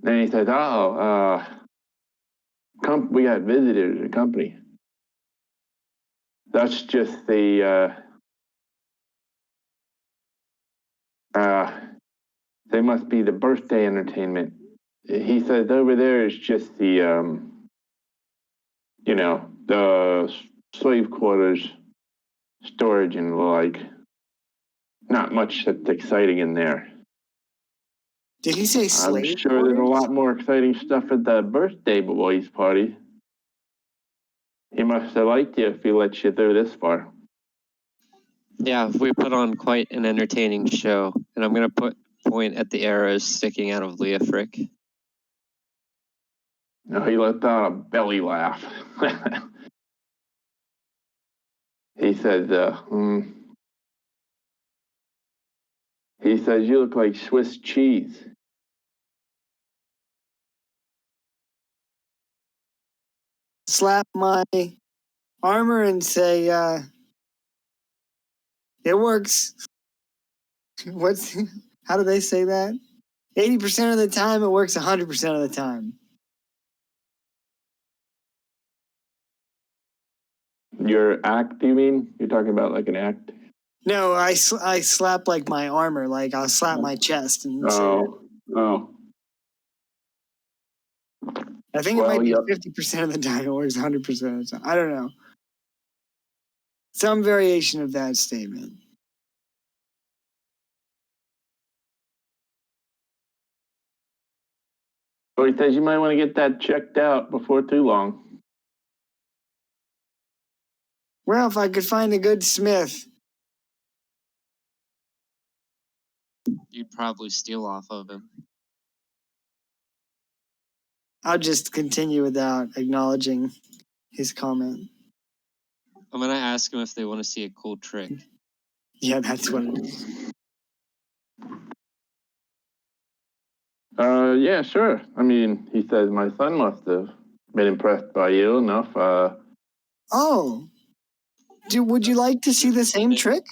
And he says, we got visitors at company. That's just the, they must be the birthday entertainment. He says over there is just the, the slave quarters, storage and the like. Not much that's exciting in there. Did he say slave? I'm sure there's a lot more exciting stuff at the birthday boy's party. He must have liked you if he let you through this far. Yeah, we put on quite an entertaining show, and I'm going to point at the arrows sticking out of Leofric. No, he let out a belly laugh. He said, he says, you look like Swiss cheese. Slap my armor and say, it works. How do they say that? 80% of the time, it works 100% of the time. Your act, you mean? You're talking about like an act? No, I slap like my armor, like I'll slap my chest. And Oh. I think it might be 50% of the time, it works 100% of the time. I don't know. Some variation of that statement. Well, he says you might want to get that checked out before too long. Well, if I could find a good smith. You'd probably steal off of him. I'll just continue without acknowledging his comment. I'm going to ask him if they want to see a cool trick. Yeah, that's what it is. Yeah, sure. I mean, he says my son must have been impressed by you enough. Oh. Would you like to see the same trick?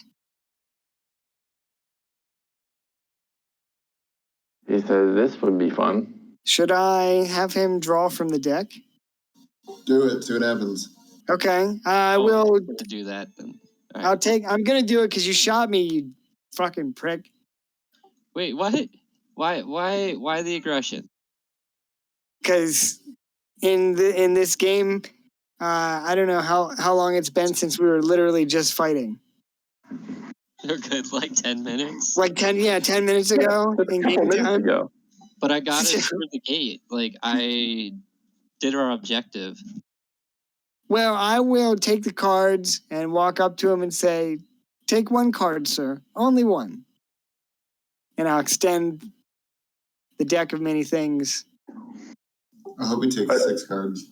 He says this would be fun. Should I have him draw from the deck? Do it. See what happens. Okay, I will do that then. Right. I'm gonna do it because you shot me, you fucking prick. Wait, what? Why the aggression? Because in this game, I don't know how long it's been since we were literally just fighting. You're good, like 10 minutes? Like 10 minutes ago in game time. But I got it through the gate. Like, I did our objective. Well, I will take the cards and walk up to him and say, take one card, sir. Only one. And I'll extend the deck of many things. I hope he takes 6 cards.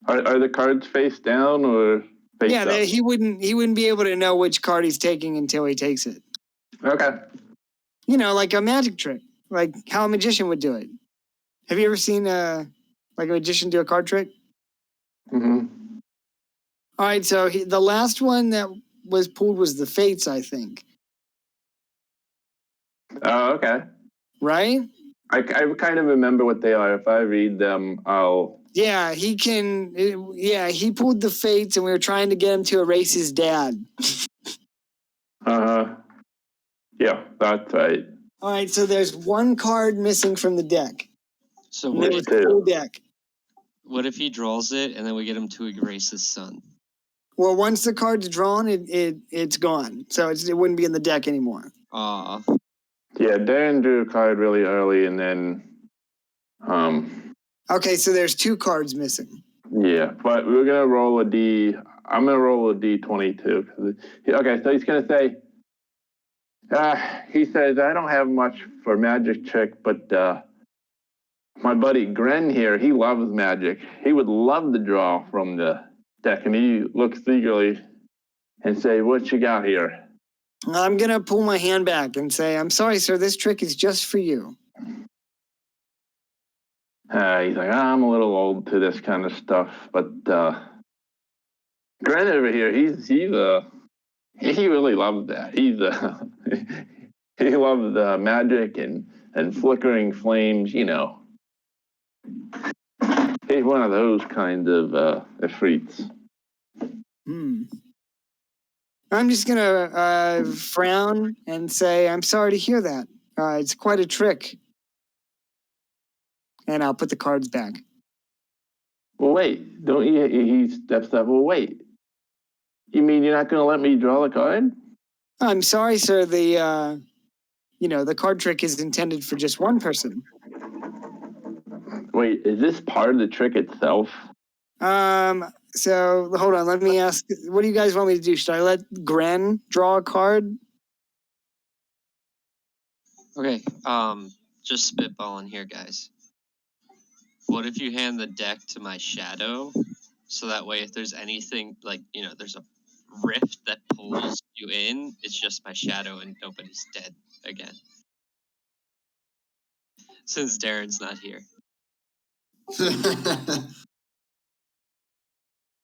Are the cards face down or face up? Yeah, he wouldn't be able to know which card he's taking until he takes it. Okay. You know, like a magic trick. Like how a magician would do it. Have you ever seen a magician do a card trick? Mm-hmm. All right, so the last one that was pulled was the Fates, I think. Oh, okay. Right? I kind of remember what they are. If I read them, I'll... Yeah, he can... Yeah, he pulled the Fates, and we were trying to get him to erase his dad. Uh-huh. Yeah, that's right. All right, so there's one card missing from the deck. So what if the full deck? What if he draws it, and then we get him to erase his son? Well, once the card's drawn, it's gone. So it wouldn't be in the deck anymore. Aw. Yeah, Darren drew a card really early, and then... Okay, so there's 2 cards missing. Yeah, but we're going to roll a D... I'm going to roll a D22. Okay, so he's going to say... he says, I don't have much for magic trick, but my buddy Gren here, he loves magic. He would love to draw from the deck, and he looks eagerly and say, what you got here? I'm going to pull my hand back and say, I'm sorry, sir, this trick is just for you. He's like, I'm a little old to this kind of stuff, but Gren over here, he really loves that. He loves magic and flickering flames, you know. He's one of those kind of efreets. I'm just gonna frown and say, I'm sorry to hear that. It's quite a trick. And I'll put the cards back. Well, wait, don't you? He steps up. Well, wait. You mean you're not going to let me draw the card? I'm sorry, sir. The card trick is intended for just one person. Wait, is this part of the trick itself? So hold on. Let me ask. What do you guys want me to do? Should I let Gren draw a card? Okay, just spitballing here, guys. What if you hand the deck to my shadow, so that way if there's anything, like, there's a rift that pulls you in, it's just my shadow and nobody's dead again. Since Darren's not here.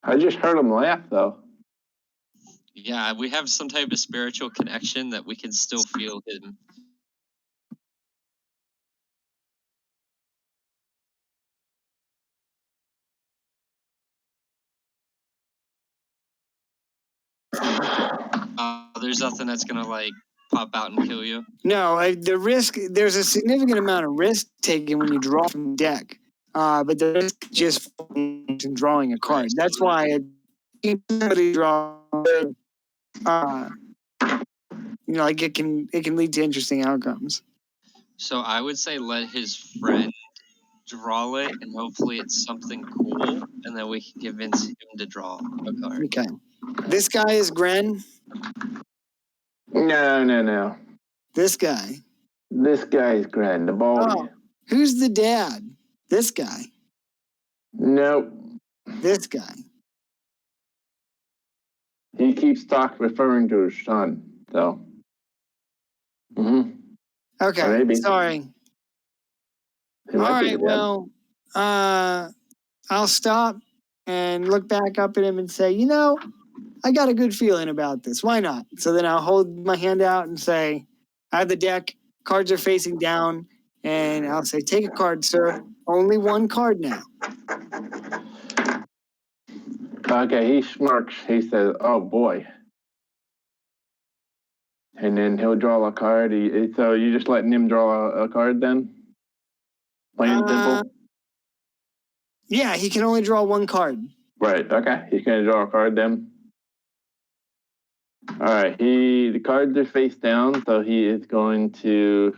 I just heard him laugh, though. Yeah, we have some type of spiritual connection that we can still feel him. There's nothing that's gonna like pop out and kill you. No, there's a significant amount of risk taken when you draw from the deck. But the risk just in drawing a card. Right. That's why somebody draw. Like it can lead to interesting outcomes. So I would say let his friend draw it, and hopefully it's something cool, and then we can convince him to draw a card. Okay. This guy is Gren. No. This guy. This guy's Gren, the baldy. Oh, who's the dad? This guy. Nope. This guy. He keeps referring to his son, so. Okay, maybe. sorry. He All might be right, the dad. well, I'll stop and look back up at him and say, I got a good feeling about this. Why not? So then I'll hold my hand out and say, I have the deck, cards are facing down, and I'll say, take a card, sir. Only one card now. Okay, he smirks. He says, oh, boy. And then he'll draw a card. So you just letting him draw a card then? Plain and simple? Yeah, he can only draw one card. Right, okay. He's going to draw a card then. All right, the cards are face down, so he is going to...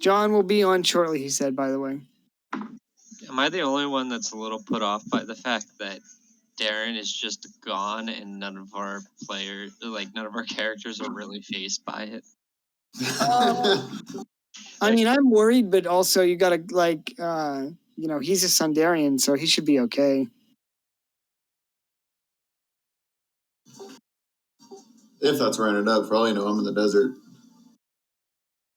John will be on shortly, he said, by the way. Am I the only one that's a little put off by the fact that Darren is just gone and none of our characters are really fazed by it? I mean, I'm worried, but also you got to, he's a Sundarian, so he should be okay. If that's where I ended up, for all you know, I'm in the desert.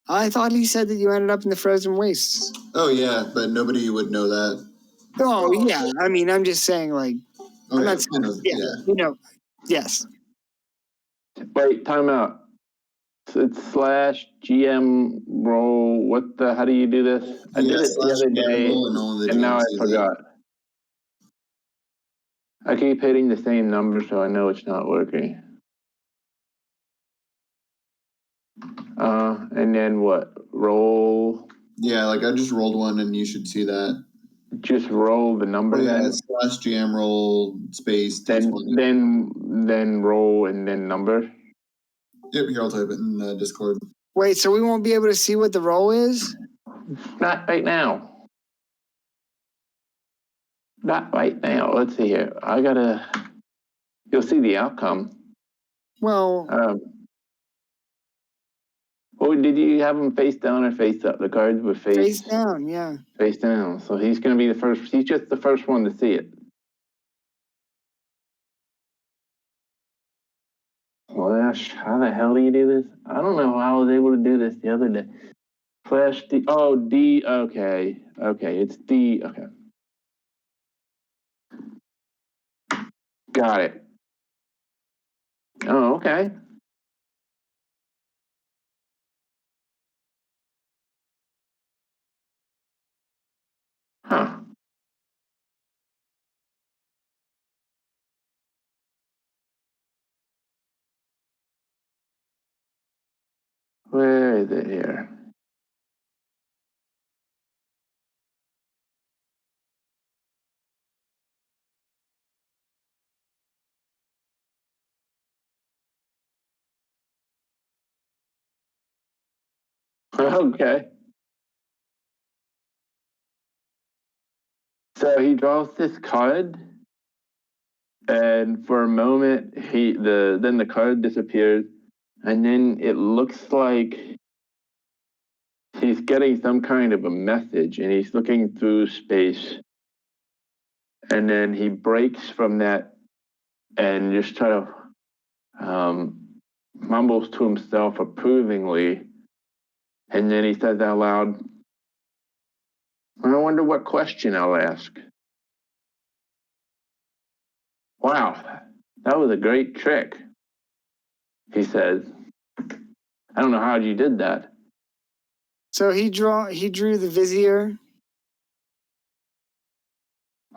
I thought he said that you ended up in the frozen wastes. Oh, yeah, but nobody would know that. Oh, yeah. I mean, I'm just saying, like, I'm not saying, yes. Wait, time out. It's /GM roll. How do you do this? I did it the other day, and now I forgot. I keep hitting the same number, so I know it's not working. And then what? Roll. Yeah, like I just rolled one, and you should see that. Just roll the number. /GM roll space. Then roll and then number. Yep, here I'll type it in Discord. Wait, so we won't be able to see what the roll is? Not right now. Not right now. Let's see here. You'll see the outcome. Well. Did you have them face down or face up? The cards were face down, yeah. Face down. So he's going to be the first. He's just the first one to see it. Flash. How the hell do you do this? I don't know how I was able to do this the other day. Flash D. Oh, D. Okay. It's D. Okay. Got it. Oh, okay. Huh. Where is it here? Okay. So he draws this card, and for a moment, then the card disappears, and then it looks like he's getting some kind of a message, and he's looking through space, and then he breaks from that and just kind of mumbles to himself approvingly, and then he says out loud, "I wonder what question I'll ask." Wow, that was a great trick, he says. I don't know how you did that. So he drew the vizier.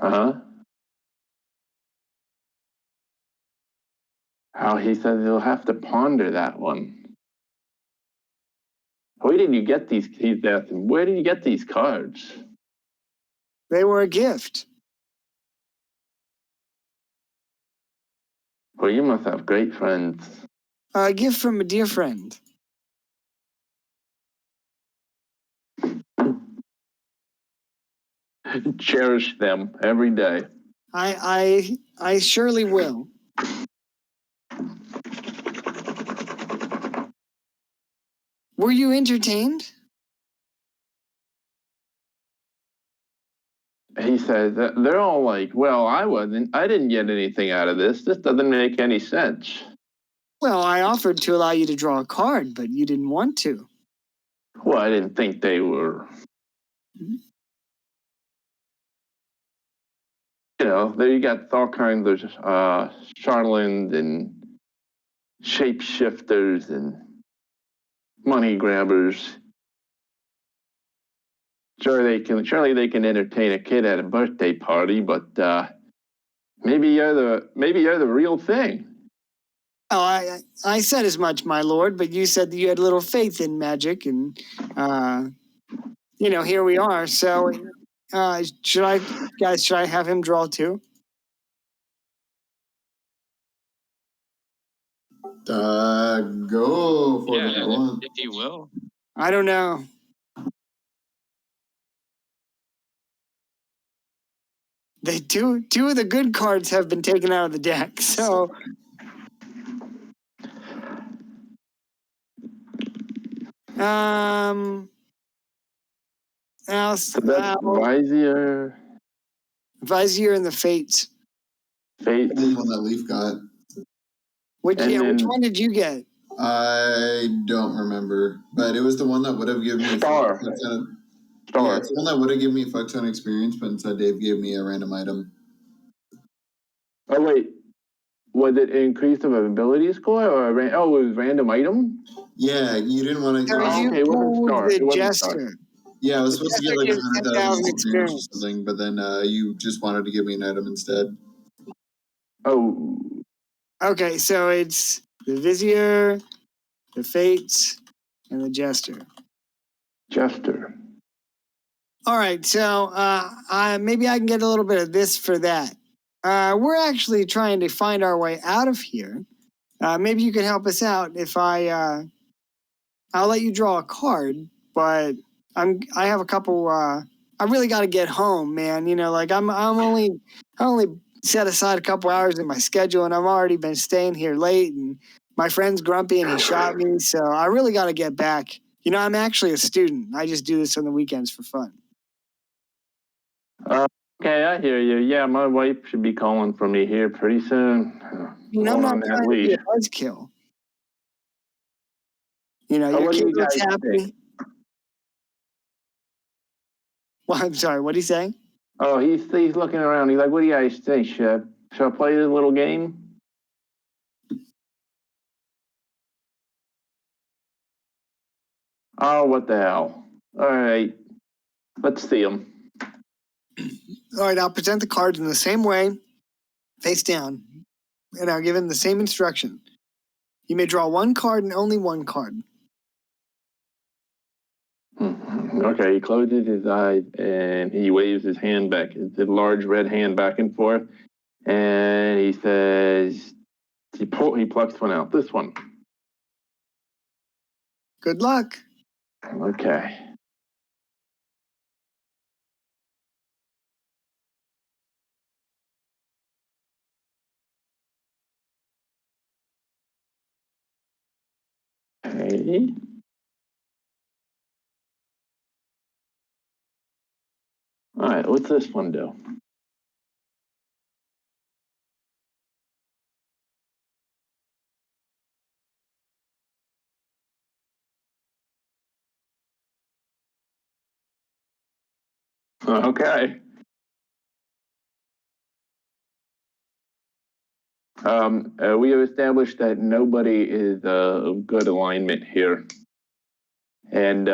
Uh-huh. How he says he'll have to ponder that one. Where did you get these? He's asking, where did you get these cards? They were a gift. Well, you must have great friends. A gift from a dear friend. Cherish them every day. I surely will. Were you entertained? He says that they're all like, well, I wasn't. I didn't get anything out of this. This doesn't make any sense. Well, I offered to allow you to draw a card, but you didn't want to. Well, I didn't think they were. You know, there you got all kinds of charlatans and shapeshifters and money grabbers. Surely they can entertain a kid at a birthday party, but maybe you're the real thing. Oh, I said as much, my lord, but you said that you had little faith in magic, and here we are. So, should I have him draw too? Go for Yeah, it if you want. if you will. I don't know. Two of the good cards have been taken out of the deck, so. So that's Vizier. Vizier and the Fates. Fate. This is one that Leaf got. Which one did you get? I don't remember, but it was the one that would have given me Star. Yeah, it's the one that would have given me a fuck ton of experience, but instead Dave gave me a random item. Oh wait, was it increase of ability score or it was random item? Yeah, you didn't want to. You pulled the Jester. Yeah, I was supposed to get like 100,000 experience experience or something, but then you just wanted to give me an item instead. Oh. Okay, so it's the Vizier, the Fates, and the Jester. Jester. All right, so maybe I can get a little bit of this for that. We're actually trying to find our way out of here. Maybe you could help us out if I'll let you draw a card, but I have a couple. I really got to get home, man. I only set aside a couple hours in my schedule, and I've already been staying here late, and my friend's grumpy, and he shot me. So I really got to get back. I'm actually a student. I just do this on the weekends for fun. Okay, I hear you. Yeah, my wife should be calling for me here pretty soon. I'm not trying to be a buzzkill. Your kid looks happy. Well, I'm sorry, what did he say? Oh, he's looking around. He's like, what do you guys think? Should I play this little game? Oh, what the hell. All right, let's see him. All right, I'll present the cards in the same way, face down, and I'll give him the same instruction. You may draw one card and only one card. Okay, he closes his eyes and he waves his hand back, his large red hand back and forth, and he says, he plucks one out, this one. Good luck. Okay. Okay. All right, what's this one do? Okay. We have established that nobody is of good alignment here. And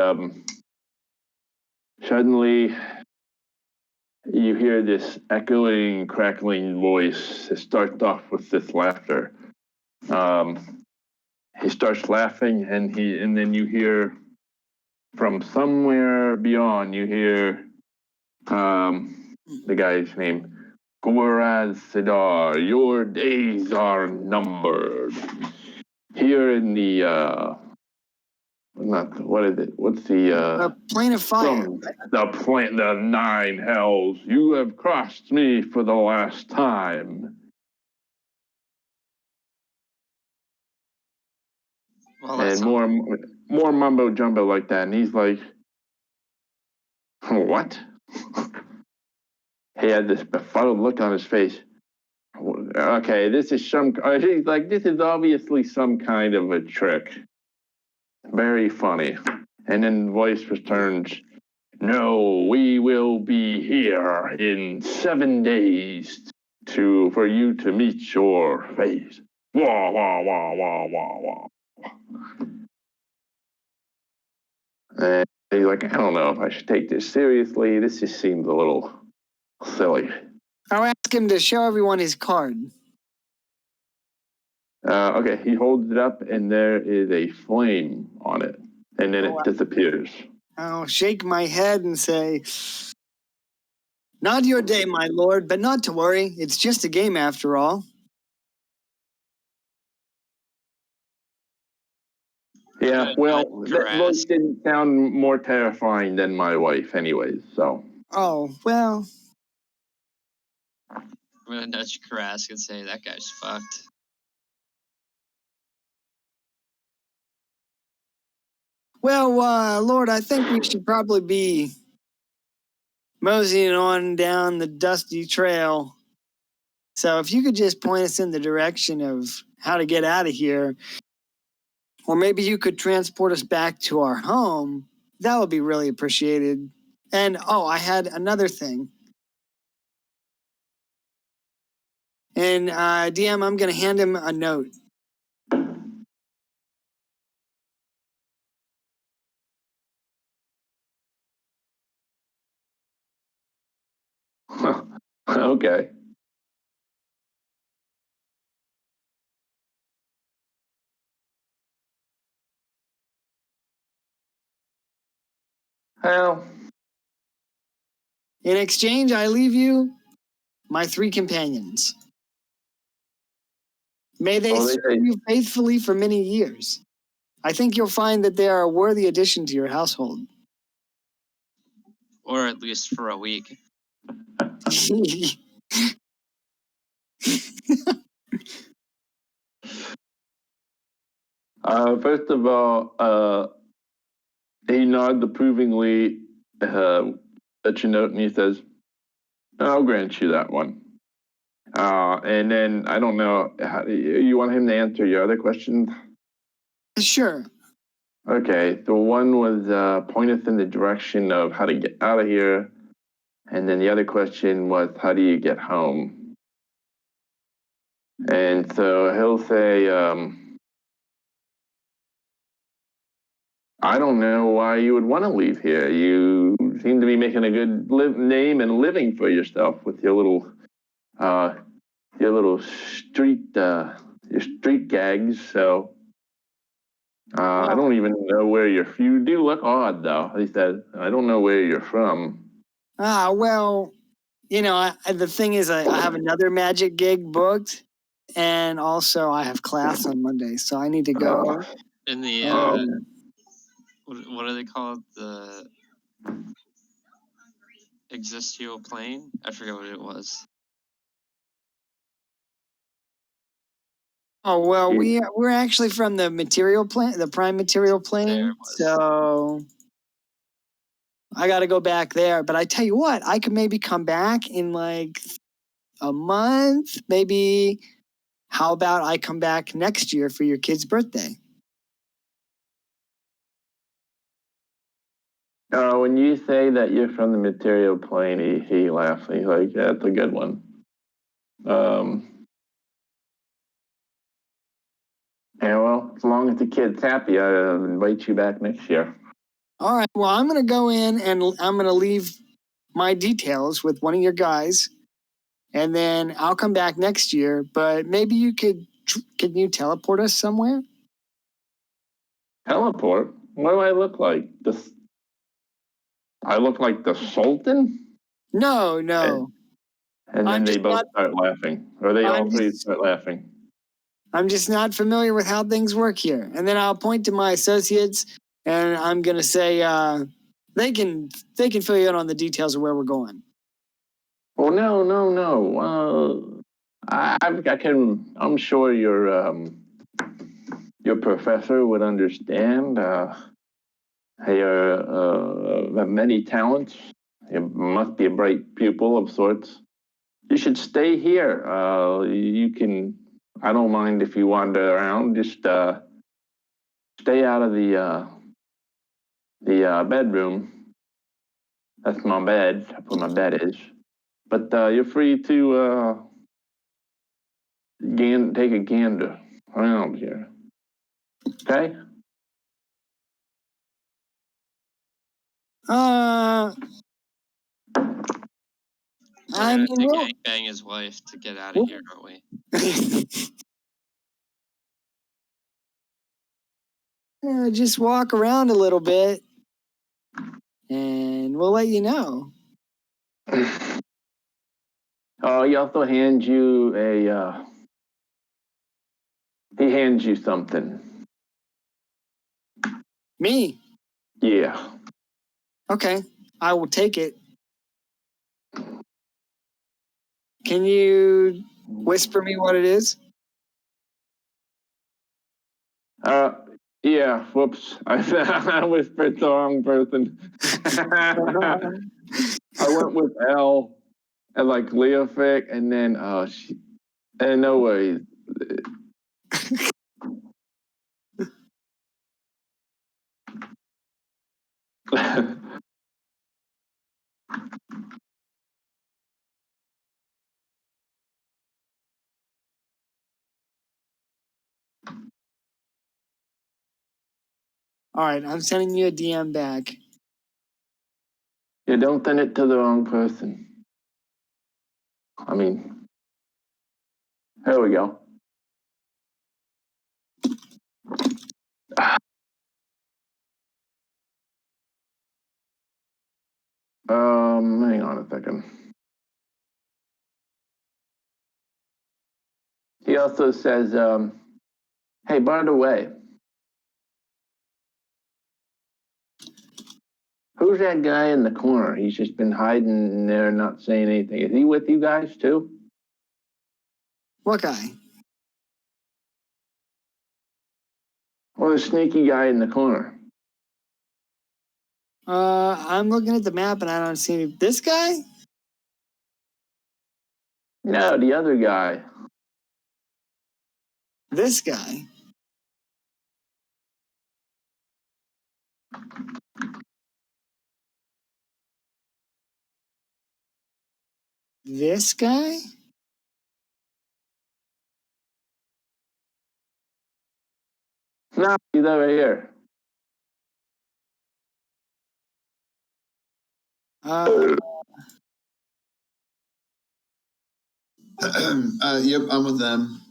suddenly you hear this echoing, crackling voice. It starts off with this laughter. He starts laughing, and then you hear from somewhere beyond, you hear the guy's name, Goraz Sidar, your days are numbered. Here in the what is it? What's the plane of fire? From the 9 hells. You have crossed me for the last time. Well, And more mumbo jumbo like that, and he's like, what? He had this befuddled look on his face. Okay, this is he's like, this is obviously some kind of a trick. Very funny. And then the voice returns, no, we will be here in 7 days for you to meet your fate. Wah, wah, wah, wah, wah, wah. And he's like, I don't know if I should take this seriously. This just seems a little silly. I'll ask him to show everyone his card. Okay, he holds it up, and there is a flame on it, and then it disappears. I'll shake my head and say, not your day, my lord, but not to worry. It's just a game after all. Yeah, well, that voice didn't sound more terrifying than my wife anyways, so. Oh, well. I'm going to nudge Karask and say, that guy's fucked. Well, Lord, I think we should probably be moseying on down the dusty trail. So if you could just point us in the direction of how to get out of here, or maybe you could transport us back to our home, that would be really appreciated. And, I had another thing. And, DM, I'm going to hand him a note. Okay. Well, in exchange, I leave you my 3 companions. May they serve you faithfully for many years. I think you'll find that they are a worthy addition to your household. Or at least for a week. First of all, he nods approvingly at your note, and he says, I'll grant you that one. And then, I don't know, you want him to answer your other questions? Sure. Okay, so one was point us in the direction of how to get out of here, and then the other question was, how do you get home? And so he'll say, I don't know why you would want to leave here. You you seem to be making a good name and living for yourself with your little street gags. So I don't even know where you do look odd though. At least I don't know where you're from. Well, the thing is, I have another magic gig booked, and also I have class on Monday, so I need to go. In the what are they called? The existential plane? I forget what it was. Oh well, we're actually from the material plane, the prime material plane. So I got to go back there. But I tell you what, I could maybe come back in like a month, maybe. How about I come back next year for your kid's birthday? When you say that you're from the material plane, he laughs. He's like, yeah, that's a good one. Yeah, well, as long as the kid's happy, I'll invite you back next year. All right. Well, I'm going to go in and I'm going to leave my details with one of your guys, and then I'll come back next year. But maybe can you teleport us somewhere? Teleport? What do I look like? I look like the Sultan? No. And then they both start laughing. Or they all three start laughing. I'm just not familiar with how things work here. And then I'll point to my associates and I'm going to say they can fill you in on the details of where we're going. Well, no. I'm sure your professor would understand. You have many talents. You must be a bright pupil of sorts. You should stay here. You can. I don't mind if you wander around. Just stay out of the bedroom. That's my bed. That's where my bed is. But you're free to take a gander around here. Okay? I mean, we'll bang his wife to get out of here, aren't we? Just walk around a little bit, and we'll let you know. Oh, he also hands you he hands you something. Me? Yeah. Okay, I will take it. Can you whisper me what it is? Yeah, whoops. I whispered the wrong person. I went with L and like Leofic, and then and no worries. All right, I'm sending you a DM back. You don't send it to the wrong person. I mean, there we go. Hang on a second. He also says, hey, by the way, who's that guy in the corner? He's just been hiding there, not saying anything. Is he with you guys too? What guy? Well, the sneaky guy in the corner. I'm looking at the map and I don't see any. This guy? No, the other guy. This guy? This guy? No, he's over here. Uh, Yep, I'm with them.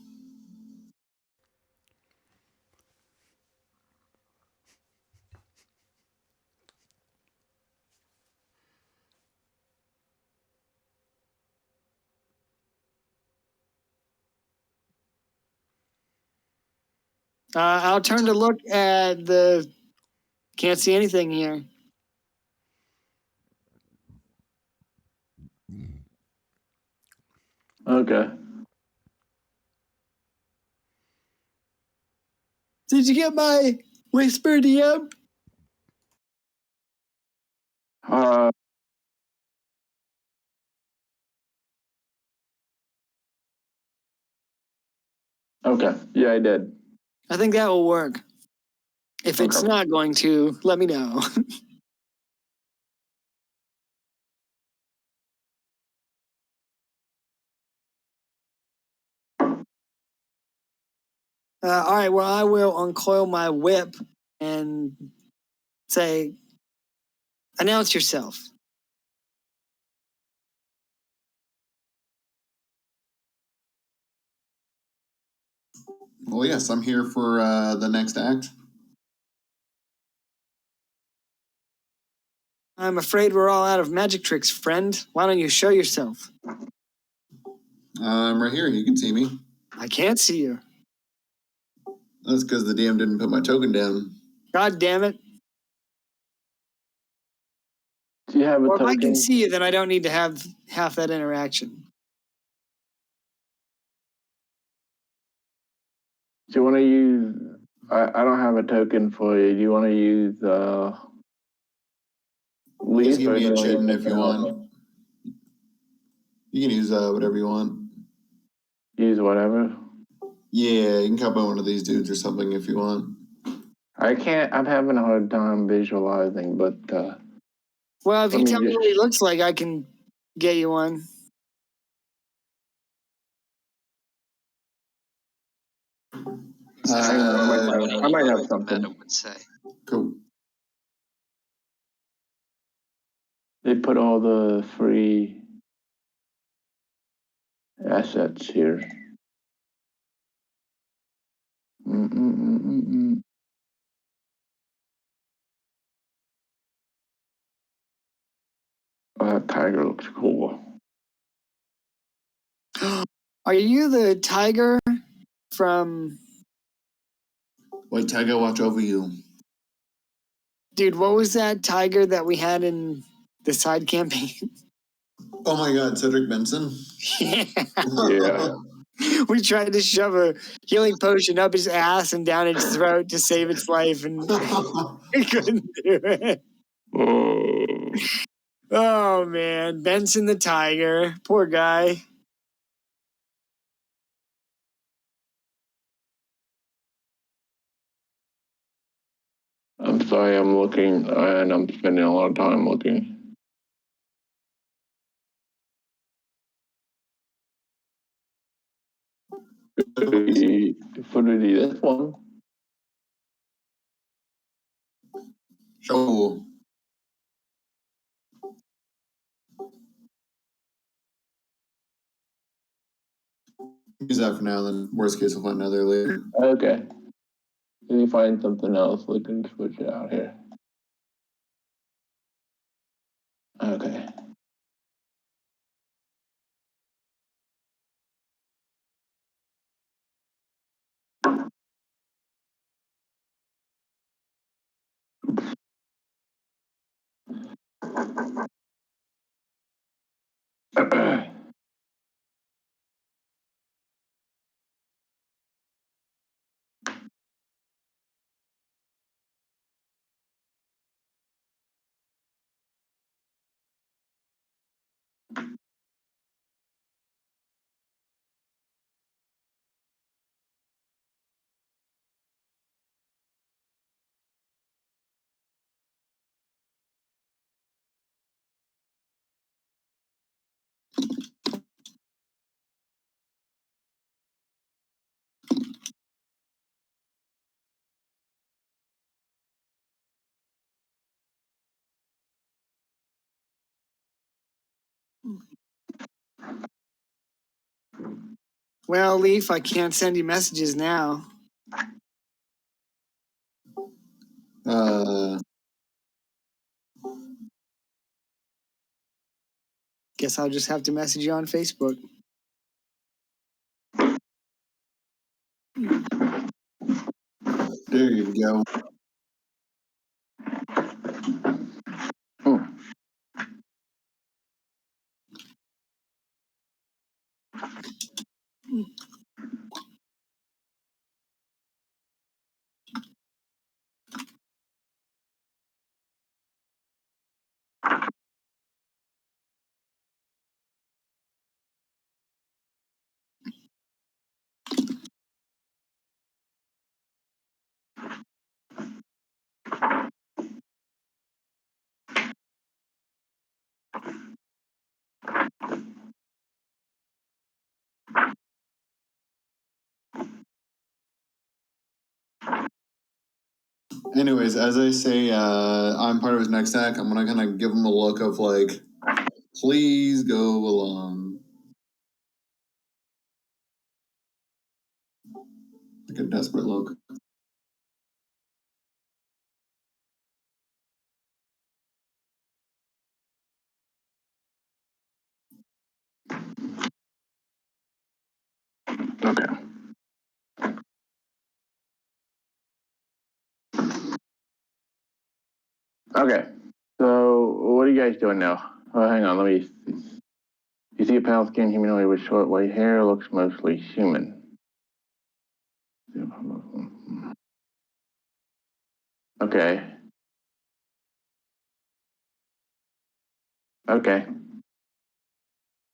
I'll turn to look at the. Can't see anything here. Okay. Did you get my whisper DM? Okay. Yeah, I did. I think that will work. If it's Okay. not going to, let me know. All right, well, I will uncoil my whip and say, announce yourself. Well, yes, I'm here for the next act. I'm afraid we're all out of magic tricks, friend. Why don't you show yourself? I'm right here. You can see me. I can't see you. That's because the DM didn't put my token down. God damn it. Do you have a Well, if I token? can see you, then I don't need to have half that interaction. Do you want to use? I don't have a token for you. Do you want to use Just leaf? give Or me do a you wanna use chitin if something you else? want. You can use whatever you want. Use whatever. Yeah, you can cop on one of these dudes or something if you want. I can't. I'm having a hard time visualizing, but Well, if let you me tell me just. what he looks like, I can get you one. Hang on, I might have something. Meta would say. Cool. They put all the free assets here. Mm-mm-mm-mm-mm. Oh, that tiger looks cool. Are you the tiger from... White Tiger, watch over you. Dude, what was that tiger that we had in the side campaign? Oh my God, Cedric Benson. Yeah. Yeah. We tried to shove a healing potion up his ass and down its throat to save its life, and we couldn't do it. Oh, man. Benson the tiger. Poor guy. I'm sorry, I'm looking, and I'm spending a lot of time looking. Fluidity, this one. Sure. Use that for now, then worst case we'll find another later. Okay. Let me find something else. We can switch it out here. Okay. Well, Leaf, I can't send you messages now. Guess I'll just have to message you on Facebook. There you go. Anyways, as I say, I'm part of his next act. I'm gonna kind of give him a look of like, please go along. Like a desperate look. Okay. Okay. So what are you guys doing now? Oh, hang on. Let me. You see a pale skinned humanoid with short white hair, looks mostly human. Okay. Okay.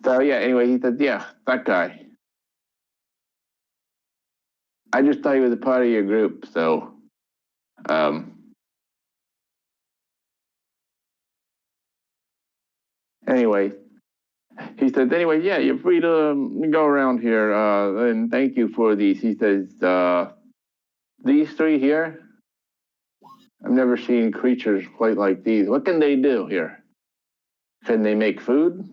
So yeah, anyway, he said, yeah, that guy. I just thought he was a part of your group, so anyway. He says, anyway, yeah, you're free to go around here, and thank you for these. He says, these three here, I've never seen creatures quite like these. What can they do here? Can they make food?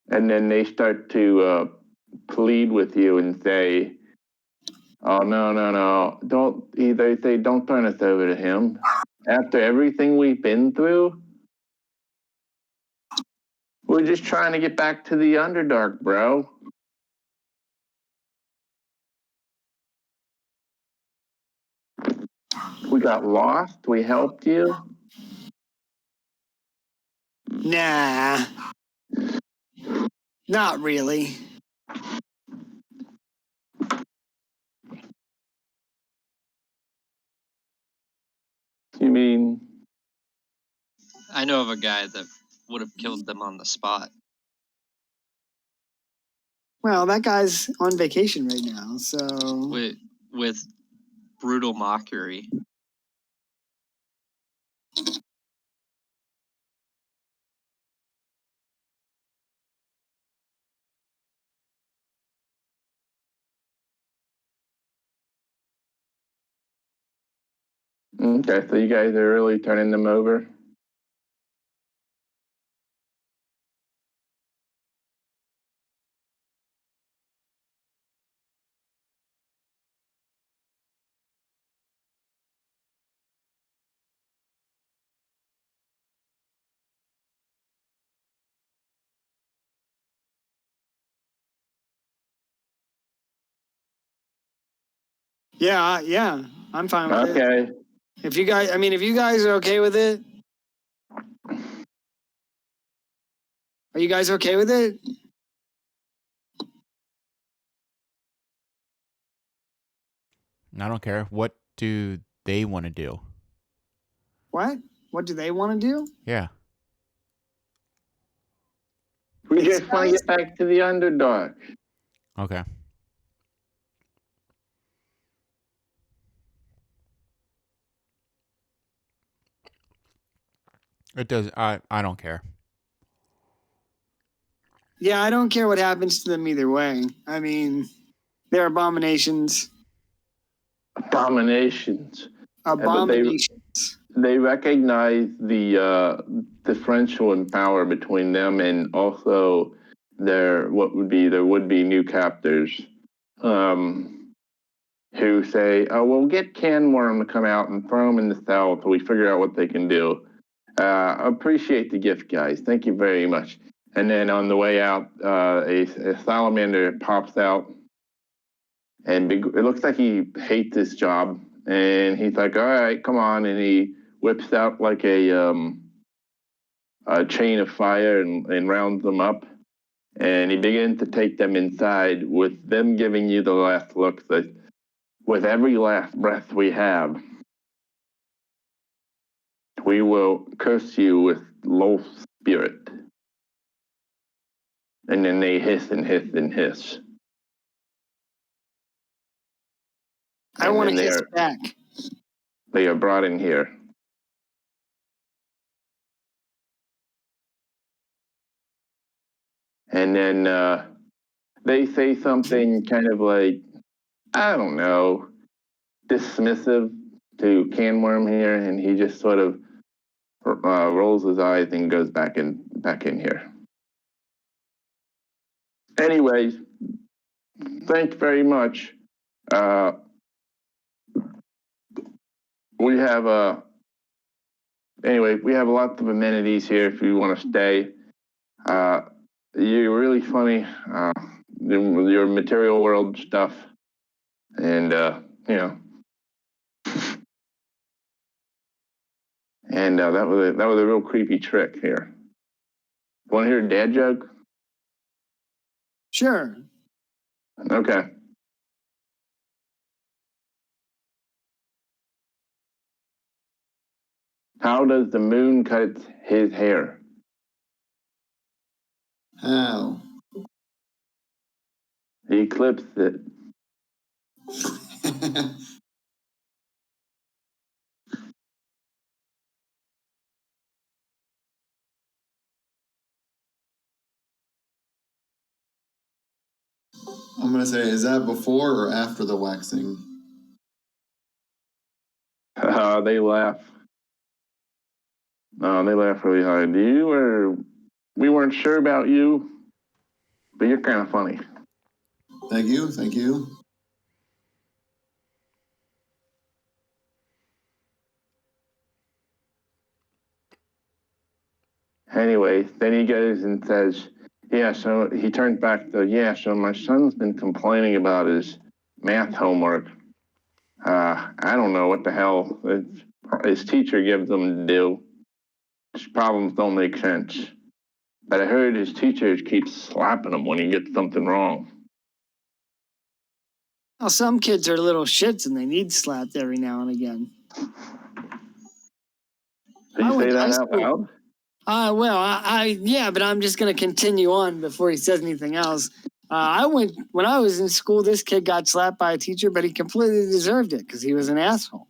And then they start to plead with you and say, oh, no, don't, they say, don't turn us over to him. After everything we've been through, we're just trying to get back to the Underdark, bro. We got lost, we helped you. Nah. Not really. You mean? I know of a guy that would have killed them on the spot. Well, that guy's on vacation right now, so... With brutal mockery. Okay, so you guys are really turning them over? Yeah, I'm fine with it. Okay. If you guys are okay with it. Are you guys okay with it? I don't care. What do they want to do? What? What do they want to do? Yeah. We just want to get back to the Underdark. Okay. It does. I don't care. Yeah, I don't care what happens to them either way. I mean, they're abominations. Abominations. Abominations. they recognize the differential in power between them and also their would-be new captors, who say, "Oh, we'll get Canworm to come out and throw them in the cell until we figure out what they can do." Appreciate the gift, guys. Thank you very much. And then on the way out, a salamander pops out, and it looks like he hates his job. And he's like, "All right, come on," and he whips out like a chain of fire and rounds them up. And he begins to take them inside, with them giving you the last look that, with every last breath we have, we will curse you with low spirit. And then they hiss and hiss and hiss. I want to hiss back. They are brought in here. And then they say something kind of like, I don't know, dismissive to Canworm here, and he just sort of rolls his eyes and goes back in here. Anyways, thanks very much. We have lots of amenities here if you want to stay. You're really funny. Your material world stuff, and you know, and that was a real creepy trick here. Want to hear a dad joke? Sure. Okay. How does the moon cut his hair? How? He clips it. I'm gonna say, is that before or after the waxing? They laugh. They laugh really hard. We weren't sure about you, but you're kind of funny. Thank you. Thank you. Anyway, then he goes and says, "Yeah." So he turns back to, "Yeah. So my son's been complaining about his math homework. I don't know what the hell his teacher gives him to do. His problems don't make sense. But I heard his teacher keeps slapping him when he gets something wrong." Well, some kids are little shits and they need slapped every now and again. Did you say that out loud? Yeah, but I'm just going to continue on before he says anything else. When I was in school, this kid got slapped by a teacher, but he completely deserved it because he was an asshole.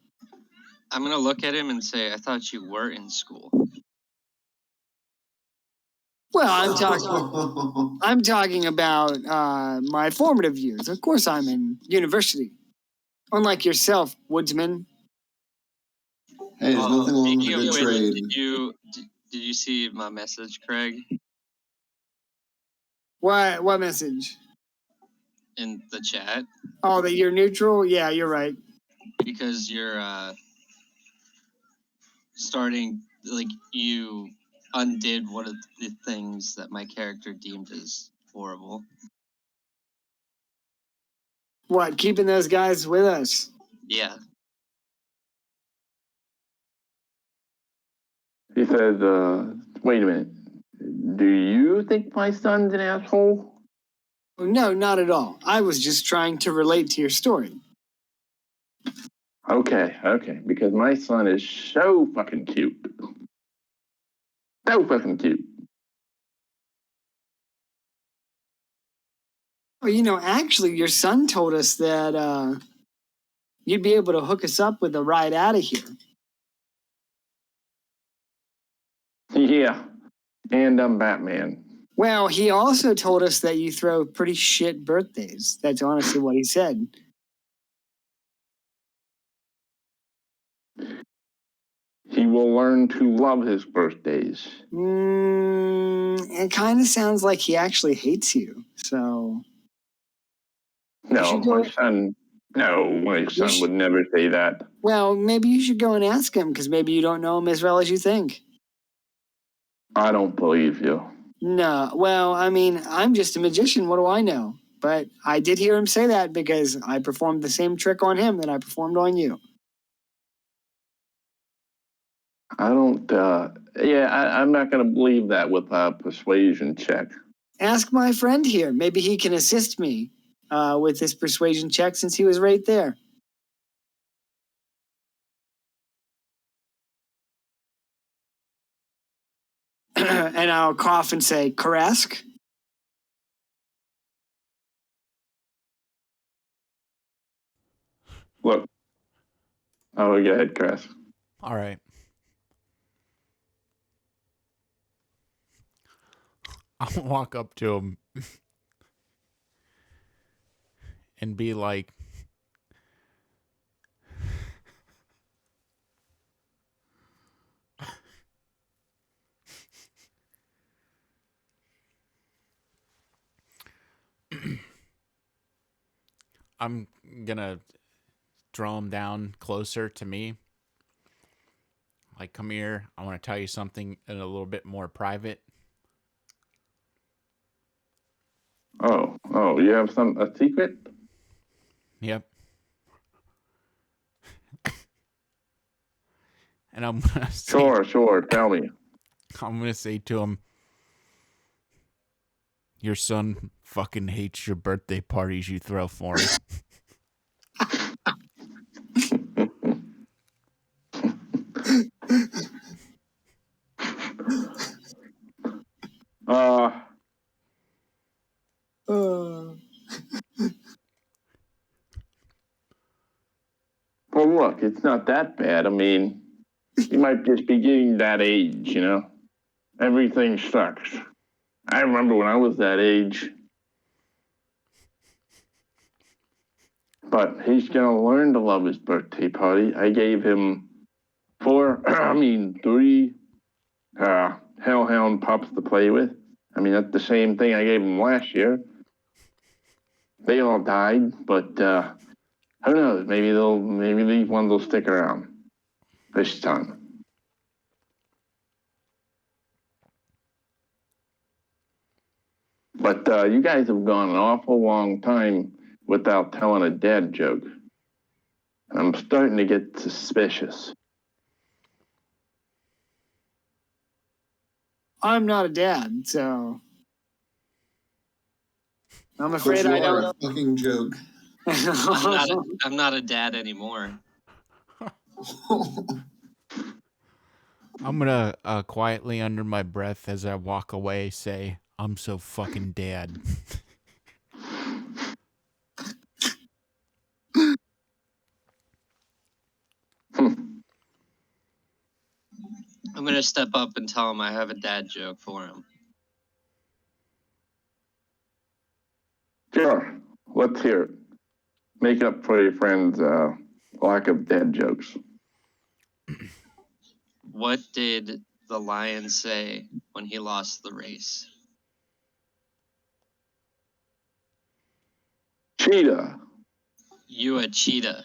I'm going to look at him and say, I thought you were in school. Well, I'm talking about my formative years. Of course, I'm in university. Unlike yourself, woodsman. Hey, there's nothing wrong with a good trade. Did you see my message, Craig? What message? In the chat. Oh, that you're neutral? Yeah, you're right. Because you're starting, like, you undid one of the things that my character deemed as horrible. What, keeping those guys with us? Yeah. He says, "Wait a minute. Do you think my son's an asshole?" No, not at all. I was just trying to relate to your story. Okay. Because my son is so fucking cute. So fucking cute. Well, actually, your son told us that you'd be able to hook us up with a ride out of here. Yeah. And I'm Batman. Well, he also told us that you throw pretty shit birthdays. That's honestly what he said. he will learn to love his birthdays. It kind of sounds like he actually hates you. So No, my son would never say that. Well, maybe you should go and ask him, because maybe you don't know him as well as you think. I don't believe you. No, well, I mean, I'm just a magician. What do I know? But I did hear him say that because I performed the same trick on him that I performed on you. I don't, I'm not going to believe that with a persuasion check. Ask my friend here. Maybe he can assist me with this persuasion check since he was right there. And I'll cough and say, Karesk? Look. Oh, go ahead, Chris. All right. I'll walk up to him and be like, I'm gonna draw him down closer to me. Like, come here. I want to tell you something a little bit more private. Oh, you have a secret? Yep. And I'm gonna say, Sure, tell me. I'm gonna say to him, your son fucking hates your birthday parties you throw for him. Well, look, it's not that bad. I mean, you might just be getting that age, you know? Everything sucks. I remember when I was that age. But he's going to learn to love his birthday party. I gave him 3 hellhound pups to play with. I mean, that's the same thing I gave him last year. They all died, but who knows? Maybe these ones will stick around this time. But you guys have gone an awful long time without telling a dad joke. I'm starting to get suspicious. I'm not a dad, so I'm afraid I don't. A fucking joke. I'm not a dad anymore. I'm gonna quietly under my breath as I walk away say, I'm so fucking dad. I'm gonna step up and tell him I have a dad joke for him. Sure, let's hear it. Make up for your friend's lack of dad jokes. What did the lion say when he lost the race? Cheetah. You a cheetah.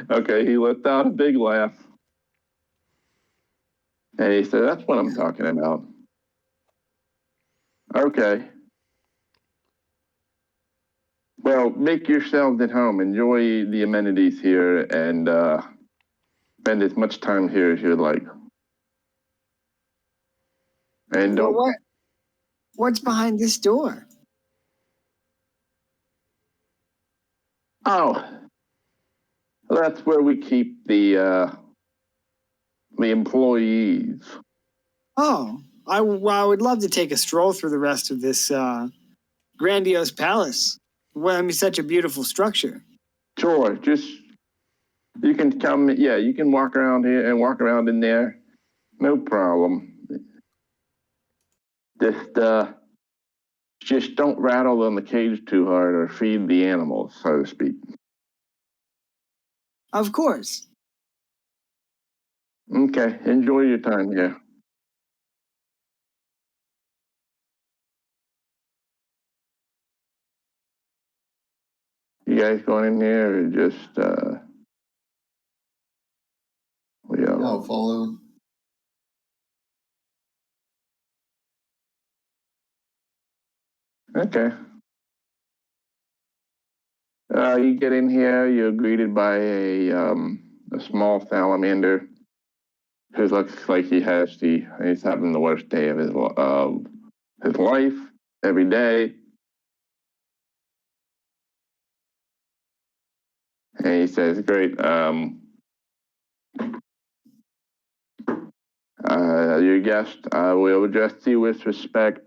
Okay, he let out a big laugh. And he said, that's what I'm talking about. Okay. Well, make yourselves at home. Enjoy the amenities here and spend as much time here as you'd like. And don't. Well, what's behind this door? Oh, that's where we keep the employees. Oh, I would love to take a stroll through the rest of this grandiose palace. Well, I mean, such a beautiful structure. Sure, just you can come. Yeah, you can walk around here and walk around in there. No problem. Just don't rattle on the cage too hard or feed the animals, so to speak. Of course. Okay, enjoy your time here. You guys going in here or just, Yeah, I'll follow. Okay. You get in here, you're greeted by a small salamander who looks like he's having the worst day of his life every day. And he says, great, your guest will address you with respect.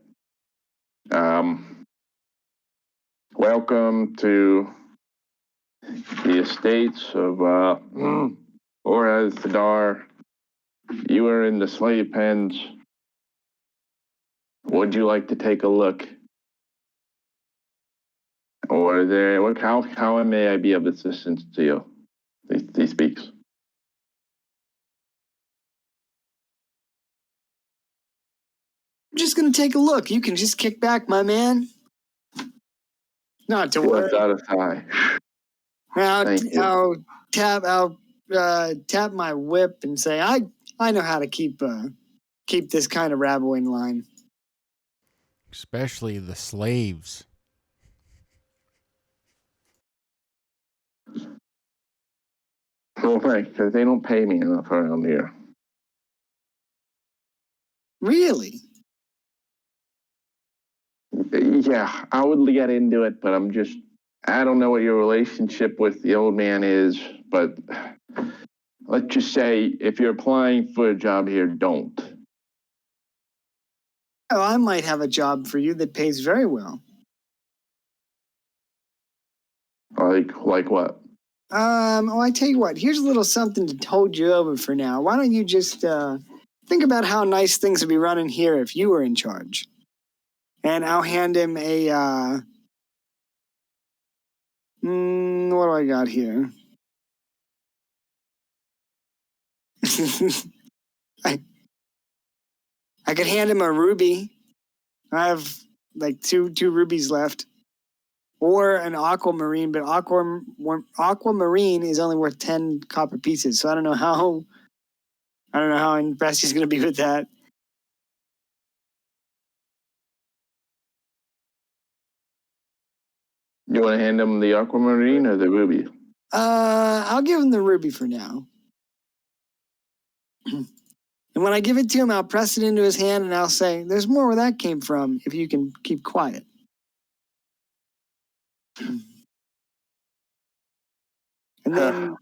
Welcome to the estates of Orez Sadar. You are in the slave pens. Would you like to take a look? Or how may I be of assistance to you? He speaks. I'm just gonna take a look. You can just kick back, my man. Not to worry. Out of eye. I'll tap my whip and say, I know how to keep this kind of rabble in line. Especially the slaves. Well, thanks, because they don't pay me enough around here. Really? Yeah, I would get into it, but I don't know what your relationship with the old man is, but let's just say if you're applying for a job here, don't. Oh, I might have a job for you that pays very well. Like what? I tell you what, here's a little something to hold you over for now. Why don't you just think about how nice things would be running here if you were in charge? And I'll hand him a what do I got here? I could hand him a ruby. I have like two rubies left. Or an aquamarine, but aquamarine is only worth 10 copper pieces. So I don't know how impressed he's going to be with that. You want to hand him the aquamarine or the ruby? I'll give him the ruby for now. And when I give it to him, I'll press it into his hand and I'll say, there's more where that came from if you can keep quiet. And then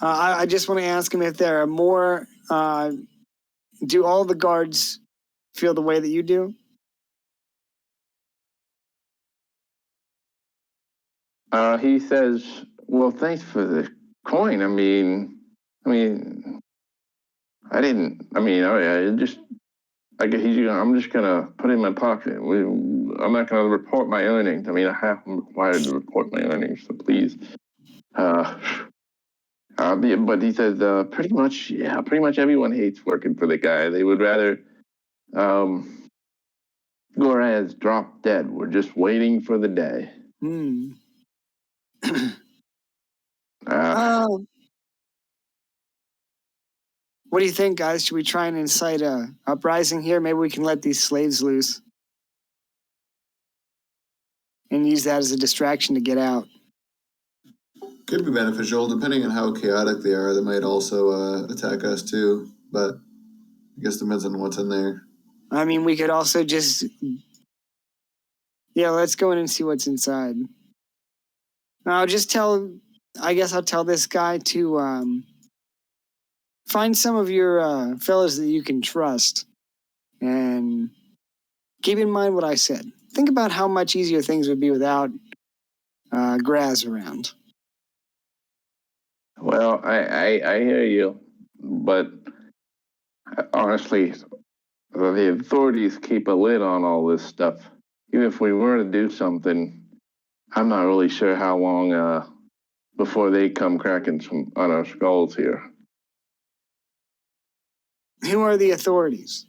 I just want to ask him if there are more. Do all the guards feel the way that you do? He says, well, thanks for the coin. I mean, I didn't, I'm just gonna put it in my pocket. I'm not gonna report my earnings. I'm required to report my earnings, so please. But he says, pretty much everyone hates working for the guy. They would rather, Goraz drop dead. We're just waiting for the day. What do you think, guys? Should we try and incite a uprising here? Maybe we can let these slaves loose and use that as a distraction to get out. Could be beneficial, depending on how chaotic they are. They might also attack us too, but I guess depends on what's in there. I mean, we could also just, let's go in and see what's inside. I'll tell this guy to find some of your fellows that you can trust and keep in mind what I said. Think about how much easier things would be without Graz around. Well, I hear you, but honestly, the authorities keep a lid on all this stuff. Even if we were to do something, I'm not really sure how long before they come cracking on our skulls here. Who are the authorities?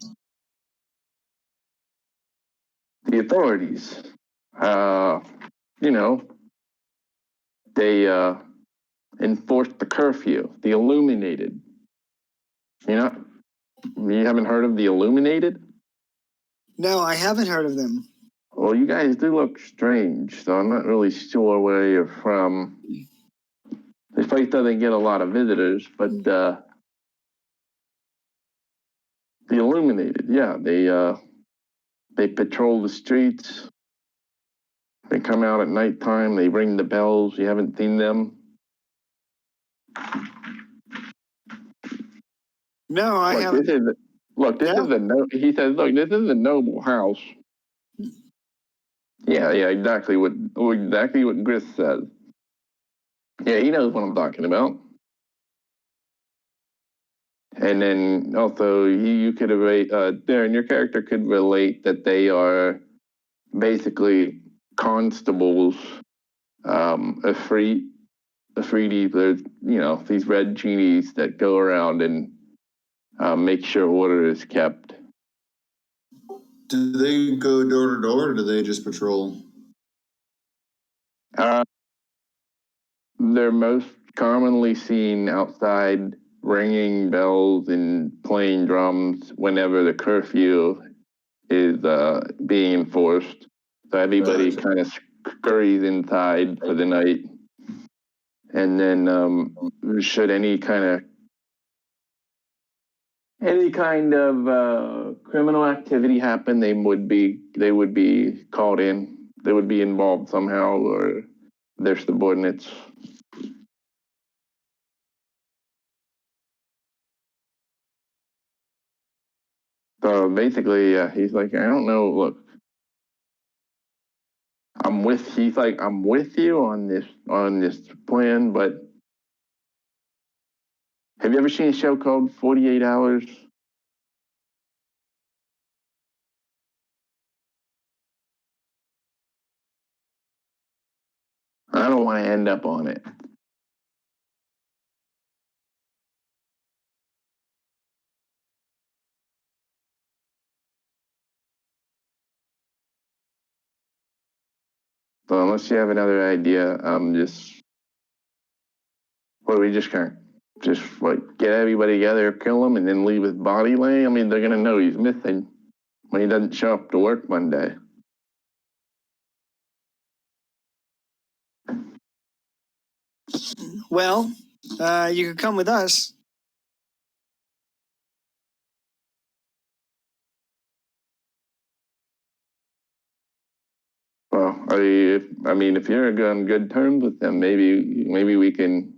The authorities, you know, they enforced the curfew, the illuminated. You haven't heard of the illuminated? No, I haven't heard of them. Well, you guys do look strange, so I'm not really sure where you're from. This place doesn't get a lot of visitors, but the illuminated, yeah, they patrol the streets. They come out at nighttime. They ring the bells. You haven't seen them? No, I Look, haven't. He says, look, this is a noble house. Yeah, exactly what Gris says. Yeah, he knows what I'm talking about. And then also, you could relate, Darren, your character could relate that they are basically constables, Afridi, there's, these red genies that go around and make sure order is kept. Do they go door to door, or do they just patrol? They're most commonly seen outside ringing bells and playing drums whenever the curfew is being enforced. So everybody kind of scurries inside for the night. And then should any kind of criminal activity happen, they would be called in. They would be involved somehow, or their subordinates. So basically, he's like, I don't know. Look, He's like, I'm with you on this plan, but have you ever seen a show called 48 Hours? I don't want to end up on it. So unless you have another idea, we just can't just like get everybody together, kill him, and then leave his body laying. I mean, they're gonna know he's missing when he doesn't show up to work Monday. Well, you could come with us. Well, if you're on good terms with them, maybe we can.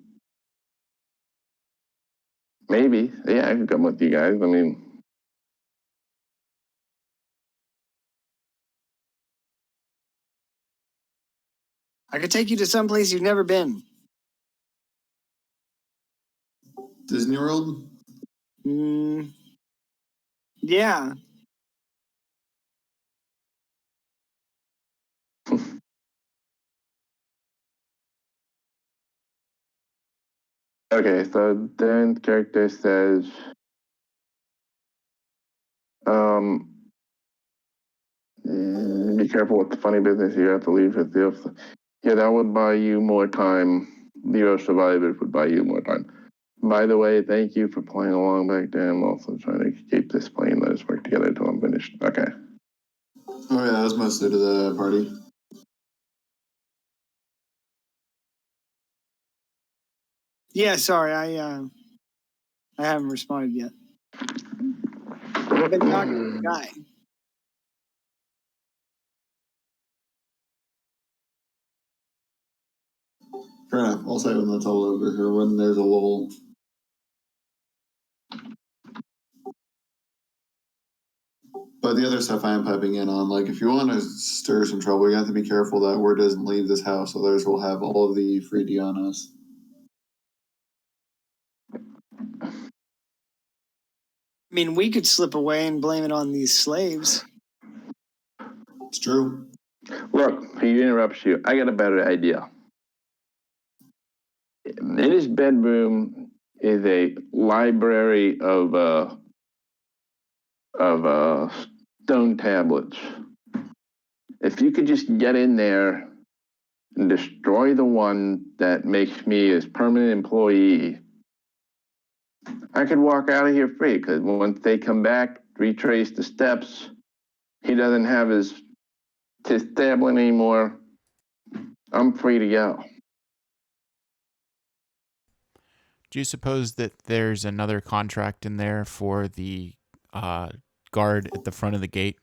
Maybe, yeah, I can come with you guys. I mean, I could take you to some place you've never been. Disney World? Yeah. Okay, so Dan's character says, be careful with the funny business. You have to leave with the. Yeah, that would buy you more time. Zero survivors would buy you more time. By the way, thank you for playing along back there. I'm also trying to keep this plane. Let us work together until I'm finished. Okay. Oh yeah, that was mostly to the party. Yeah, sorry, I haven't responded yet. I've been talking to the guy. Fair enough. I'll say when that's all over here, when there's a lull. But the other stuff I am piping in on, like if you want to stir some trouble, you have to be careful that word doesn't leave this house, others will have all of the free D on us. I mean, we could slip away and blame it on these slaves. It's true. Look, he interrupts you. I got a better idea. In his bedroom is a library of of stone tablets. If you could just get in there and destroy the one that makes me his permanent employee, I could walk out of here free, because once they come back, retrace the steps, he doesn't have his tablet anymore. I'm free to go. Do you suppose that there's another contract in there for the guard at the front of the gate?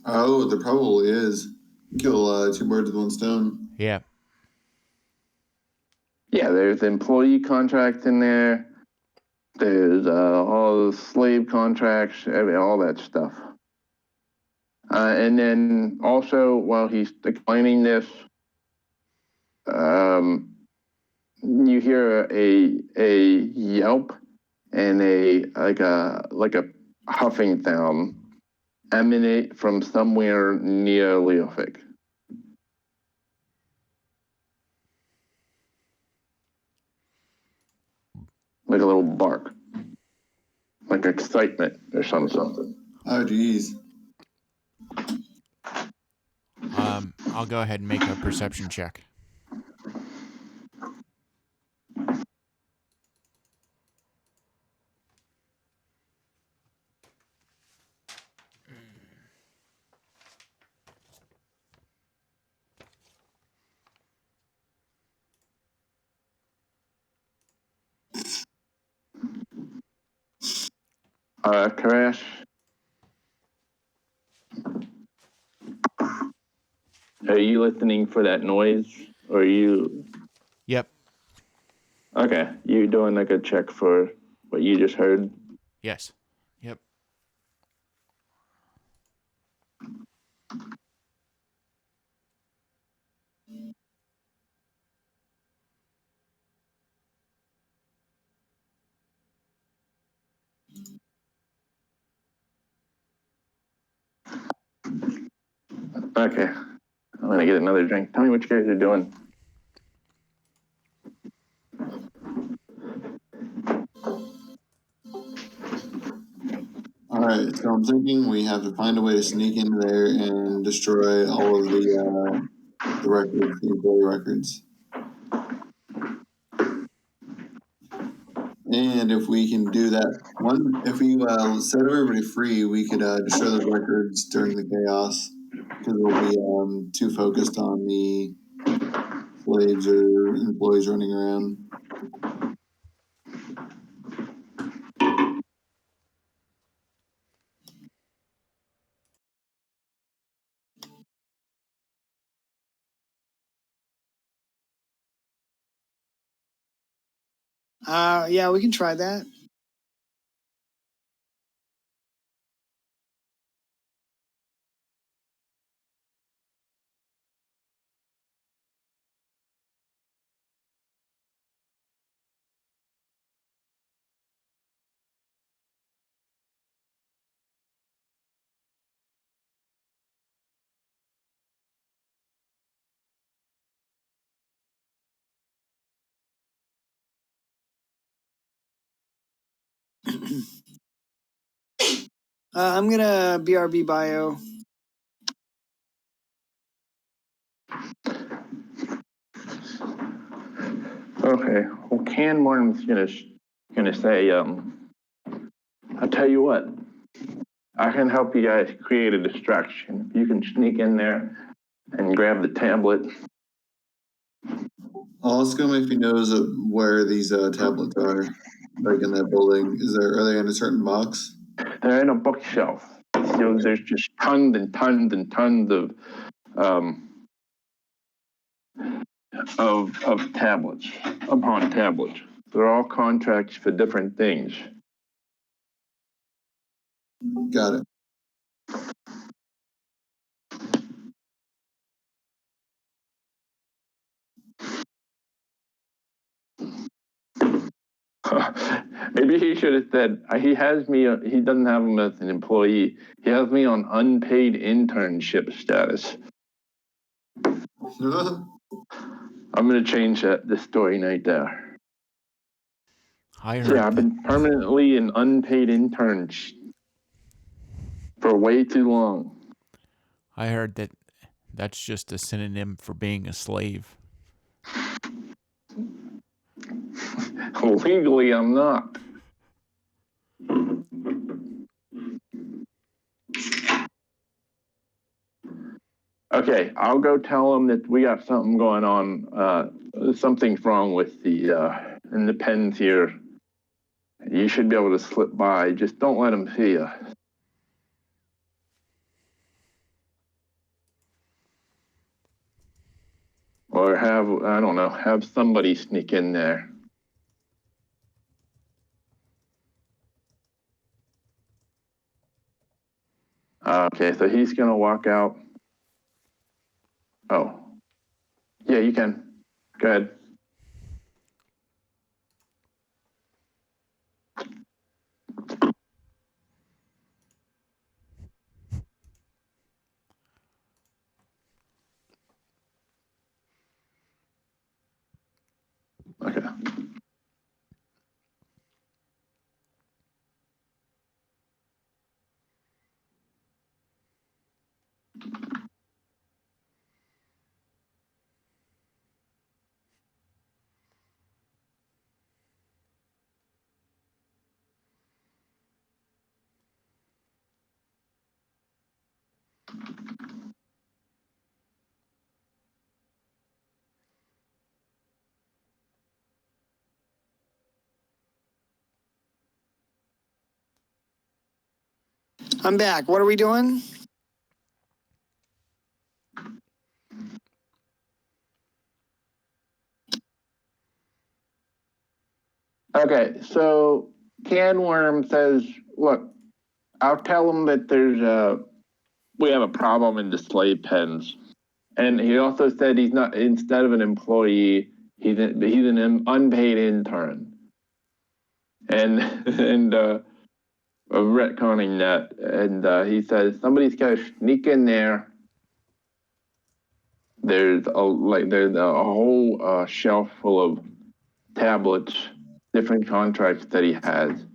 Oh, there probably is. Kill two birds with one stone. Yeah. Yeah, there's employee contracts in there. There's all the slave contracts, all that stuff. And then also, while he's explaining this, you hear a yelp and a huffing sound emanate from somewhere near Leofik. Like a little bark, like excitement or something. Oh, geez. I'll go ahead and make a perception check. Crash. Are you listening for that noise, or are you? Yep. Okay, you doing like a check for what you just heard? Yes. Yep. Okay, I'm gonna get another drink. Tell me what you guys are doing. All right, so I'm thinking we have to find a way to sneak into there and destroy all of the records, the employee records. And if we can do that, if we set everybody free, we could destroy those records during the chaos, because we'll be too focused on the slaves or employees running around. Yeah, we can try that. I'm gonna BRB bio. Okay. Well, Canmorn's gonna say, I'll tell you what. I can help you guys create a distraction. You can sneak in there and grab the tablet. I'll ask him if he knows where these tablets are, like in that building. Are they in a certain box? They're in a bookshelf. There's just tons and tons and tons of tablets upon tablets. They're all contracts for different things. Got it. Maybe he should have said, he doesn't have him as an employee. He has me on unpaid internship status. I'm going to change the story right there. I heard I've been permanently an unpaid intern. For way too long. I heard that that's just a synonym for being a slave. Legally, I'm not. Okay, I'll go tell them that we got something going on. Something's wrong with the in the pens here. You should be able to slip by. Just don't let them see you. Or have somebody sneak in there. Okay, so he's gonna walk out. Oh, yeah, you can. Go ahead. Okay. I'm back. What are we doing? Okay, so Canworm says, look, I'll tell him that we have a problem in the slave pens. And he also said he's not, instead of an employee, he's an unpaid intern. And retconning that. And he says, somebody's got to sneak in there. There's a whole shelf full of tablets, different contracts that he has.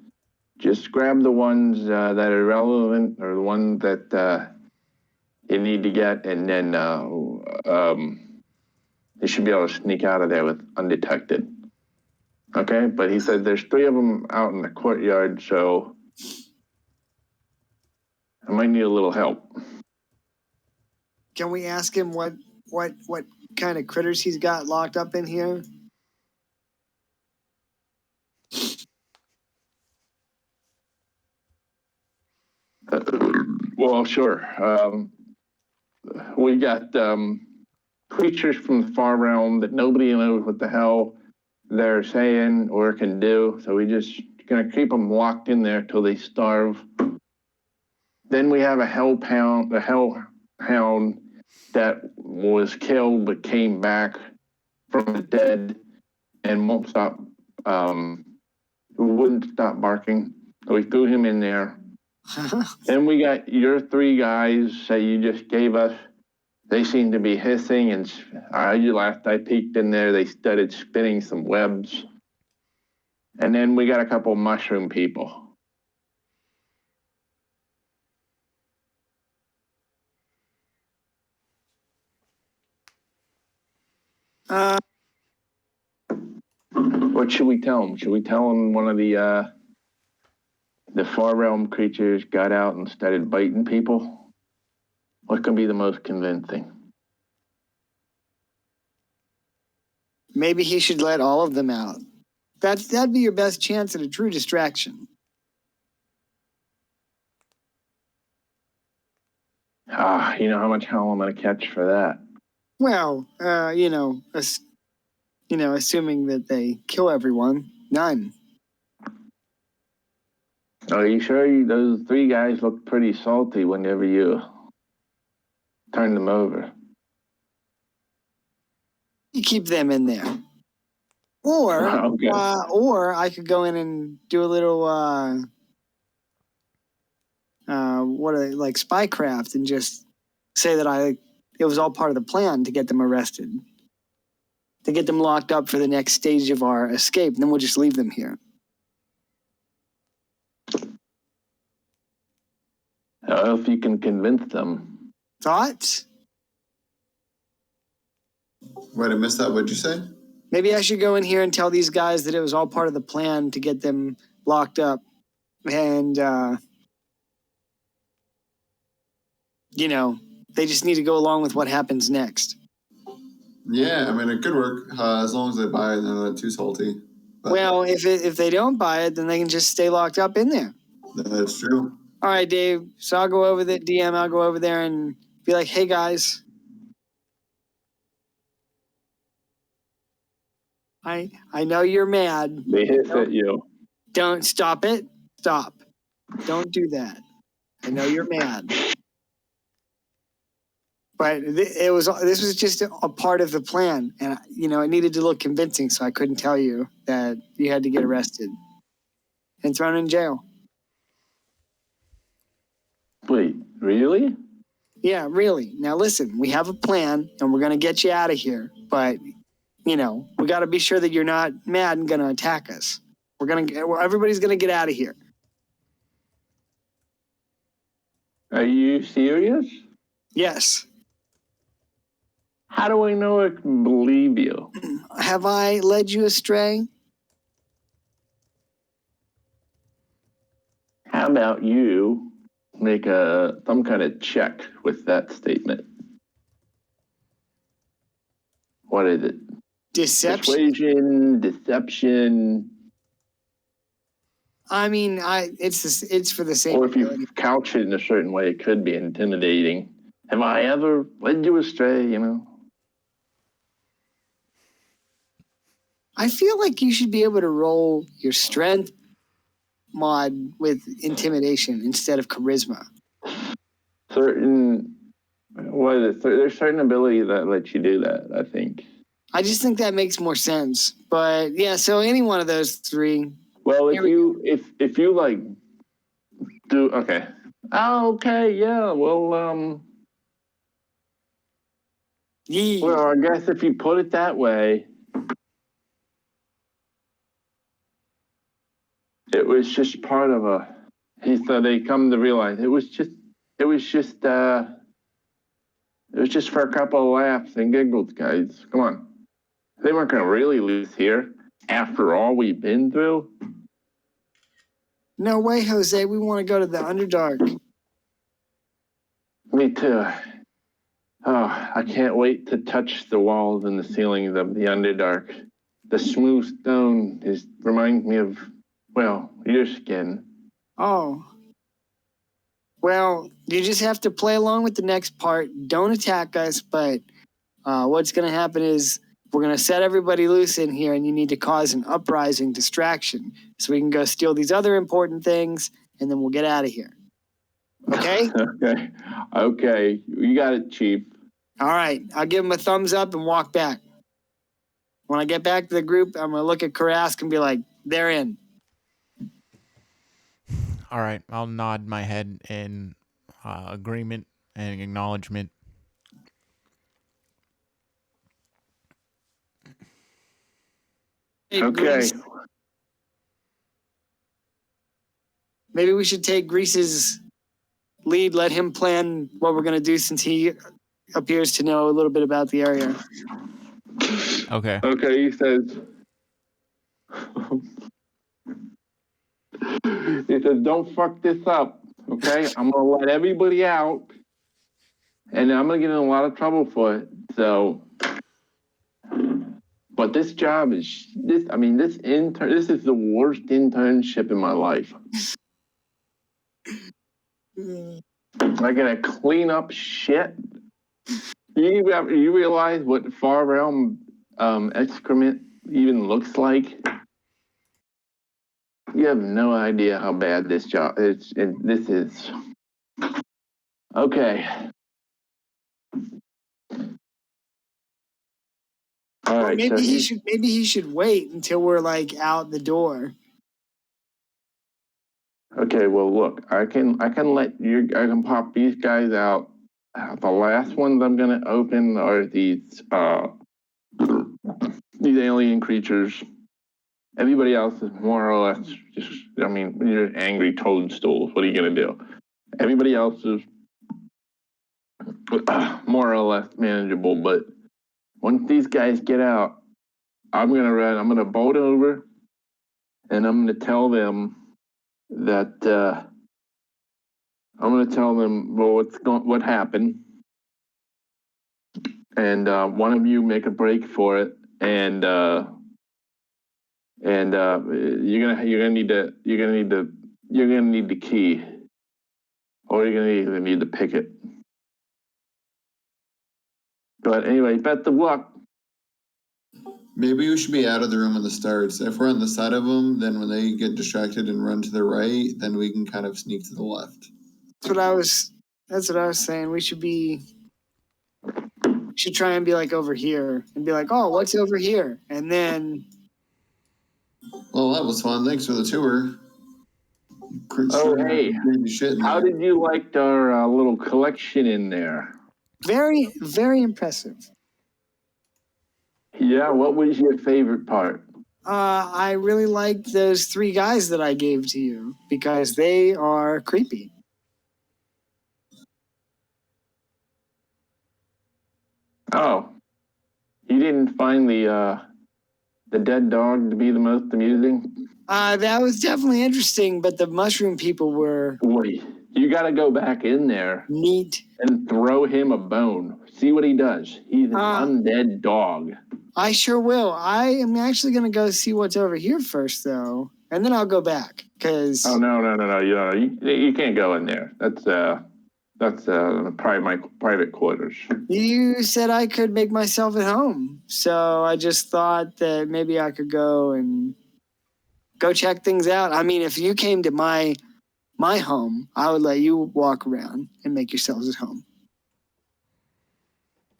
Just grab the ones that are relevant or the ones that you need to get, and then you should be able to sneak out of there with undetected. Okay, but he said there's 3 of them out in the courtyard, so I might need a little help. Can we ask him what kind of critters he's got locked up in here? Well, sure. We got creatures from the far realm that nobody knows what the hell they're saying or can do. So we just gonna keep them locked in there till they starve. Then we have a hellhound that was killed but came back from the dead and won't stop. Wouldn't stop barking. So we threw him in there. Then we got your 3 guys that you just gave us. They seem to be hissing, and last I peeked in there, they started spinning some webs. And then we got a couple mushroom people. What should we tell them? Should we tell them one of the far realm creatures got out and started biting people? What can be the most convincing? Maybe he should let all of them out. That'd be your best chance at a true distraction. You know how much hell I'm gonna catch for that. Well, assuming that they kill everyone, none. Are you sure those 3 guys looked pretty salty whenever you turned them over? You keep them in there. Or, Okay. or I could go in and do a little, like spycraft and just say that it was all part of the plan to get them arrested, to get them locked up for the next stage of our escape. And then we'll just leave them here. If if you can convince them. Thoughts? Wait, I missed that. What'd you say? Maybe I should go in here and tell these guys that it was all part of the plan to get them locked up. And, they just need to go along with what happens next. Yeah, I mean, it could work as long as they buy it and they're not too salty. But Well, if they don't buy it, then they can just stay locked up in there. that's true. All right, Dave. So I'll go over the DM. I'll go over there and be like, hey, guys. I know you're mad. They hiss at you. Don't stop it. Stop. Don't do that. I know you're mad. But this was just a part of the plan. And, it needed to look convincing, so I couldn't tell you that you had to get arrested and thrown in jail. Wait, really? Yeah, really. Now, listen, we have a plan, and we're going to get you out of here. But, we got to be sure that you're not mad and going to attack us. Everybody's going to get out of here. Are you serious? Yes. How do I know I can believe you? Have I led you astray? How about you make some kind of check with that statement? What is it? Deception? Persuasion, deception. I mean, it's for the same. Or if you couch it in a certain way, it could be intimidating. Have I ever led you astray, I feel like you should be able to roll your strength mod with intimidation instead of charisma. There's certain ability that lets you do that, I think. I just think that makes more sense. But yeah, so any one of those three. Well, if you like do okay. Oh, okay, yeah. Well, Yeah. well, I guess if you put it that way, it was just part of a. He said they come to realize it was just for a couple of laughs and giggles, guys. Come on, they weren't gonna really lose here after all we've been through. No way, Jose. We want to go to the Underdark. Me too. Oh, I can't wait to touch the walls and the ceilings of the Underdark. The smooth stone reminds me of, well, your skin. Oh. Well, you just have to play along with the next part. Don't attack us, but what's going to happen is we're going to set everybody loose in here, and you need to cause an uprising distraction so we can go steal these other important things, and then we'll get out of here. Okay? Okay. You got it, Chief. All right. I'll give him a thumbs up and walk back. When I get back to the group, I'm going to look at Karask and be like, they're in. All right. I'll nod my head in agreement and acknowledgement. Hey, Okay. Grease. Maybe we should take Grease's lead, let him plan what we're going to do since he appears to know a little bit about the area. Okay. Okay, he says, don't fuck this up, okay? I'm going to let everybody out, and I'm going to get in a lot of trouble for it, so... But this job is, this is the worst internship in my life. I gotta clean up shit. You realize what Far Realm excrement even looks like? You have no idea how bad this job is. This is. Okay. All right. Maybe he should wait until we're like out the door. Okay, well, look, I can pop these guys out. The last ones I'm gonna open are these alien creatures. Everybody else is more or less just, you're angry toadstools. What are you gonna do? Everybody else is more or less manageable. But once these guys get out, I'm gonna bolt over, and I'm gonna tell them that what happened, and one of you make a break for it, and you're gonna need the key, or you're gonna need to pick it. But anyway, best of luck. Maybe we should be out of the room when the starts. If we're on the side of them, then when they get distracted and run to the right, then we can kind of sneak to the left. That's what I was saying. We should try and be like over here and be like, oh, what's over here? And then. Well, that was fun. Thanks for the tour. Oh, hey, how did you like our little collection in there? Very, very impressive. Yeah, what was your favorite part? I really liked those 3 guys that I gave to you because they are creepy. Oh, you didn't find the dead dog to be the most amusing? That was definitely interesting, but the mushroom people were... Wait, you got to go back in there. Neat. And throw him a bone. See what he does. He's an undead dog. I sure will. I am actually going to go see what's over here first, though, and then I'll go back. Cause... Oh, no. You can't go in there. That's my private quarters. You said I could make myself at home, so I just thought that maybe I could go and go check things out. I mean, if you came to my home, I would let you walk around and make yourselves at home.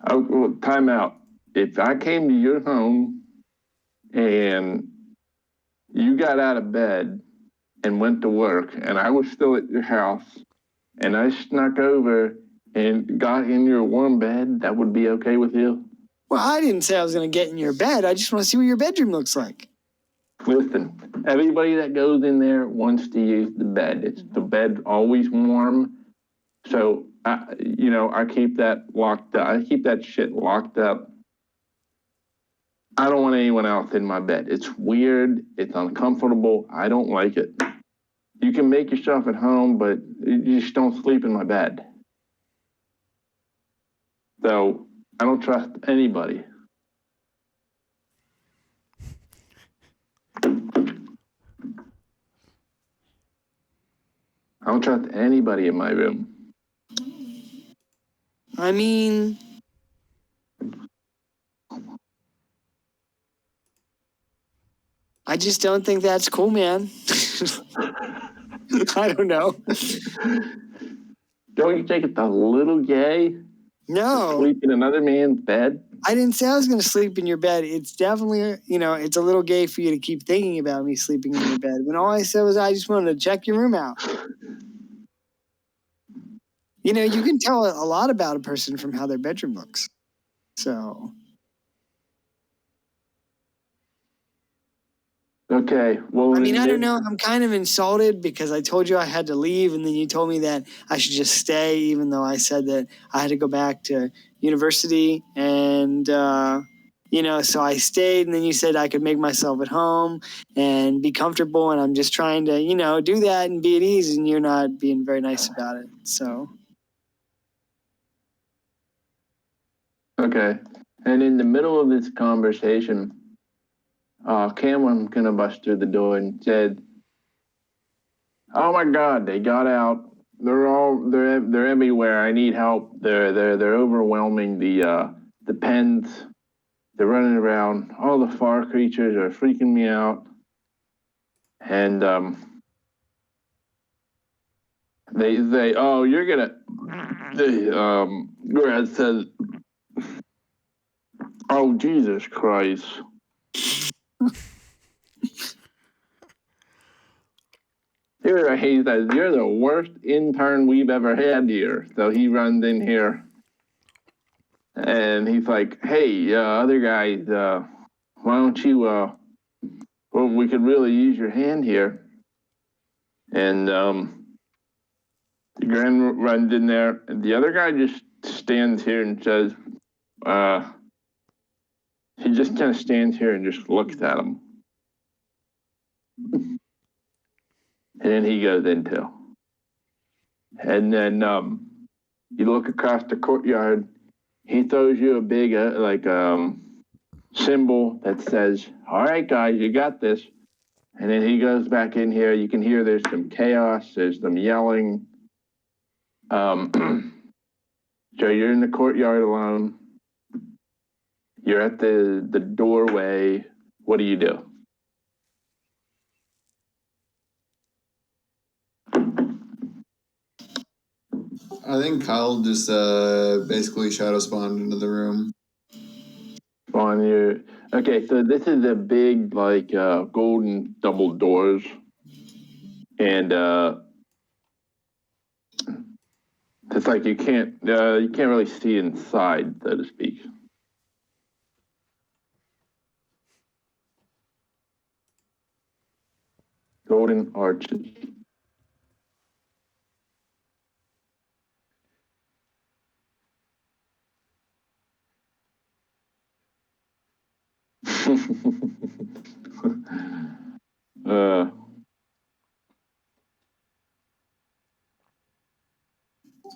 Oh, well, time out. If I came to your home and you got out of bed and went to work and I was still at your house and I snuck over and got in your warm bed, that would be okay with you? Well, I didn't say I was going to get in your bed. I just want to see what your bedroom looks like. Listen, everybody that goes in there wants to use the bed. It's the bed always warm. So, I keep that locked up. I keep that shit locked up. I don't want anyone else in my bed. It's weird. It's uncomfortable. I don't like it. You can make yourself at home, but you just don't sleep in my bed. So, I don't trust anybody. I don't trust anybody in my room. I mean, I just don't think that's cool, man. I don't know. Don't you think it's a little gay? No. Sleep in another man's bed? I didn't say I was going to sleep in your bed. It's definitely, it's a little gay for you to keep thinking about me sleeping in your bed. When all I said was I just wanted to check your room out. You can tell a lot about a person from how their bedroom looks. So. Okay. Well, I mean, I don't know. I'm kind of insulted because I told you I had to leave, and then you told me that I should just stay, even though I said that I had to go back to university. And, so I stayed, and then you said I could make myself at home and be comfortable. And I'm just trying to, do that and be at ease, and you're not being very nice about it. So. Okay. And in the middle of this conversation, Cameron kind of bust through the door and said, "Oh my God, they got out. They're everywhere. I need help. They're overwhelming the pens. They're running around. All the far creatures are freaking me out." And they say, "Oh, you're gonna." Brad says, "Oh, Jesus Christ." He says, "You're the worst intern we've ever had here." So he runs in here and he's like, "Hey, other guys, why don't you, well, we could really use your hand here." And Gren runs in there and the other guy just stands here and says, he just kind of stands here and just looks at him. And then he goes into. And then you look across the courtyard. He throws you a big symbol that says, "All right, guys, you got this." And then he goes back in here. You can hear there's some chaos. There's some yelling. So you're in the courtyard alone. You're at the doorway. What do you do? I think Kyle just basically shadow spawned into the room. On your okay, so this is a big golden double doors, and it's like you can't really see inside, so to speak. Golden arches.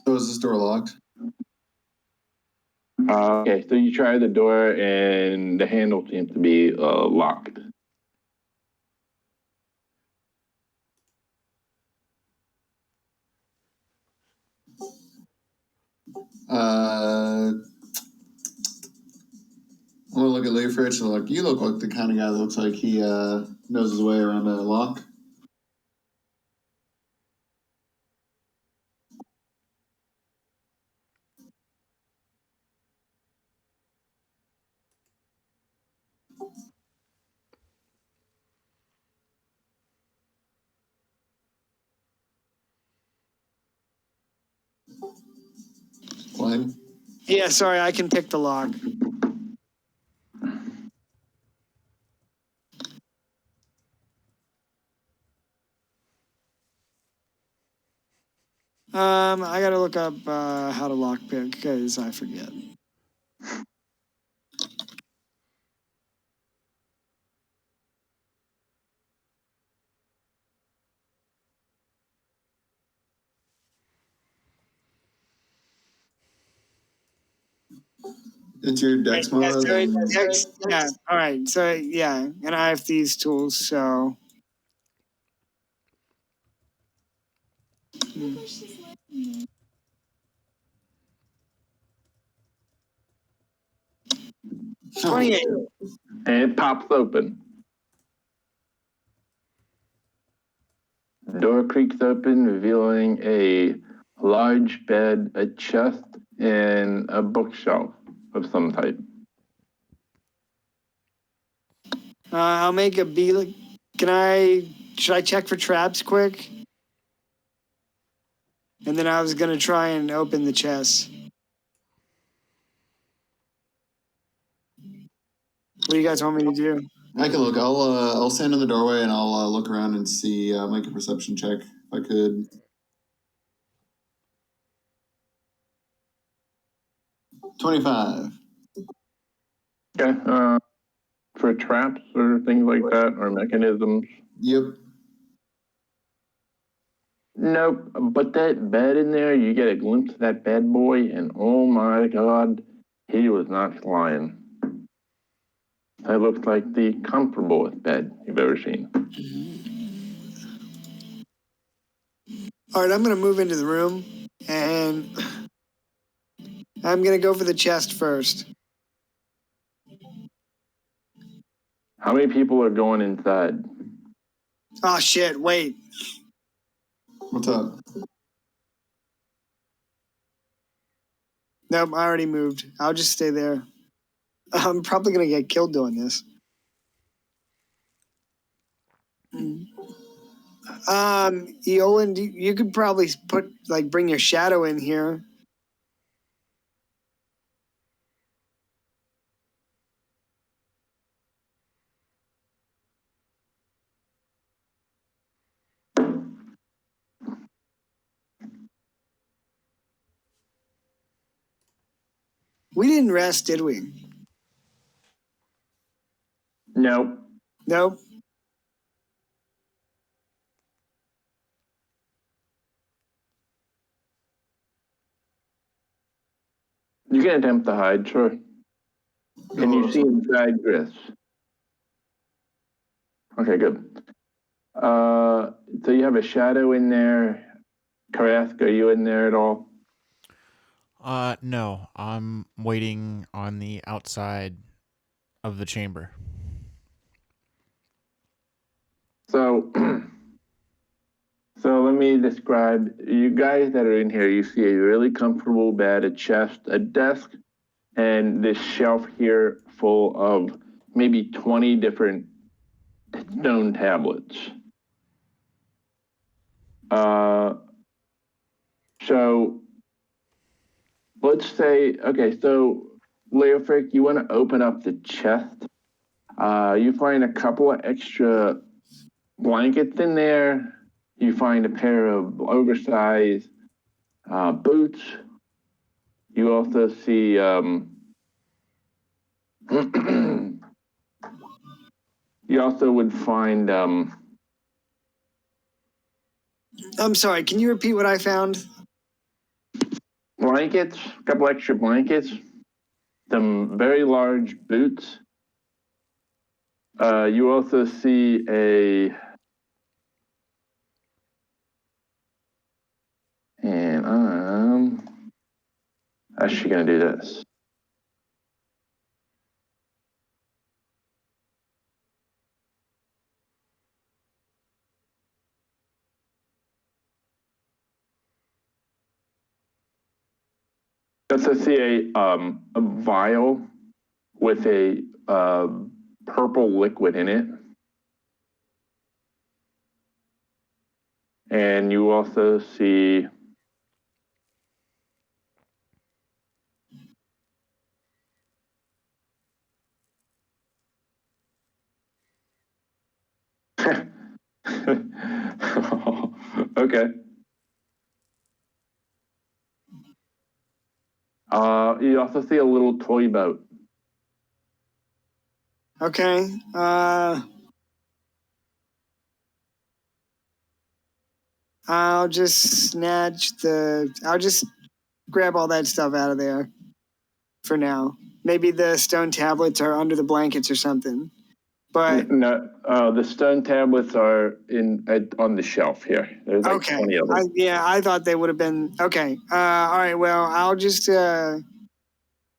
So is this door locked? Okay, so you try the door and the handle seems to be locked. I'm gonna look at Leafrich and look. You look like the kind of guy that looks like he knows his way around a lock. Glenn? Yeah, sorry, I can pick the lock. I gotta look up how to lockpick because I forget. It's your dex mod. Yeah, all right. So yeah, and I have these tools. So Hmm. 28. And it pops open. The door creaks open, revealing a large bed, a chest, and a bookshelf of some type. I'll make a B. Should I check for traps quick? And then I was gonna try and open the chest. What do you guys want me to do? I can look. I'll stand in the doorway and I'll look around and see. Make a perception check if I could. 25. Okay. For traps or things like that, or mechanisms. Yep. Nope. But that bed in there, you get a glimpse of that bad boy, and oh my God, he was not flying. That looks like the comfortablest bed you've ever seen. All right, I'm gonna move into the room, and I'm gonna go for the chest first. How many people are going inside? Oh shit! Wait. What's up? Nope, I already moved. I'll just stay there. I'm probably gonna get killed doing this. Eowyn, you could probably bring your shadow in here. We didn't rest, did we? No. Nope. You can attempt to hide, sure. Can you see inside Chris? Okay, good. So you have a shadow in there. Karask, are you in there at all? No, I'm waiting on the outside of the chamber. So, so let me describe. You guys that are in here, you see a really comfortable bed, a chest, a desk, and this shelf here full of maybe 20 different stone tablets. So let's say, okay, so Leofric, you want to open up the chest. You find a couple of extra blankets in there. You find a pair of oversized boots. You also see you also would find I'm sorry, can you repeat what I found? blankets, a couple extra blankets, some very large boots. You also see and how's she gonna do this? You also see a vial with a purple liquid in it. And you also see okay. You also see a little toy boat. Okay. I'll just grab all that stuff out of there for now. Maybe the stone tablets are under the blankets or something. But no, the stone tablets are on the shelf here. There's like okay. 20 of them. I thought they would have been okay. All right. Well, I'll just.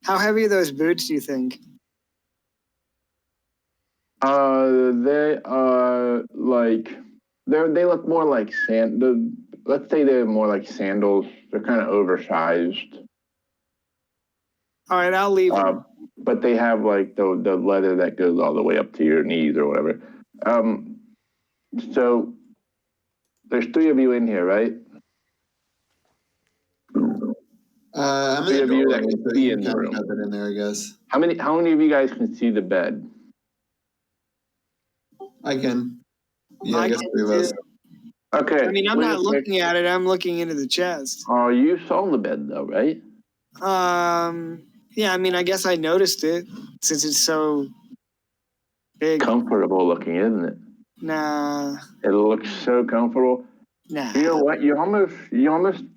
How heavy are those boots, do you think? They are like they look more like let's say they're more like sandals. They're kind of oversized. All right, I'll leave them. But they have like the leather that goes all the way up to your knees or whatever. So there's 3 of you in here, right? I'm in the doorway, so you can kind of cut that in there, I guess. How many of you guys can see the bed? I can. Yeah, I guess 3 of us. Okay. I mean, I'm not looking at it. I'm looking into the chest. Oh, you saw the bed though, right? Yeah, I mean, I guess I noticed it since it's so big. Comfortable looking, isn't it? Nah. It looks so comfortable. Nah. You know what? You almost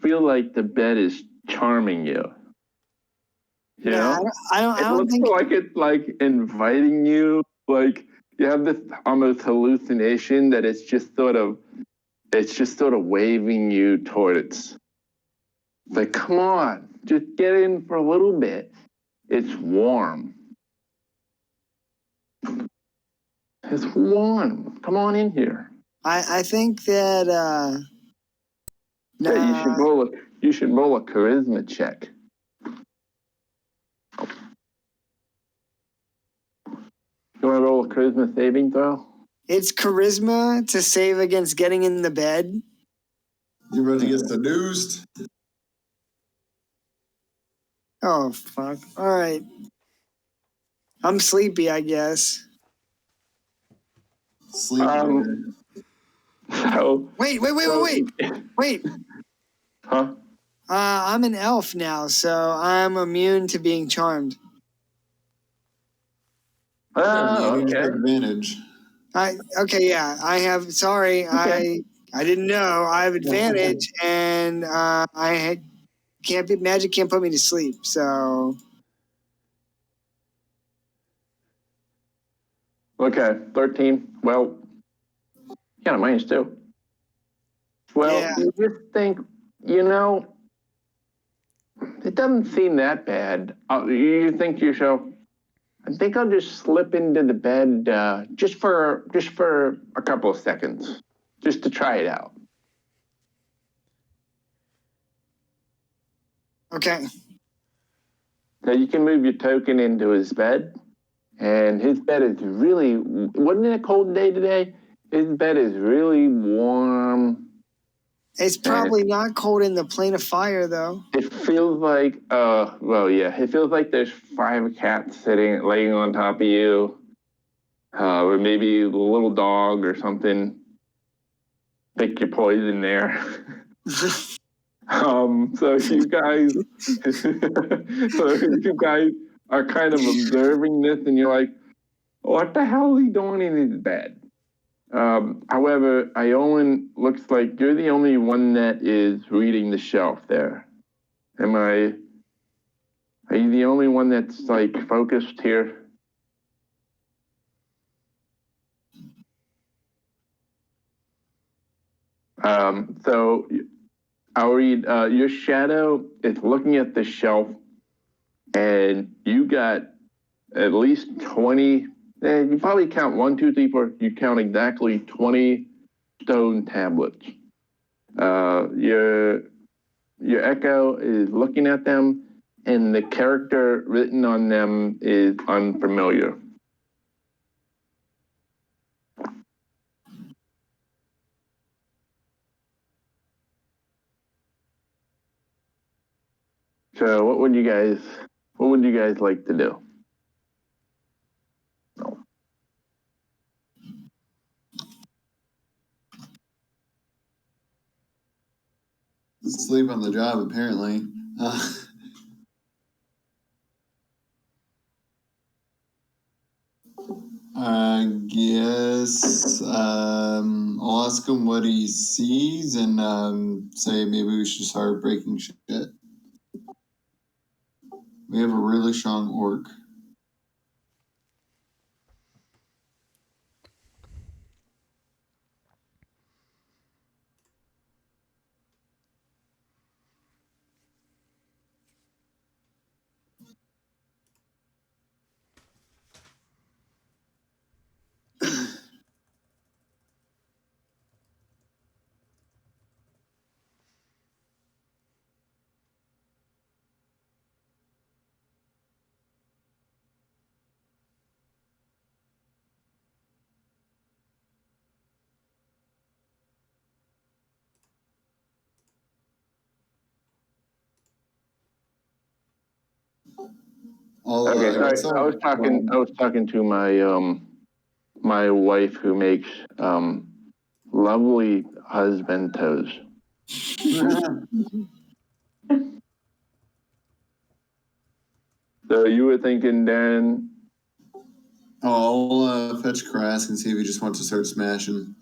feel like the bed is charming you. You know? I don't think it looks like it's like inviting you. Like you have this almost hallucination that it's just sort of waving you towards. Like, come on, just get in for a little bit. It's warm. It's warm. Come on in here. I think that you should roll a charisma check. You want to roll a charisma saving throw? It's charisma to save against getting in the bed. You're about to get seduced. Oh, fuck. All right. I'm sleepy, I guess. So Wait. Wait. Huh? I'm an elf now, so I'm immune to being charmed. Oh, You just have okay. advantage. Okay, yeah. I have. Sorry, Okay. I didn't know. I have advantage, and magic can't put me to sleep. So Okay, 13. Well, yeah, mine's too. Well, yeah. you just think, it doesn't seem that bad. You think to yourself, I think I'll just slip into the bed just for a couple of seconds, just to try it out. Okay. So you can move your token into his bed, and his bed is really, wasn't it a cold day today? His bed is really warm. It's probably not cold in the plane of fire, though. It feels like, it feels like there's 5 cats laying on top of you, or maybe a little dog or something. Pick your poison there. So you guys, are kind of observing this, and you're like, what the hell is he doing in his bed? However, Iolan, looks like you're the only one that is reading the shelf there. Are you the only one that's like focused here? So I'll read, your shadow is looking at the shelf, and you got at least 20, you probably count 1, 2, 3, 4, you count exactly 20 stone tablets. Your echo is looking at them, and the character written on them is unfamiliar. So what would you guys like to do? Sleep on the job, apparently. I guess I'll ask him what he sees and say maybe we should start breaking shit. We have a really strong orc. Okay, sorry. I was talking to my wife, who makes lovely husband toes. So you were thinking, Dan? I'll fetch Krask and see if he just wants to start smashing.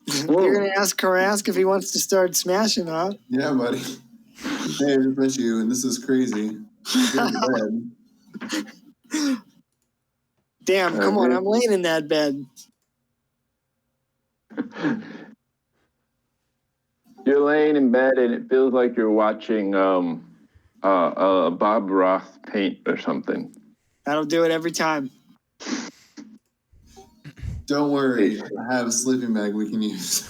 You're gonna ask Karask if he wants to start smashing, huh? Yeah, buddy. Hey, I just met you, and this is crazy. Damn, come on, I'm laying in that bed. You're laying in bed, and it feels like you're watching Bob Ross paint or something. That'll do it every time. Don't worry, I have a sleeping bag we can use.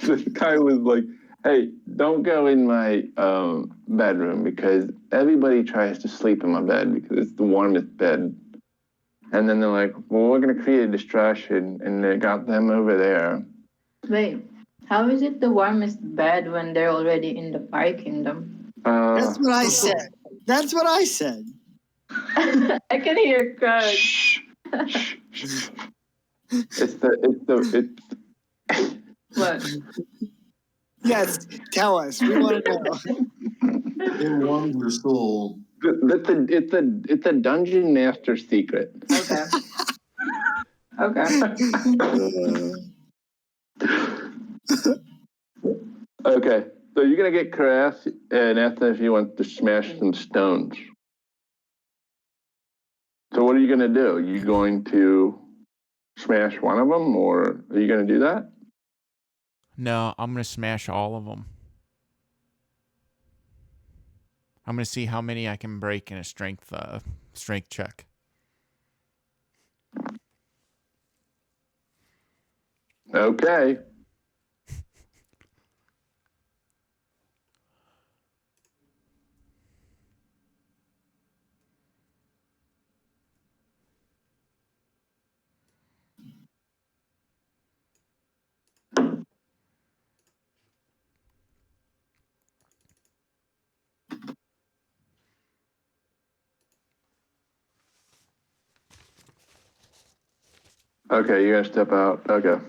This guy was like, hey, don't go in my bedroom, because everybody tries to sleep in my bed because it's the warmest bed. And then they're like, well, we're going to create a distraction, and they got them over there. Wait, how is it the warmest bed when they're already in the Fire Kingdom? That's what I said. That's what I said. I can hear crowds. What? Yes, tell us. We want to know. It warms your soul. It's a dungeon master secret. Okay. Okay. Okay, so you're gonna get Caress and ask if he wants to smash some stones. So what are you gonna do? Are you going to smash one of them, or are you gonna do that? No, I'm gonna smash all of them. I'm gonna see how many I can break in a strength check. Okay. Okay, you're gonna step out. Okay.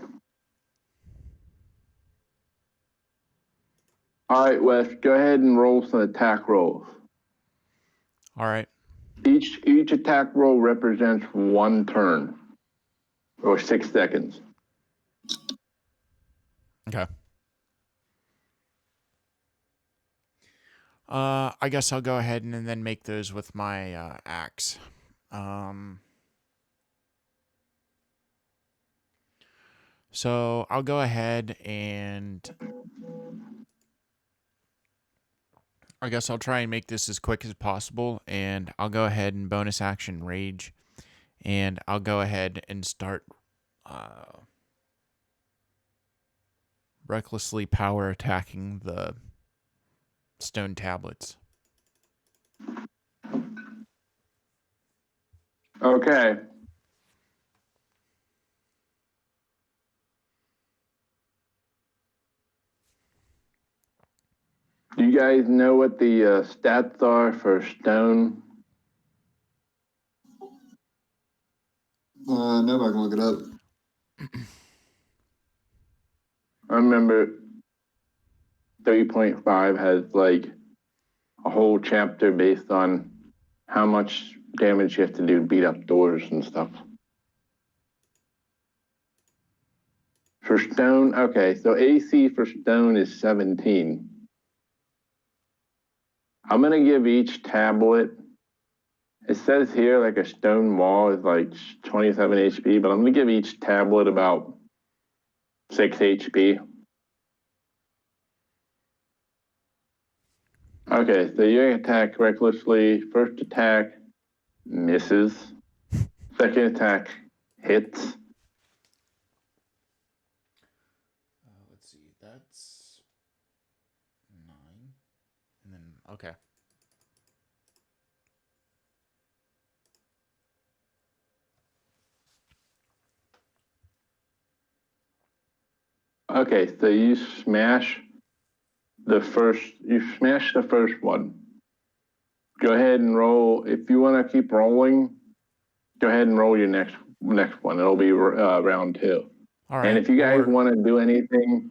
All right, Wes, go ahead and roll some attack rolls. All right. Each attack roll represents one turn, or 6 seconds. Okay. I guess I'll go ahead and then make those with my axe. So I'll go ahead and I guess I'll try and make this as quick as possible, and I'll go ahead and bonus action rage, and I'll go ahead and start recklessly power attacking the stone tablets. Okay. Do you guys know what the stats are for stone? No, but I can look it up. I remember 3.5 has like a whole chapter based on how much damage you have to do to beat up doors and stuff. For stone, okay, so AC for stone is 17. I'm gonna give each tablet, it says here like a stone wall is like 27 HP, but I'm gonna give each tablet about 6 HP. Okay, so you attack recklessly. First attack misses. Second attack hits. Let's see, that's 9. And then, okay. Okay, so you smash the first one. Go ahead and roll. If you want to keep rolling, go ahead and roll your next one. It'll be round 2. All right. And if you guys want to do anything,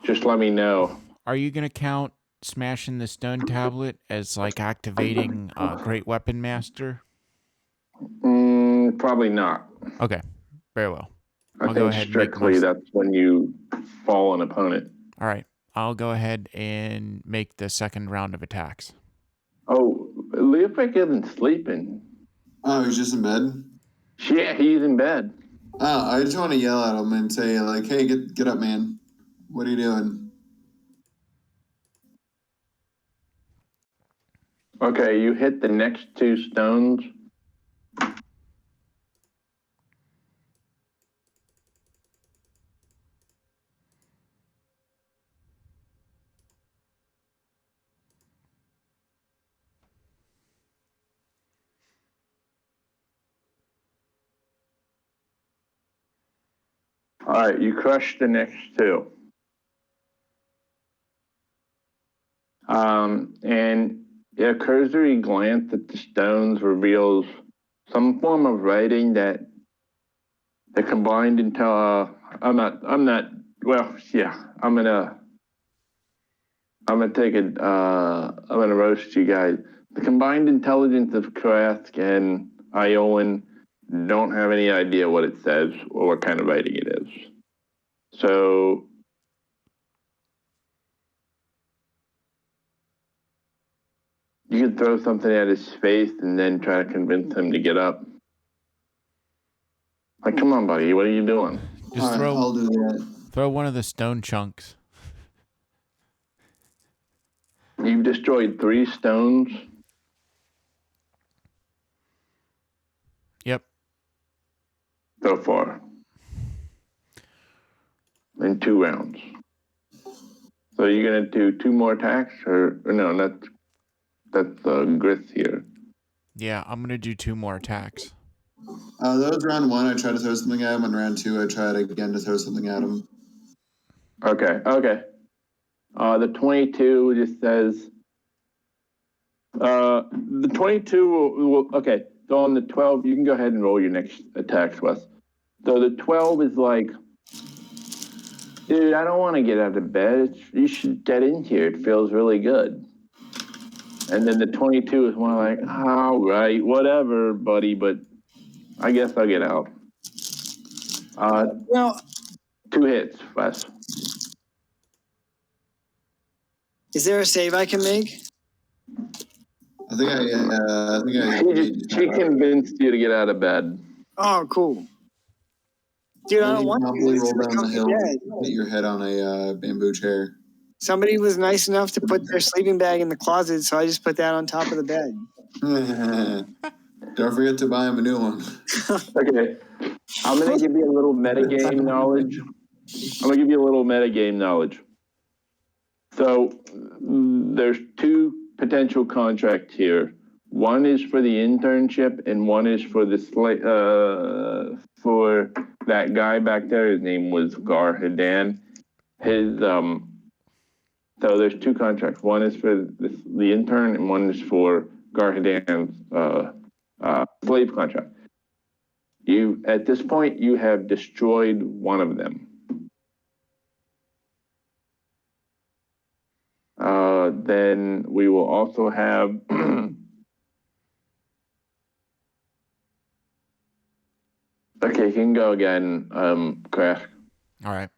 just let me know. Are you going to count smashing the stone tablet as like activating Great Weapon Master? Probably not. Okay, very well. I think strictly that's when you fall an opponent. All right, I'll go ahead and make the second round of attacks. Oh, Leopic isn't sleeping. Oh, he's just in bed? Yeah, he's in bed. Oh, I just want to yell at him and say, like, hey, get up, man. What are you doing? Okay, you hit the next 2 stones. All right, you crush the next 2. And a cursory glance at the stones reveals some form of writing that The combined intel. I'm not. Well, yeah. I'm gonna take it. I'm gonna roast you guys. The combined intelligence of Krask and Iowan don't have any idea what it says or what kind of writing it is. So you could throw something at his face and then try to convince him to get up. Like, come on, buddy, what are you doing? Just All right, I'll do that. throw one of the stone chunks. You've destroyed 3 stones. Yep. So far. In 2 rounds. So you're gonna do 2 more attacks, or no? That's Grith here. Yeah, I'm gonna do 2 more attacks. That was round 1. I tried to throw something at him. On round 2, I tried again to throw something at him. Okay. The 22 just says. The 22 will okay. So on the 12, you can go ahead and roll your next attacks, Wes. So the 12 is like, dude, I don't want to get out of bed. You should get in here. It feels really good. And then the 22 is more like, all right, whatever, buddy, but I guess I'll get out. Well, 2 hits, Wes. is there a save I can make? I think She convinced you to get out of bed. Oh, cool. Dude, I don't want probably to roll down the come to hill bed. and hit your head on a bamboo chair. Somebody was nice enough to put their sleeping bag in the closet, so I just put that on top of the bed. Don't forget to buy him a new one. Okay. I'm going to give you a little metagame knowledge. So there's 2 potential contracts here. One is for the internship, and one is for the for that guy back there. His name was Gar Hadan. So there's 2 contracts. One is for the intern, and one is for Gar Hadan's slave contract. At this point, you have destroyed one of them. Then we will also have okay, you can go again, Crash. All right.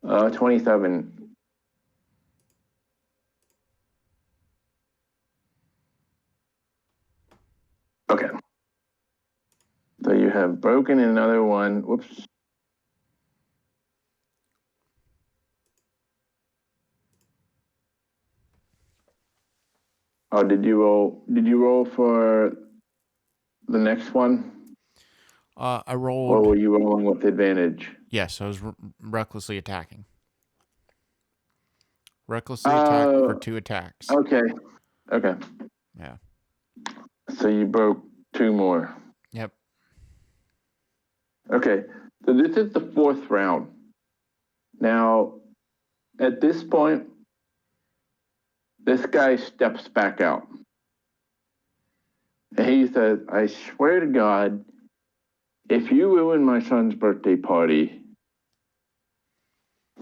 Uh, 27. Okay. So you have broken another one. Whoops. Oh, did you roll for the next one? I Or rolled. were you rolling with advantage? Yes, I was recklessly attacking. Recklessly attack for 2 attacks. Okay. Yeah. So you broke 2 more. Yep. Okay. So this is the 4th round. Now, at this point, this guy steps back out. And he says, I swear to God, if you ruin my son's birthday party,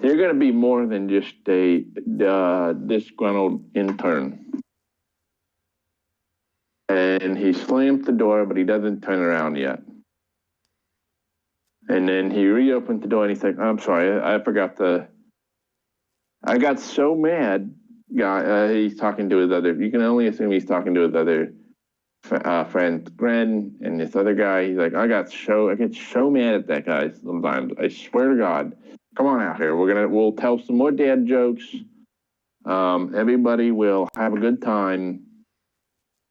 you're going to be more than just a disgruntled intern. And he slams the door, but he doesn't turn around yet. And then he reopens the door and he's like, I'm sorry, I forgot I got so mad. He's talking to his other, you can only assume he's talking to his other friend, Gren, and this other guy. He's like, I get so mad at that guy sometimes. I swear to God. Come on out here. We'll tell some more dad jokes. Everybody will have a good time.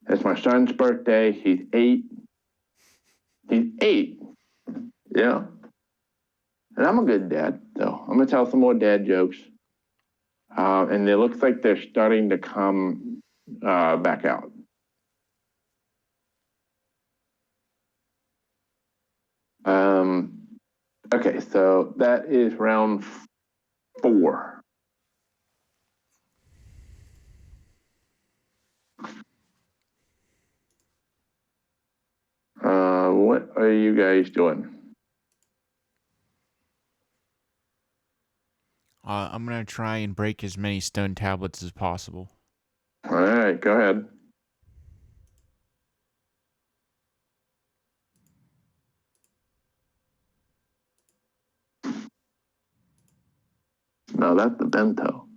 It's my son's birthday. He's 8. Yeah. And I'm a good dad, so I'm gonna tell some more dad jokes. And it looks like they're starting to come back out. Okay, so that is round 4. What are you guys doing? I'm gonna try and break as many stone tablets as possible. All right, go ahead. No, that's the bento.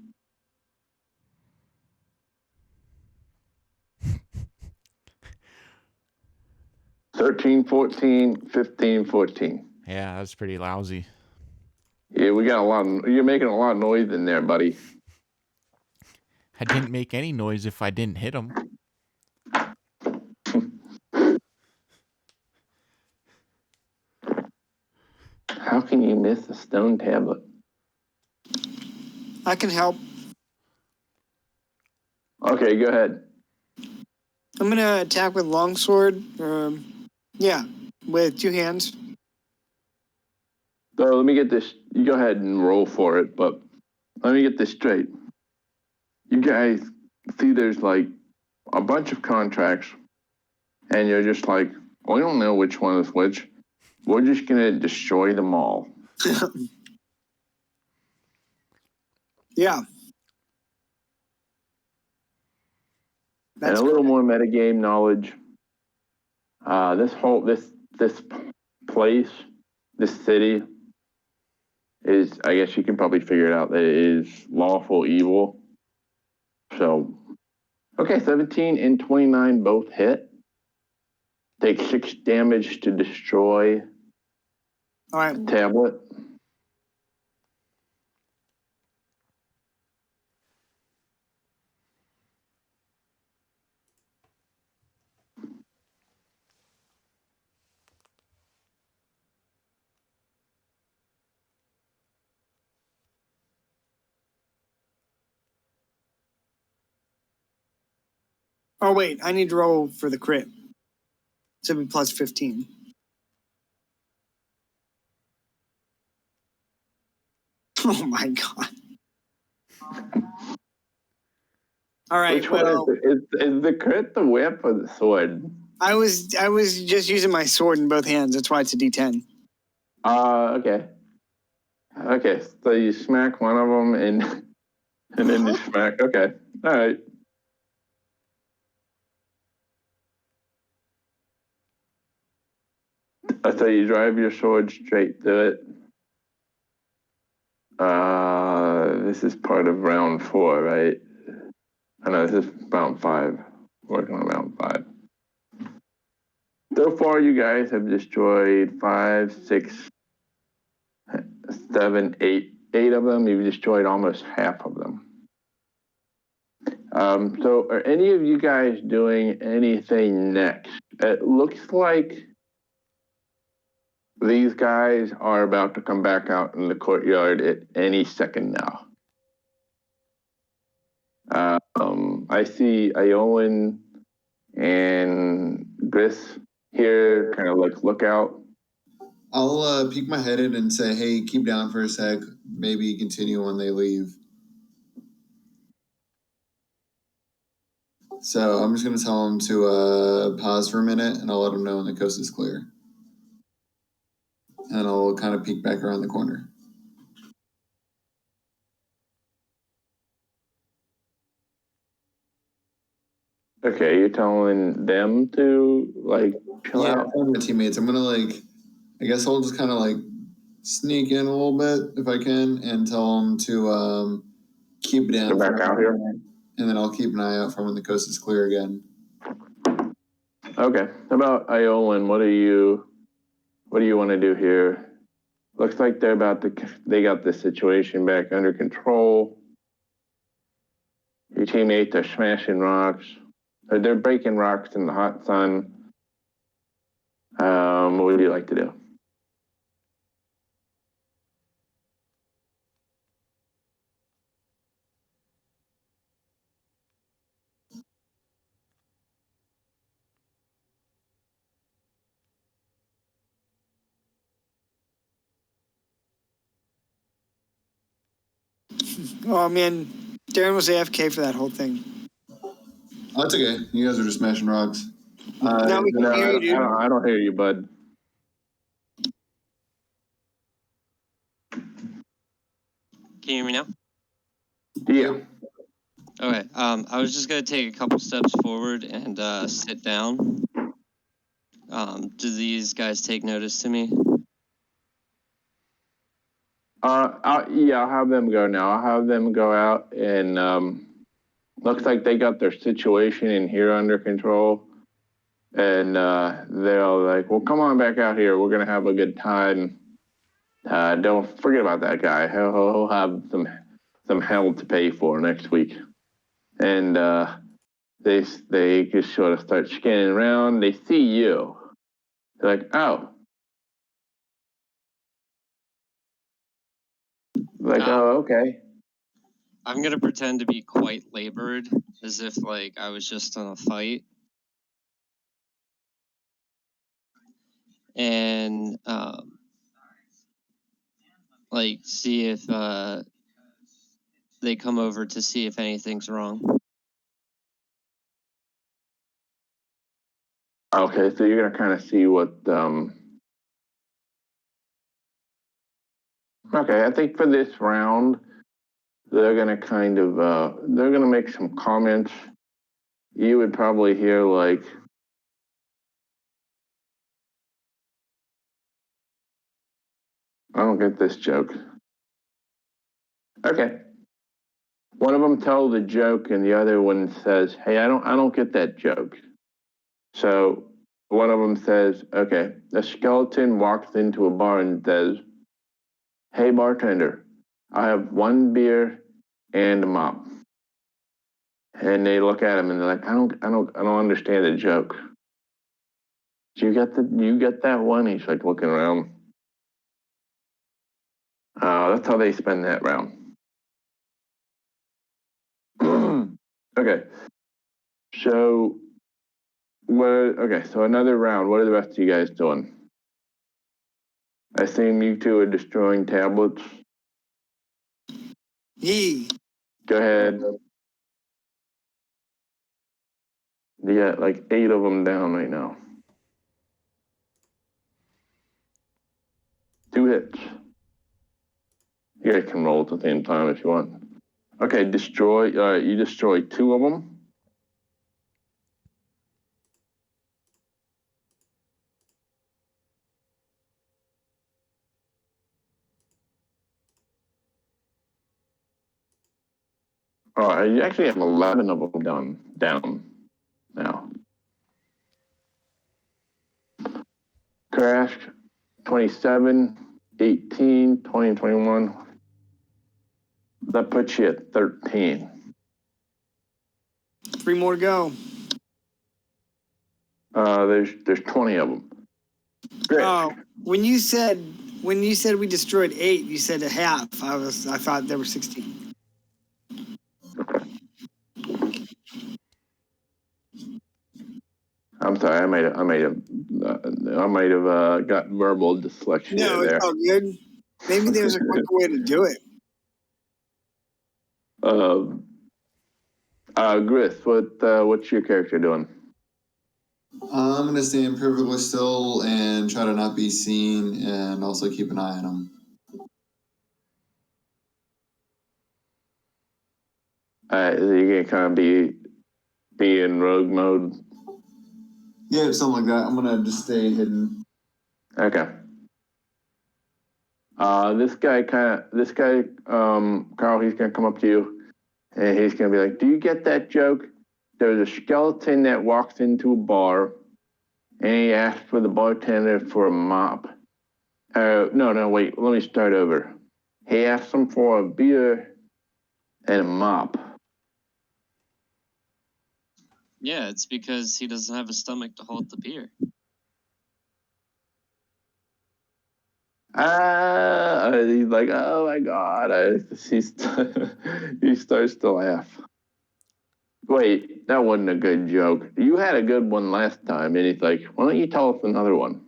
13, 14, 15, 14. Yeah, that's pretty lousy. Yeah, we got a lot. You're making a lot of noise in there, buddy. I didn't make any noise if I didn't hit him. How can you miss a stone tablet? I can help. Okay, go ahead. I'm gonna attack with longsword. Yeah, with 2 hands. So let me get this. You go ahead and roll for it, but let me get this straight. You guys see there's like a bunch of contracts, and you're just like, we don't know which one is which. We're just gonna destroy them all. Yeah. And a little more metagame knowledge. This place, this city is, I guess you can probably figure it out, that it is lawful evil. So, okay, 17 and 29 both hit. Take 6 damage to destroy All right. the tablet. Oh wait, I need to roll for the crit. So it'd be plus 15. Oh my god. All right. Which one is the crit the whip or the sword? I was just using my sword in both hands. That's why it's a D10. Okay. Okay, so you smack one of them and then you smack. Okay, all right. So you drive your sword straight through it. This is part of round 4, right? I know this is round 5. Working on round 5. So far, you guys have destroyed 5, 6, 7, 8 of them. You've destroyed almost half of them. So are any of you guys doing anything next? It looks like these guys are about to come back out in the courtyard at any second now. I see Iolan and Gris here kind of like look out. I'll peek my head in and say, hey, keep down for a sec. Maybe continue when they leave. So I'm just going to tell them to pause for a minute, and I'll let them know when the coast is clear. And I'll kind of peek back around the corner. Okay, you're telling them to like chill Yeah, out? I'm telling my teammates. I'm going to I guess I'll just kind of sneak in a little bit if I can and tell them to keep down. Come back out here? And then I'll keep an eye out for when the coast is clear again. Okay. How about Iolan? What do you want to do here? Looks like they got the situation back under control. Your teammates are smashing rocks. They're breaking rocks in the hot sun. What would you like to do? Oh man, Darren was AFK for that whole thing. Oh, that's okay. You guys are just smashing rocks. Now we can No, hear you, dude. I don't hear you, bud. Can you hear me now? Yeah. Okay. I was just gonna take a couple steps forward and sit down. Do these guys take notice to me? Yeah, I'll have them go now. I'll have them go out and looks like they got their situation in here under control. And they're like, well, come on back out here. We're gonna have a good time. Don't forget about that guy. He'll have some hell to pay for next week. And they just sort of start scanning around. They see you. They're like, oh. Like, oh, okay. I'm gonna pretend to be quite labored, as if like I was just in a fight, and like see if they come over to see if anything's wrong. Okay, so you're gonna kind of see what. Okay, I think for this round, they're gonna kind of they're gonna make some comments. You would probably hear like, I don't get this joke. Okay. One of them tells a joke and the other one says, hey, I don't get that joke. So one of them says, okay, a skeleton walks into a bar and says, hey bartender, I have one beer and a mop. And they look at him and they're like, I don't understand the joke. Do you get that one? He's like looking around. That's how they spend that round. Okay. So so another round. What are the rest of you guys doing? I assume you two are destroying tablets. Yee. Go ahead. You got like 8 of them down right now. 2 hits. You guys can roll at the same time if you want. Okay, destroy. You destroy 2 of them. All right, you actually have 11 of them down now. Crashed 27, 18, 20, 21. That puts you at 13. 3 more to go. There's 20 of them. Great. Oh, when you said we destroyed 8, you said a half. I thought there were 16. I'm sorry, I might have got verbal dyslexia No, there. it's all good. Maybe there's a quicker way to do it. Griff, what's your character doing? I'm gonna stand perfectly still and try to not be seen, and also keep an eye on him. You're gonna kind of be in rogue mode. Yeah, something like that. I'm gonna just stay hidden. Okay. This guy, Carl, he's gonna come up to you, and he's gonna be like, "Do you get that joke? There's a skeleton that walks into a bar, and he asks for the bartender for a mop. No, wait. Let me start over. He asks him for a beer and a mop. Yeah, it's because he doesn't have a stomach to hold the beer. He's like, oh my god. He starts to laugh. Wait, that wasn't a good joke. You had a good one last time. And he's like, why don't you tell us another one?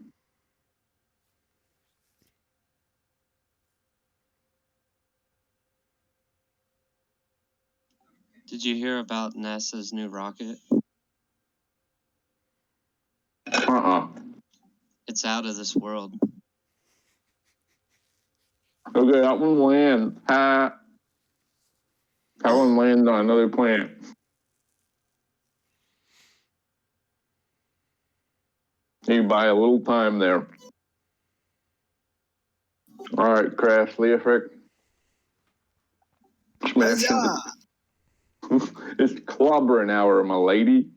Did you hear about NASA's new rocket? It's out of this world. Okay, that one lands. That one lands on another planet. You buy a little time there. All right, Crash, Leofric. Smash Huzzah! into. It's clobbering hour, my lady.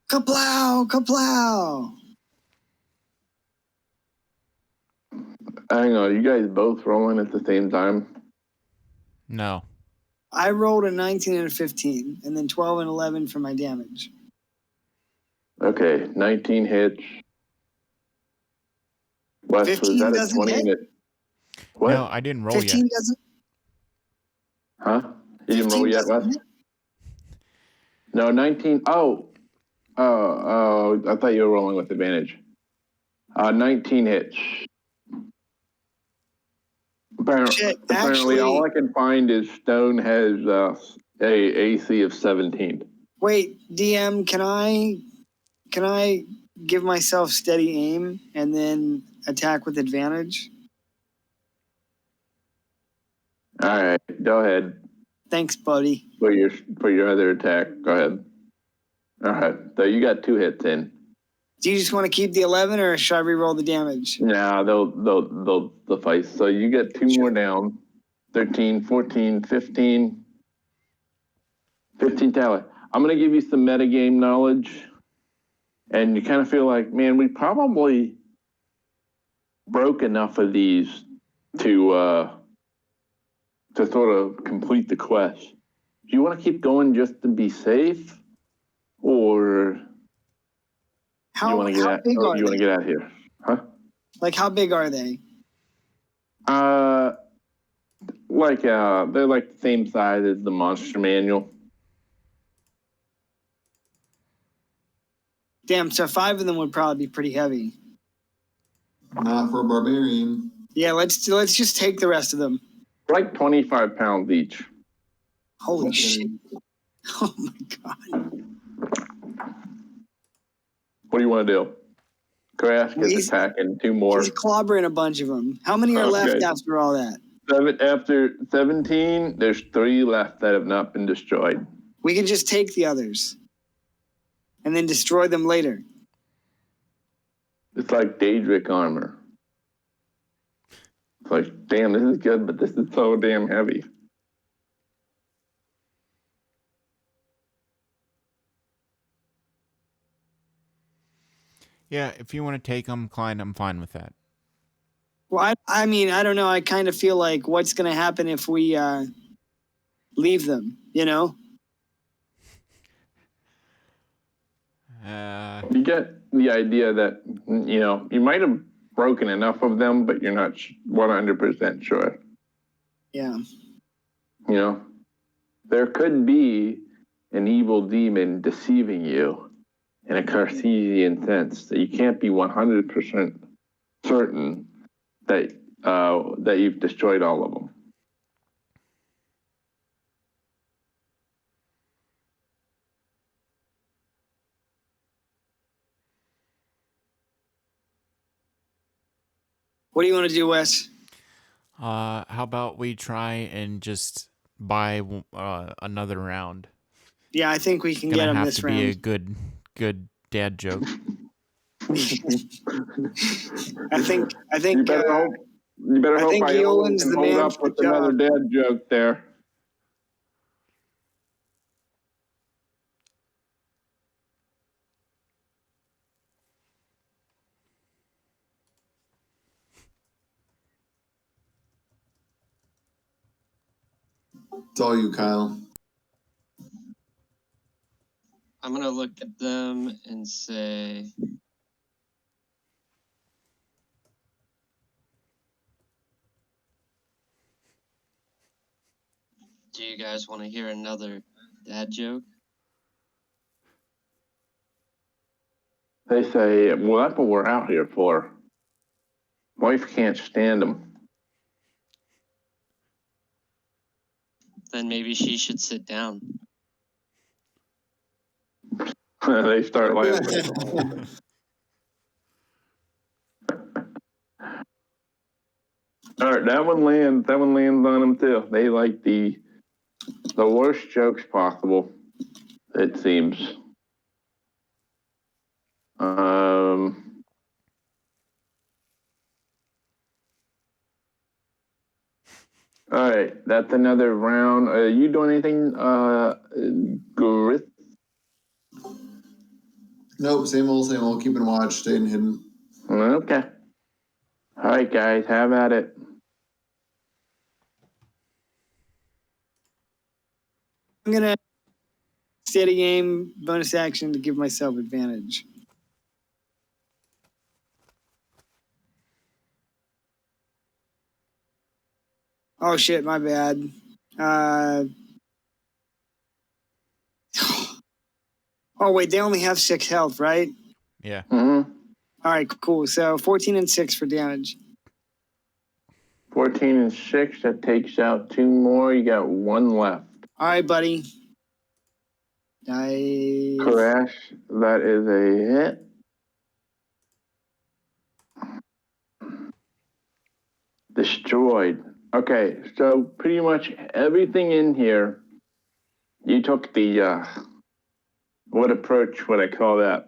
Kaplow! Kaplow! Hang on, you guys both rolling at the same time? No. I rolled a 19 and a 15, and then 12 and 11 for my damage. Okay, 19 hits. Wes, was 15 that a doesn't 20? hit? What? No, I didn't roll 15 yet. doesn't. Huh? You didn't roll 15 yet, doesn't Wes? hit? No, 19. Oh, I thought you were rolling with advantage. 19 hits. Shit, Apparently, all actually, I can find is Stone has a AC of 17. wait, DM, can I give myself steady aim and then attack with advantage? All right, go ahead Thanks, buddy. for your other attack. Go ahead. All right, so you got 2 hits in. Do you just want to keep the 11, or should I re-roll the damage? Nah, they'll suffice. So you get 2 more down. 13, 14, 15. 15 tally. I'm going to give you some metagame knowledge. And you kind of feel like, man, we probably broke enough of these to sort of complete the quest. Do you want to keep going just to be safe? Or How, you want to get how out, big or are you want to they? get out of here? Huh? Like, how big are they? They're like the same size as the monster manual. Damn, so 5 of them would probably be pretty heavy. Not for a barbarian. Yeah, let's just take the rest of them. Like 25 pounds each. Holy Okay. shit. Oh my god. What do you want to do? Crash gets He's- attacking 2 more. He's clobbering a bunch of them. How many are Okay. left after all that? After 17, there's 3 left that have not been destroyed. We can just take the others and then destroy them later. It's like Daedric armor. It's like, damn, this is good, but this is so damn heavy. Yeah, if you want to take them, Klein, I'm fine with that. Well, I mean, I don't know. I kind of feel like what's going to happen if we leave them, you know? You get the idea that, you know, you might have broken enough of them, but you're not 100% sure. Yeah. You know, there could be an evil demon deceiving you in a Cartesian sense that you can't be 100% certain that that you've destroyed all of them. What do you want to do, Wes? How about we try and just buy another round? Yeah, I think we can get Gonna them have this to be a round. good dad joke. I think You better hope think Iola Eolin's can the hold man up for with the another job. dad joke there. It's all you, Kyle. I'm gonna look at them and say, do you guys want to hear another dad joke? They say, well, that's what we're out here for. Wife can't stand them. Then maybe she should sit down. They start laughing. All right, that one lands. That one lands on them too. They like the worst jokes possible. It seems. All right, that's another round. Are you doing anything, Griff? Nope, same old, keeping watch, staying hidden. Okay. All right, guys, have at it. I'm gonna steady aim bonus action to give myself advantage. Oh shit, my bad. Oh wait, they only have 6 health, right? Yeah. Mm-hmm. All right, cool. So 14 and 6 for damage. 14 and 6, that takes out 2 more. You got 1 left. All right, buddy. Dice. Crash, that is a hit. Destroyed. Okay, so pretty much everything in here, you took the, what approach would I call that?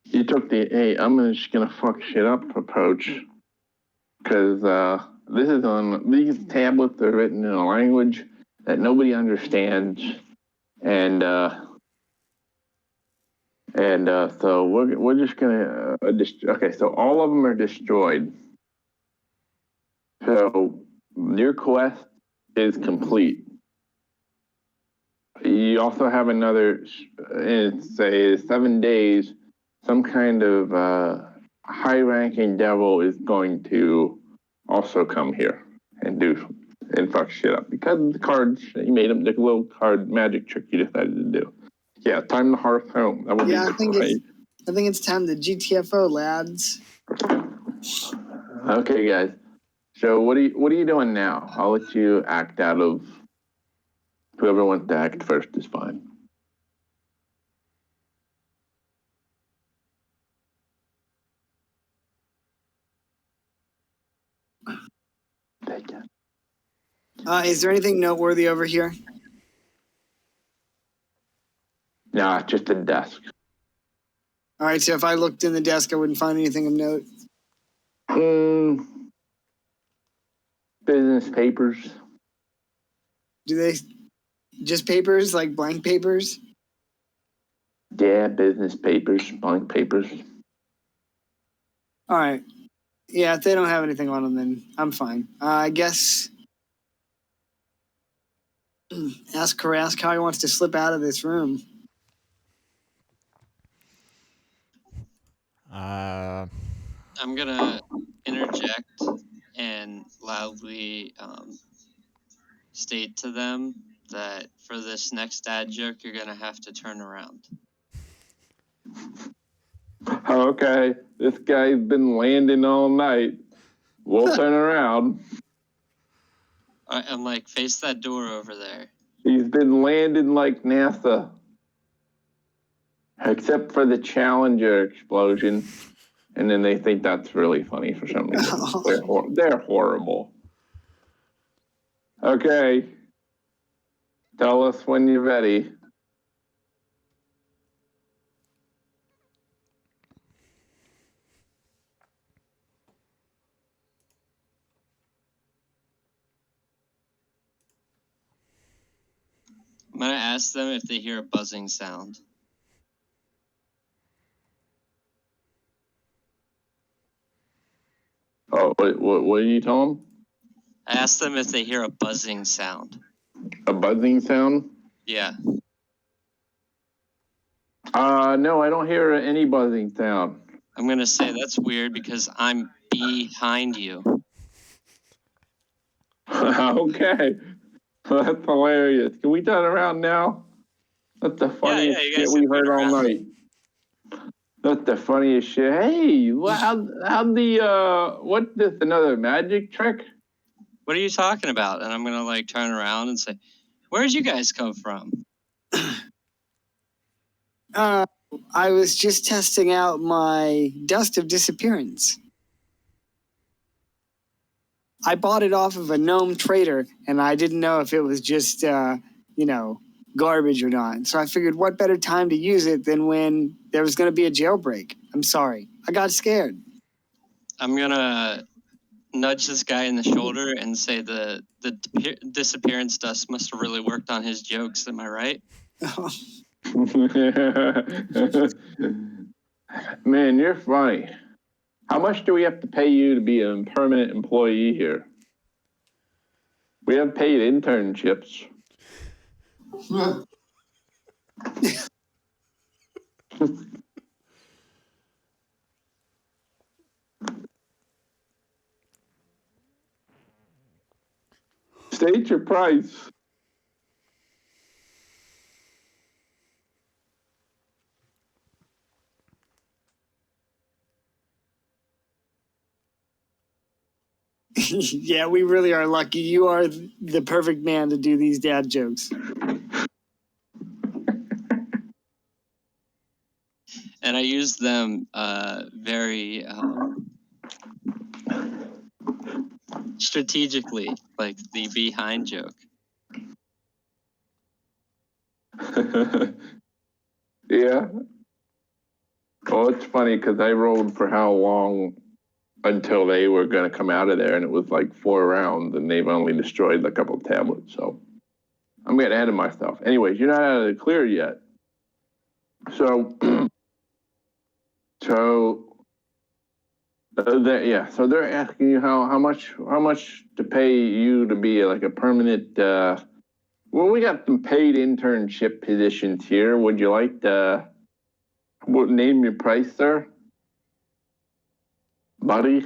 You took the, hey, I'm just gonna fuck shit up approach. Because these tablets are written in a language that nobody understands. And so we're just gonna, okay, so all of them are destroyed. So your quest is complete. You also have another, say 7 days, some kind of high-ranking devil is going to also come here and fuck shit up because of the cards you made him, the little card magic trick you decided to do. Yeah, time to hearth home. That would Yeah, be great. I think it's time to GTFO, lads. Okay, guys. So what are you doing now? I'll let you act out of. Whoever wants to act first is fine. Take it. Is there anything noteworthy over here? Nah, just a desk. All right, so if I looked in the desk, I wouldn't find anything of note. Business papers. Do they just papers, like blank papers? Yeah, business papers, blank papers. All right. Yeah, if they don't have anything on them, then I'm fine. I guess ask Karask how he wants to slip out of this room. I'm gonna interject and loudly state to them that for this next dad joke, you're gonna have to turn around. Okay, this guy's been landing all night. We'll turn around. I'm like, face that door over there. He's been landing like NASA. Except for the Challenger explosion. And then they think that's really funny for some reason. They're horrible. Okay. Tell us when you're ready. I'm gonna ask them if they hear a buzzing sound. Oh, what do you tell them? I asked them if they hear a buzzing sound. A buzzing sound? Yeah. No, I don't hear any buzzing sound. I'm gonna say that's weird because I'm behind you. Okay. That's hilarious. Can we turn around now? That's the funniest shit we heard all night. That's the funniest shit. Hey, how'd what's this, another magic trick? What are you talking about? And I'm gonna like turn around and say, where'd you guys come from? I was just testing out my dust of disappearance. I bought it off of a gnome trader, and I didn't know if it was just, garbage or not. So I figured what better time to use it than when there was going to be a jailbreak. I'm sorry. I got scared. I'm gonna nudge this guy in the shoulder and say the disappearance dust must have really worked on his jokes. Am I right? Man, you're funny. How much do we have to pay you to be a permanent employee here? We have paid internships. State your price. Yeah, we really are lucky. You are the perfect man to do these dad jokes. And I use them very strategically, like the behind joke. Yeah. Well, it's funny because I rolled for how long until they were going to come out of there, and it was like 4 rounds, and they've only destroyed a couple of tablets. So I'm getting ahead of myself. Anyways, you're not out of the clear yet. So, so they're asking you how much to pay you to be like a permanent. Well, we got some paid internship positions here. Would you like to name your price, sir, buddy?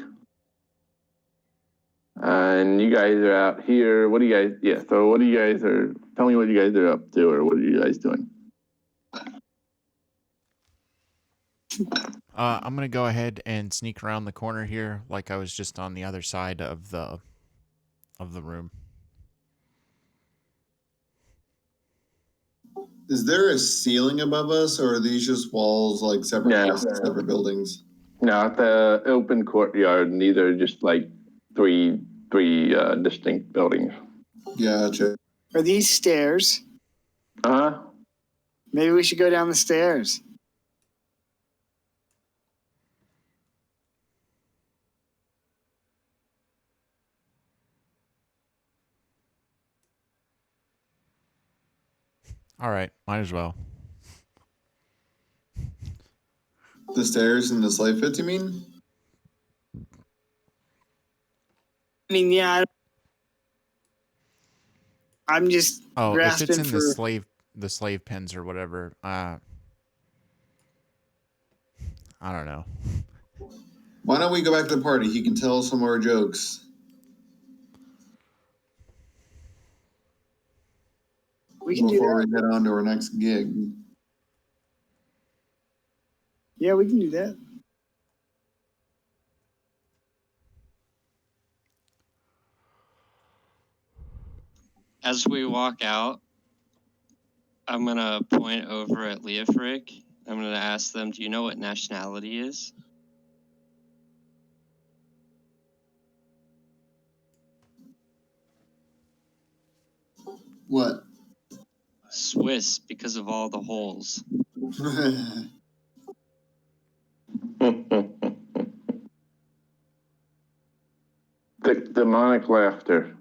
And you guys are out here. What do you guys? Yeah. So what do you guys are? Tell me what you guys are up to, or what are you guys doing? I'm gonna go ahead and sneak around the corner here, like I was just on the other side of the room. Is there a ceiling above us, or are these just walls like separate houses, separate buildings? No, it's the open courtyard, and these are just like three distinct buildings. Gotcha. Are these stairs? Uh-huh. Maybe we should go down the stairs. All right, might as well. The stairs in the slave pits, you mean? I mean, yeah. I'm just if it's in for the slave pens or whatever. I don't know. Why don't we go back to the party? He can tell some more jokes. We can before do that. we head on to our next gig. Yeah, we can do that. As we walk out, I'm gonna point over at Leofric. I'm gonna ask them, do you know what nationality is? What? Swiss, because of all the holes. Thick demonic laughter.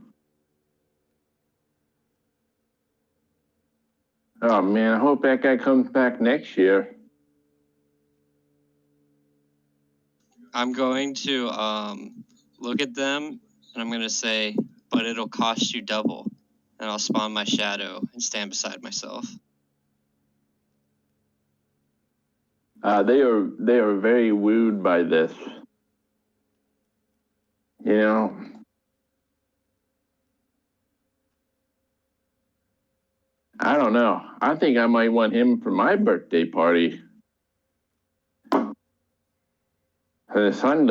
Oh man, I hope that guy comes back next year. I'm going to look at them and I'm gonna say, but it'll cost you double. And I'll spawn my shadow and stand beside myself. They are very wooed by this. You know, I don't know. I think I might want him for my birthday party. And his son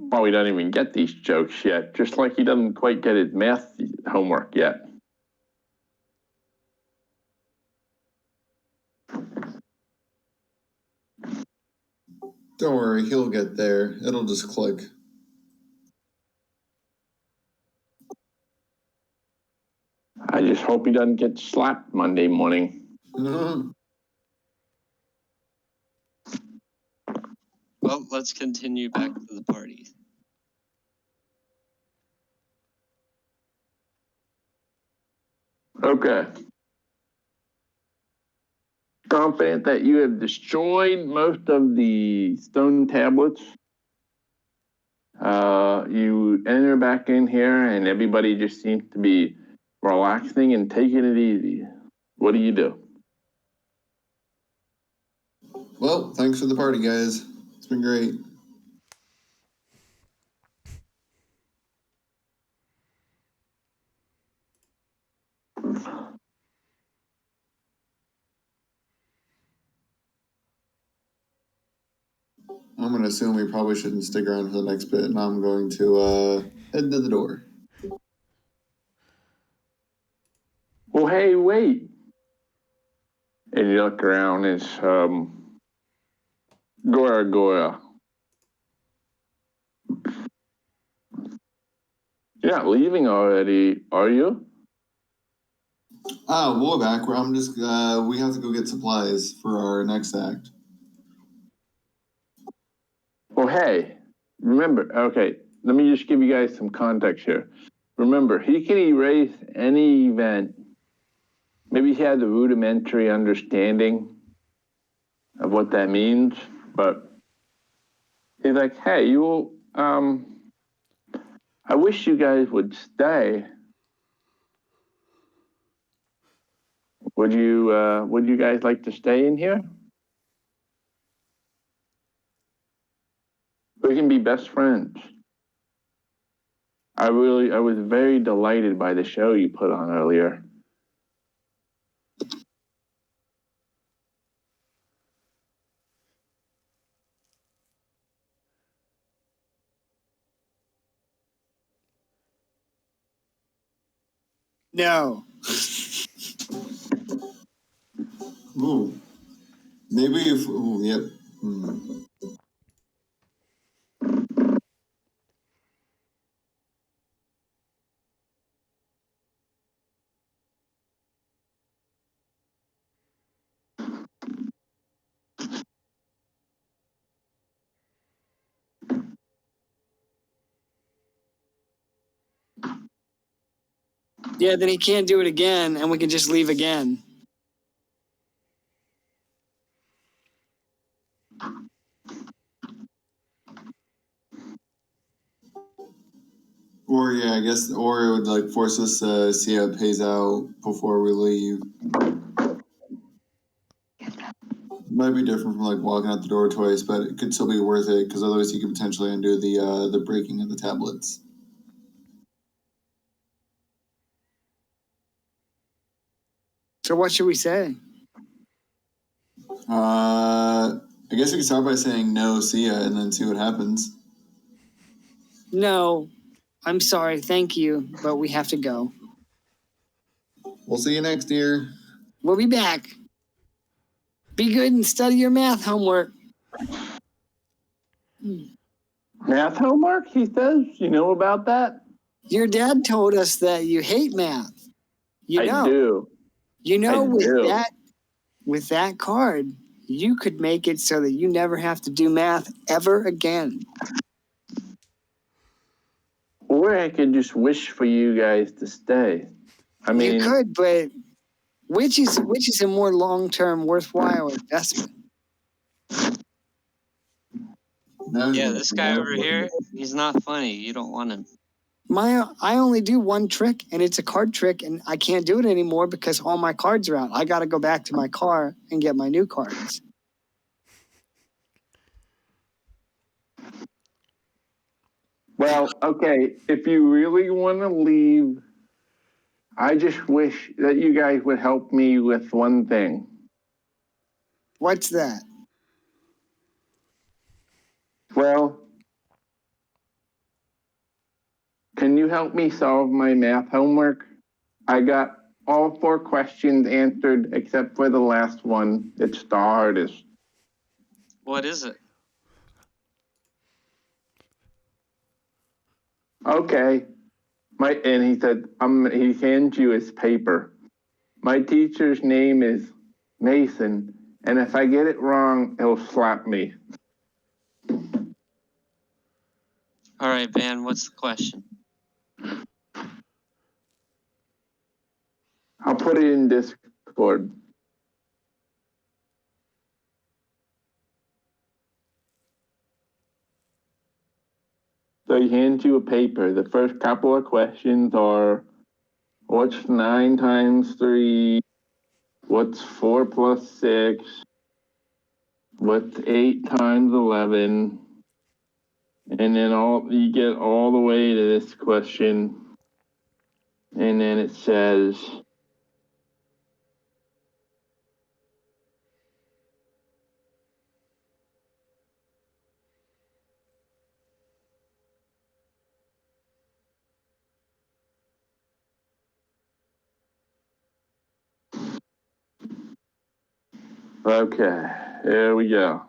probably doesn't even get these jokes yet, just like he doesn't quite get his math homework yet. Don't worry, he'll get there. It'll just click. I just hope he doesn't get slapped Monday morning. Mhm. Well, let's continue back to the party. Okay. Confident that you have destroyed most of the stone tablets. You enter back in here and everybody just seems to be relaxing and taking it easy. What do you do? Well, thanks for the party, guys. It's been great. I'm going to assume we probably shouldn't stick around for the next bit, and I'm going to head to the door. Well, hey, wait. And you look around, it's Gora. You're not leaving already, are you? Oh, we're back. I'm just, we have to go get supplies for our next act. Well, hey, remember, okay, let me just give you guys some context here. Remember, he can erase any event. Maybe he has a rudimentary understanding of what that means, but he's like, hey, I wish you guys would stay. Would you guys like to stay in here? We can be best friends. I was very delighted by the show you put on earlier. No. Ooh. Maybe if, ooh, yep. Yeah, then he can't do it again, and we can just leave again. Or yeah, I guess, or it would like force us to see how it pays out before we leave. Might be different from like walking out the door twice, but it could still be worth it because otherwise you could potentially undo the breaking of the tablets. So what should we say? I guess we can start by saying no, see ya, and then see what happens. No, I'm sorry, thank you, but we have to go. We'll see you next year. We'll be back. Be good and study your math homework. Math homework, he says? You know about that? Your dad told us that you hate math. You know. I do. You know, I with that card, you could make it so that you never have to do math ever again. Or I could just wish for you guys to stay. I mean, You could, but which is a more long-term worthwhile investment? Yeah, this guy over here, he's not funny. You don't want him. I only do one trick, and it's a card trick, and I can't do it anymore because all my cards are out. I got to go back to my car and get my new cards. well, okay, if you really want to leave, I just wish that you guys would help me with one thing. What's that? Well, can you help me solve my math homework? I got all 4 questions answered except for the last one. It's the hardest. What is it? Okay. And he said, he hands you his paper. My teacher's name is Mason, and if I get it wrong, he'll slap me. All right, Van, what's the question? I'll put it in Discord. So he hands you a paper. The first couple of questions are, what's 9 times 3? What's 4 plus 6? What's 8 times 11? And then you get all the way to this question. And then it says, okay, here we go.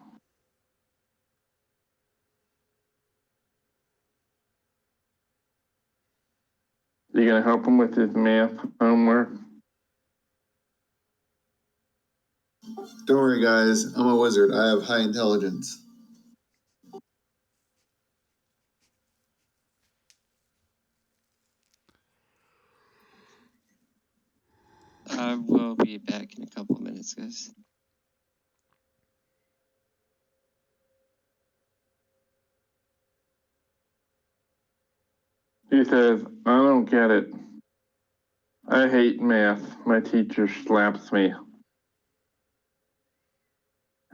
You gonna help him with his math homework? Don't worry, guys. I'm a wizard. I have high intelligence. I will be back in a couple of minutes, guys. He says, I don't get it. I hate math. My teacher slaps me.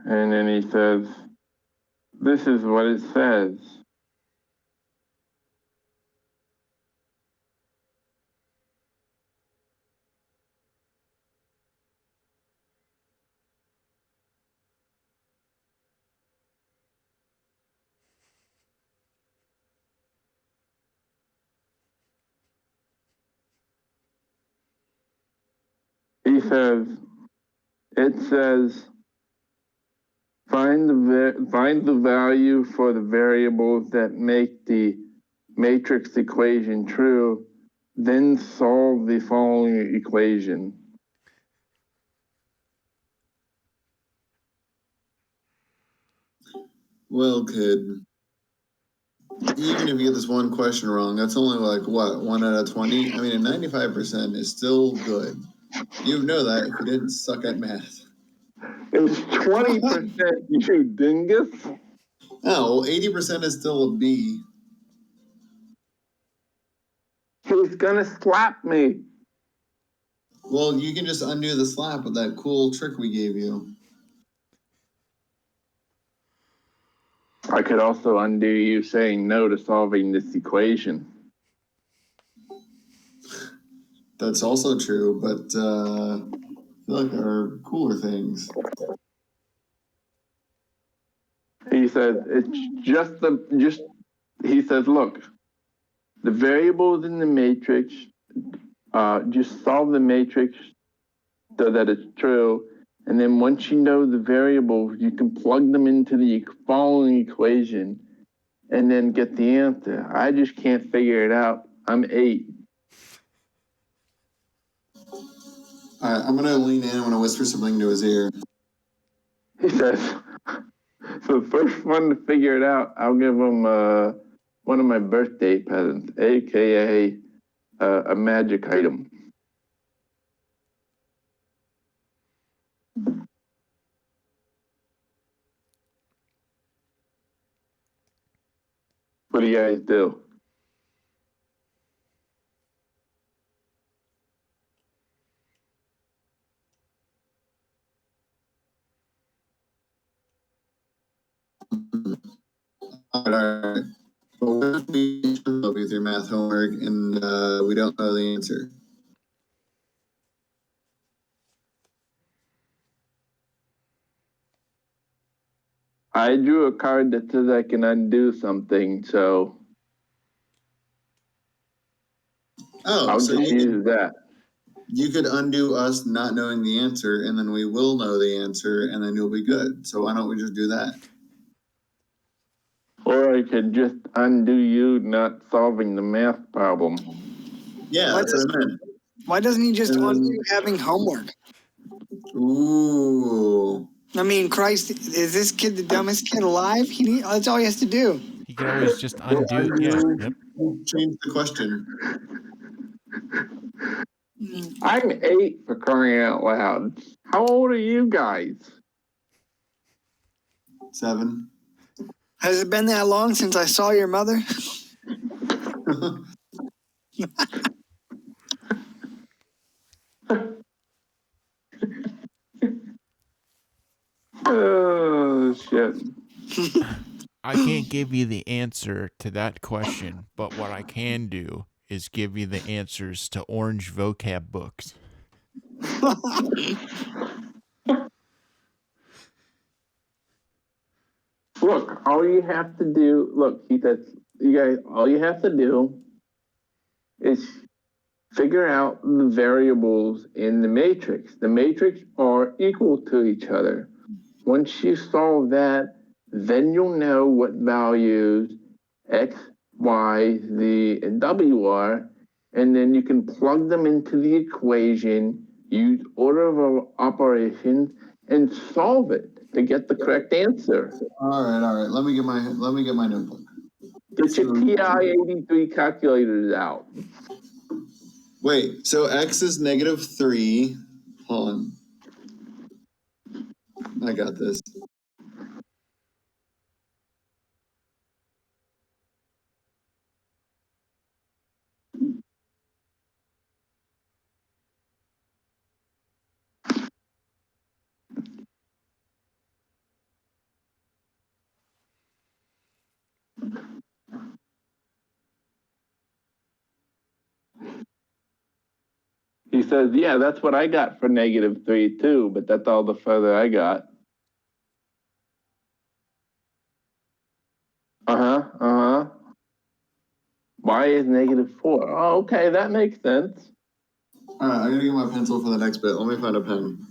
And then he says, this is what it says. He says, it says, find the value for the variables that make the matrix equation true, then solve the following equation. Well, kid, even if you get this one question wrong, that's only like, what, 1 out of 20? I mean, a 95% is still good. You know that if you didn't suck at math. It's 20%, you dingus. Oh, well, 80% is still a B. He's gonna slap me. Well, you can just undo the slap with that cool trick we gave you. I could also undo you saying no to solving this equation. That's also true, but I feel like there are cooler things. He says, it's he says, look, the variables in the matrix, just solve the matrix so that it's true. And then once you know the variables, you can plug them into the following equation and then get the answer. I just can't figure it out. I'm 8. All right, I'm going to lean in. I'm going to whisper something into his ear. He says, so the first one to figure it out, I'll give him one of my birthday presents, AKA a magic item. What do you guys do? All right. But what if we help you with your math homework and we don't know the answer? I drew a card that says I can undo something, so I'll So just use that. you could undo us not knowing the answer, and then we will know the answer, and then you'll be good. So why don't we just do that? Or I could just undo you not solving the math problem. Yeah, Why that's what I meant. Why doesn't he just undo having homework? Ooh. I mean, Christ, is this kid the dumbest kid alive? That's all he has to do. He could always just Well, undo. Yeah. Yep. Change the question. I'm 8 for crying out loud. How old are you guys? 7. Has it been that long since I saw your mother? Oh, shit. I can't give you the answer to that question, but what I can do is give you the answers to orange vocab books. Look, all you have to do, look, he says, you guys, all you have to do is figure out the variables in the matrix. The matrix are equal to each other. Once you solve that, then you'll know what values x, y, z, and w are, and then you can plug them into the equation, use order of operations, and solve it to get the correct answer. All right. Let me get my notebook. Get your TI-83 calculators out. Wait, so x is -3. Hold on. I got this. He says, yeah, that's what I got for -3 too, but that's all the further I got. Uh-huh. Y is -4. Oh, okay, that makes sense. All right, I gotta get my pencil for the next bit. Let me find a pen.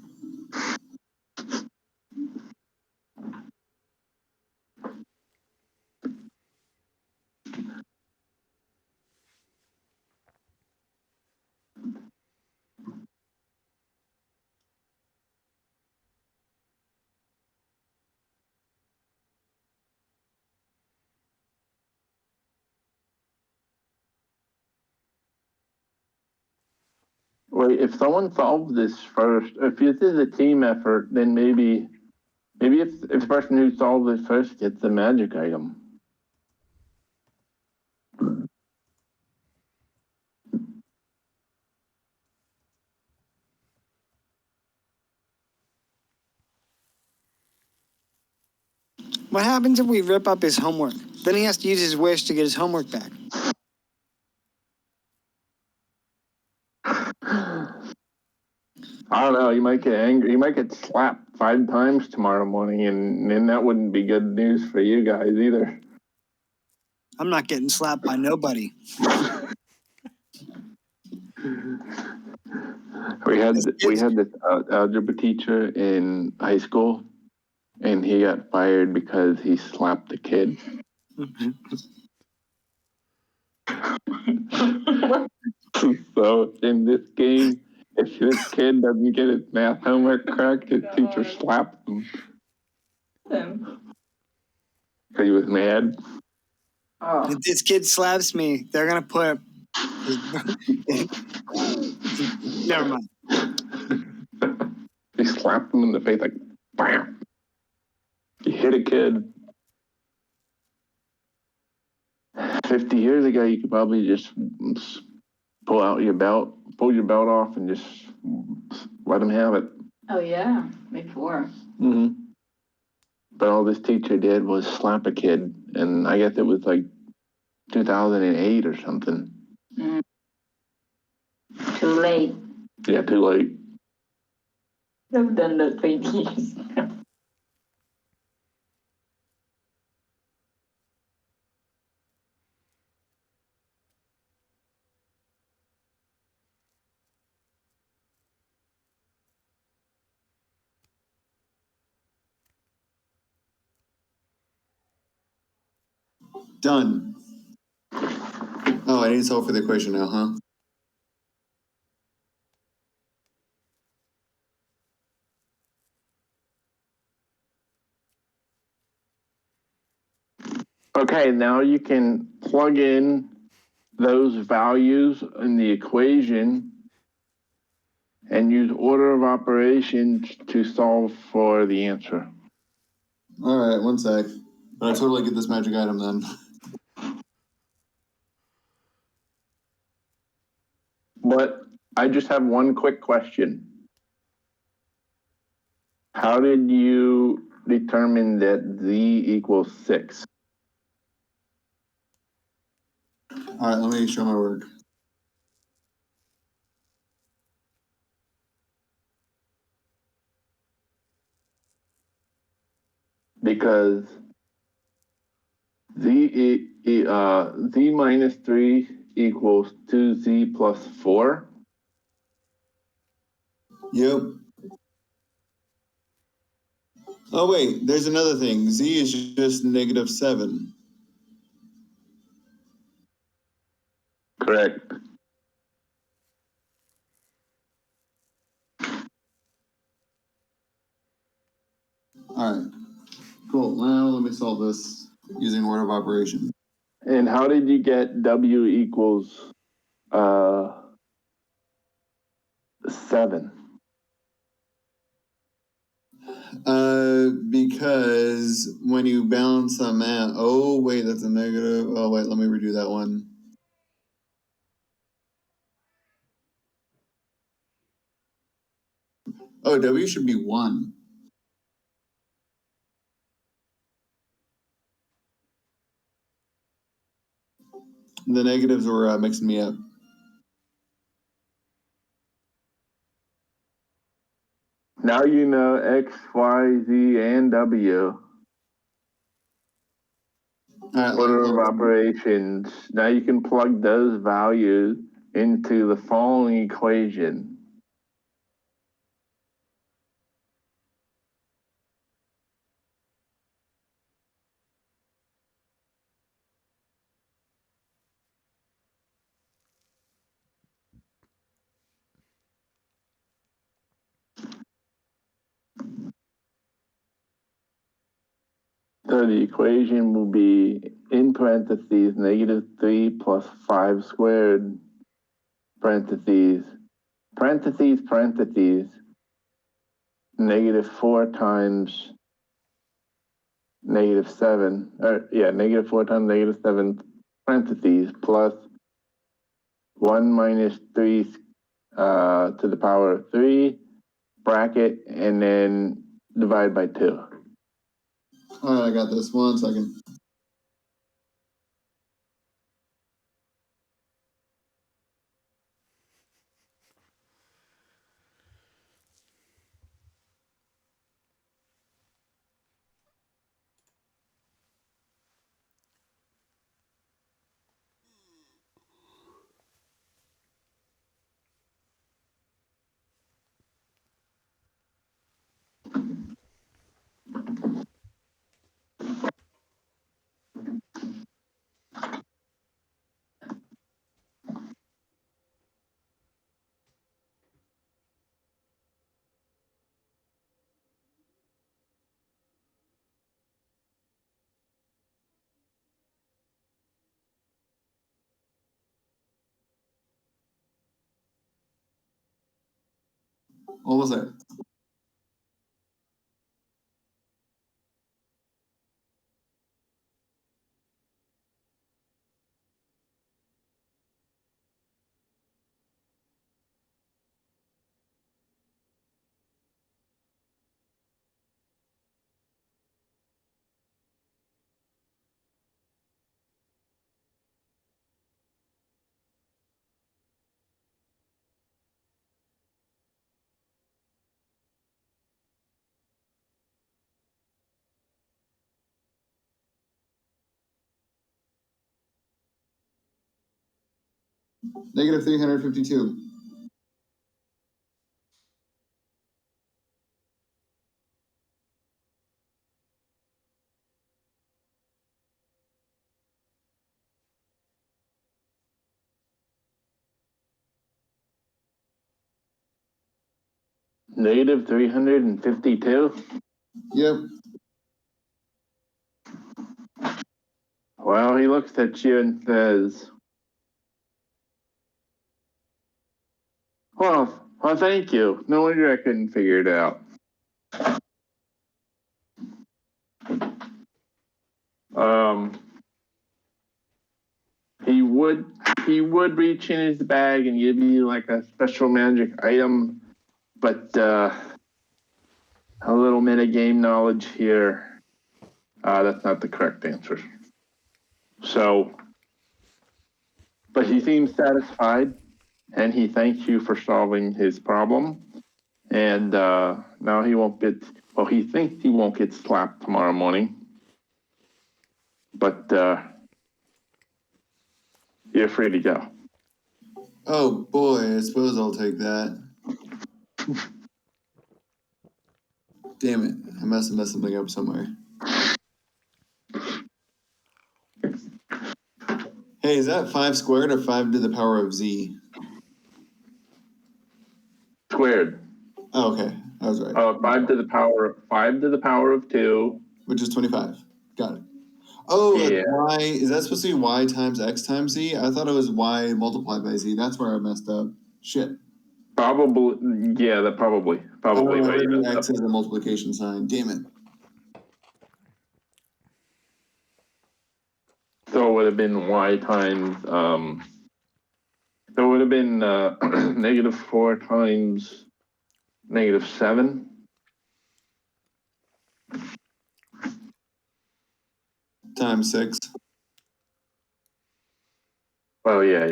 Wait, if someone solves this first, if this is a team effort, then maybe if the person who solves it first gets the magic item. What happens if we rip up his homework? Then he has to use his wish to get his homework back. I don't know. You might get angry. You might get slapped 5 times tomorrow morning, and then that wouldn't be good news for you guys either. I'm not getting slapped by nobody. We had this algebra teacher in high school, and he got fired because he slapped a kid. So in this game, if this kid doesn't get his math homework correct, his teacher slaps him because he was mad. Oh. If this kid slaps me, they're gonna put his... Never mind. He slapped him in the face like, bam. He hit a kid. 50 years ago, you could probably just pull your belt off and just let him have it. Oh yeah, before. Mm-hmm. But all this teacher did was slap a kid, and I guess it was like 2008 or something. Mm. Too late. Yeah, too late. I've done that 20 years ago. Done. Oh, I need to solve for the equation now, huh? Okay, now you can plug in those values in the equation and use order of operations to solve for the answer. All right, one sec. But I totally get this magic item then. But I just have one quick question. How did you determine that z equals 6? All right, let me show my work. Because z minus 3 equals 2z plus 4. Yep. Oh, wait, there's another thing. Z is just -7. Correct. All right, cool. Now let me solve this using order of operation. And how did you get w equals 7? Because when you balance them out, oh, wait, that's a negative. Oh, wait, let me redo that one. Oh, W should be 1. The negatives were mixing me up. Now you know x, y, z, and w. All right, Order of operations. Now you can plug those values into the following equation. So the equation will be in parentheses -3 plus 5 squared parentheses -4 times -7 -4 times -7 parentheses plus 1 minus 3 to the power of 3 bracket and then divide by 2. All right, I got this. 1 second. Almost there. -352. Negative 352? Yep. Well, he looks at you and says, well, thank you. No wonder I couldn't figure it out. He would reach in his bag and give you like a special magic item, but a little metagame knowledge here. That's not the correct answer. So, but he seems satisfied, and he thanks you for solving his problem. And now he won't get. Well, he thinks he won't get slapped tomorrow morning, but you're free to go. Oh boy, I suppose I'll take that. Damn it, I must have messed something up somewhere. Hey, is that 5 squared or 5 to the power of z? Squared. Oh, okay, I was right. 5 to the power of 2. Which is 25. Got it. Oh, Yeah. y, is that supposed to be y times x times z? I thought it was y multiplied by z. That's where I messed up. Shit. Probably, yeah, that probably. Oh, I read x as a multiplication sign. Damn it. So it would have been y times, so it would have been negative 4 times negative 7. Times 6. Oh, yeah.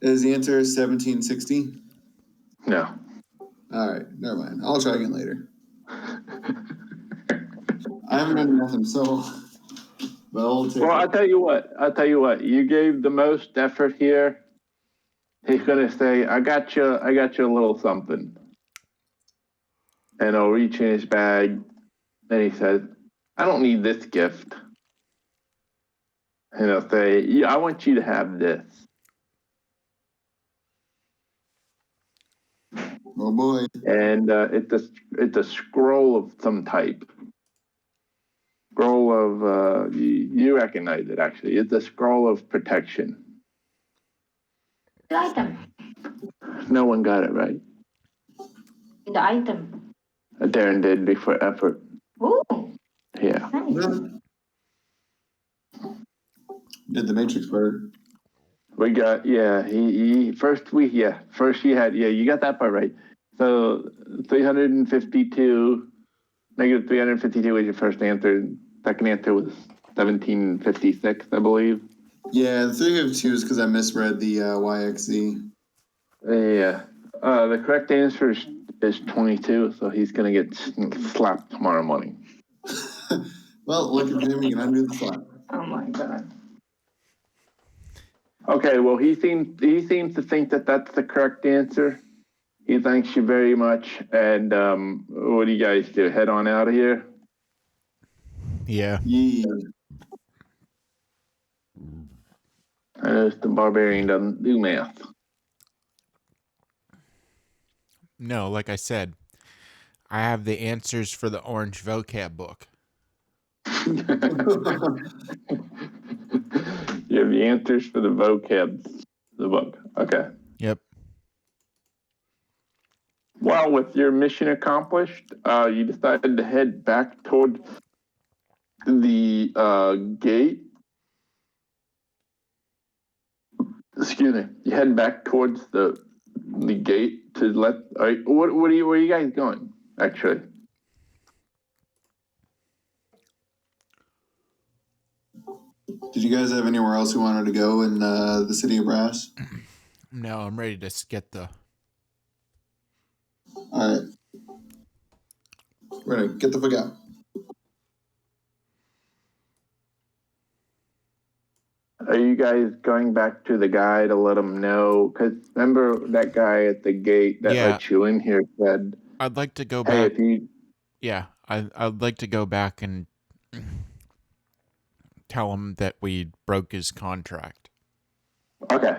Is the answer 1760? No. All right, never mind. I'll try again later. I haven't done nothing, so. Well, I'll tell you what. You gave the most effort here. He's gonna say, "I got you a little something," and he'll reach in his bag. Then he says, "I don't need this gift," and he'll say, "Yeah, I want you to have this." Oh boy. And it's a scroll of some type. Scroll of you recognize it actually. It's a scroll of protection. The item. No one got it right. The item. Darren did before effort. Ooh. Yeah. Nice. Did the Matrix part. We got he first you got that part right. So 352 negative 352 was your first answer. Second answer was 1756, I believe. Yeah, the 352 is because I misread the YXZ. Yeah. The correct answer is 22, so he's gonna get slapped tomorrow morning. Well, look at him, you can undo the slap. Oh my god. Okay, well he seems to think that that's the correct answer. He thanks you very much, and what do you guys do? Head on out of here? Yeah. Yeah. I noticed the barbarian doesn't do math. No, like I said, I have the answers for the orange vocab book. You have the answers for the vocab, the book. Okay. Yep. Well, with your mission accomplished, you decided to head back toward the gate. Excuse me. You head back towards the gate to let. Where are you guys going? Actually. Did you guys have anywhere else you wanted to go in the city of Brass? No, I'm ready to get the. All right. We're going to get the fuck out. Are you guys going back to the guy to let him know? Because remember that guy at the gate that let you in here said, I'd like to go "Hey, back. if you." Yeah, I'd like to go back and tell him that we broke his contract. Okay.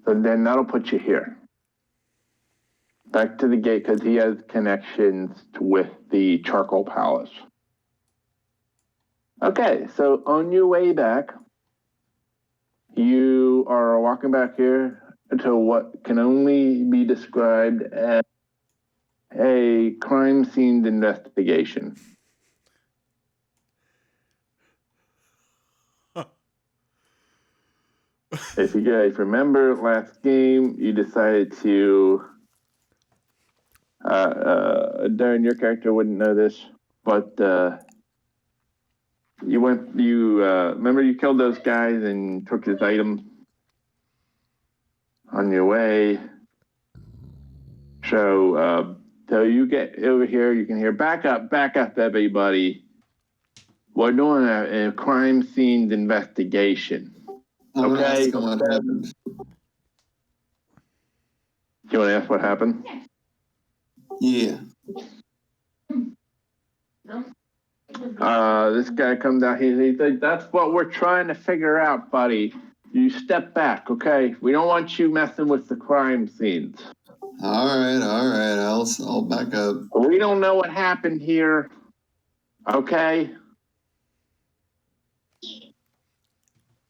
So then that'll put you here. Back to the gate because he has connections with the charcoal palace. Okay, so on your way back, you are walking back here to what can only be described as a crime scene investigation. If you guys remember last game, you decided to, Darren, your character wouldn't know this, but remember you killed those guys and took his item on your way. So you get over here, you can hear, back up, everybody. We're doing a crime scene investigation. I'm gonna Okay. ask him what happened. You want to ask what happened? Yeah. This guy comes out here. He's like, "That's what we're trying to figure out, buddy. You step back, okay? We don't want you messing with the crime scenes." All right. I'll back up. We don't know what happened here, okay?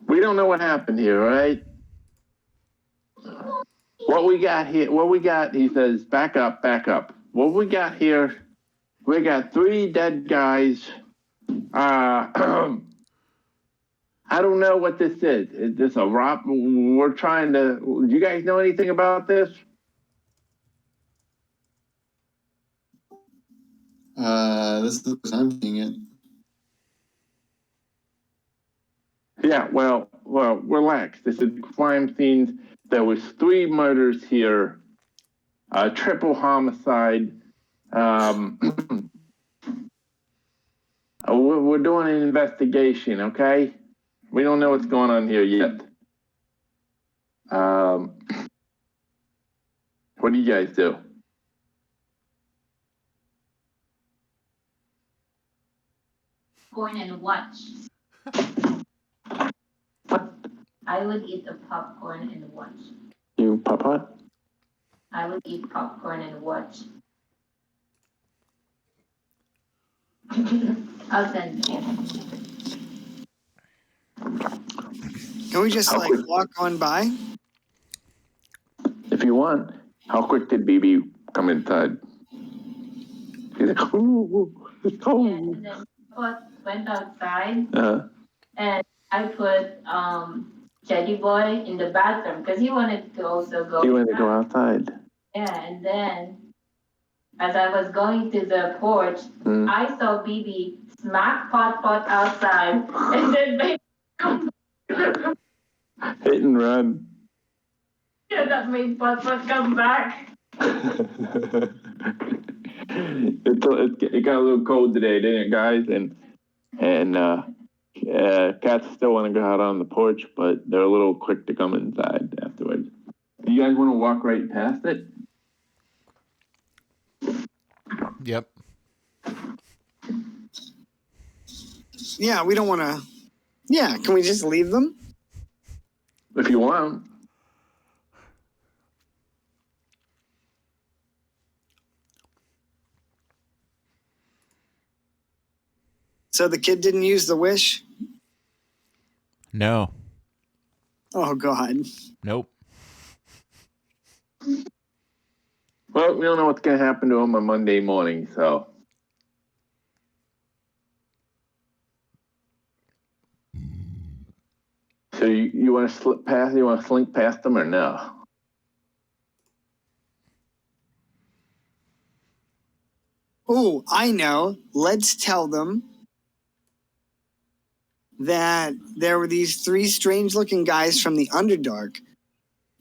We don't know what happened here, right? What we got, he says, back up. What we got here, we got 3 dead guys. I don't know what this is. Is this a rob? We're trying to, do you guys know anything about this? This is the first time seeing it. Yeah, well, relax. This is crime scenes. There was 3 murders here, triple homicide. We're doing an investigation, okay? We don't know what's going on here yet. What do you guys do? Popcorn and watch. I would eat the popcorn and watch. You popcorn? I would eat popcorn and watch. I'll send you. Can we just walk on by? If you want. How quick did BB come inside? He's like, ooh, it's cold. And then went outside And I put Teddy Boy in the bathroom because he wanted to also go. He wanted to go outside. Yeah, and then as I was going to the porch, I saw BB smack Pot outside and then made hit and run. Yeah, that made Pot come back. It got a little cold today, didn't it, guys? And cats still want to go out on the porch, but they're a little quick to come inside afterwards. Do you guys want to walk right past it? Yep. Yeah, we don't want to. Yeah, can we just leave them? If you want. So the kid didn't use the wish? No. Oh, God. Nope. Well, we don't know what's going to happen to him on Monday morning, so. So you want to slip past? You want to slink past them or no? Oh, I know. Let's tell them that there were these 3 strange-looking guys from the Underdark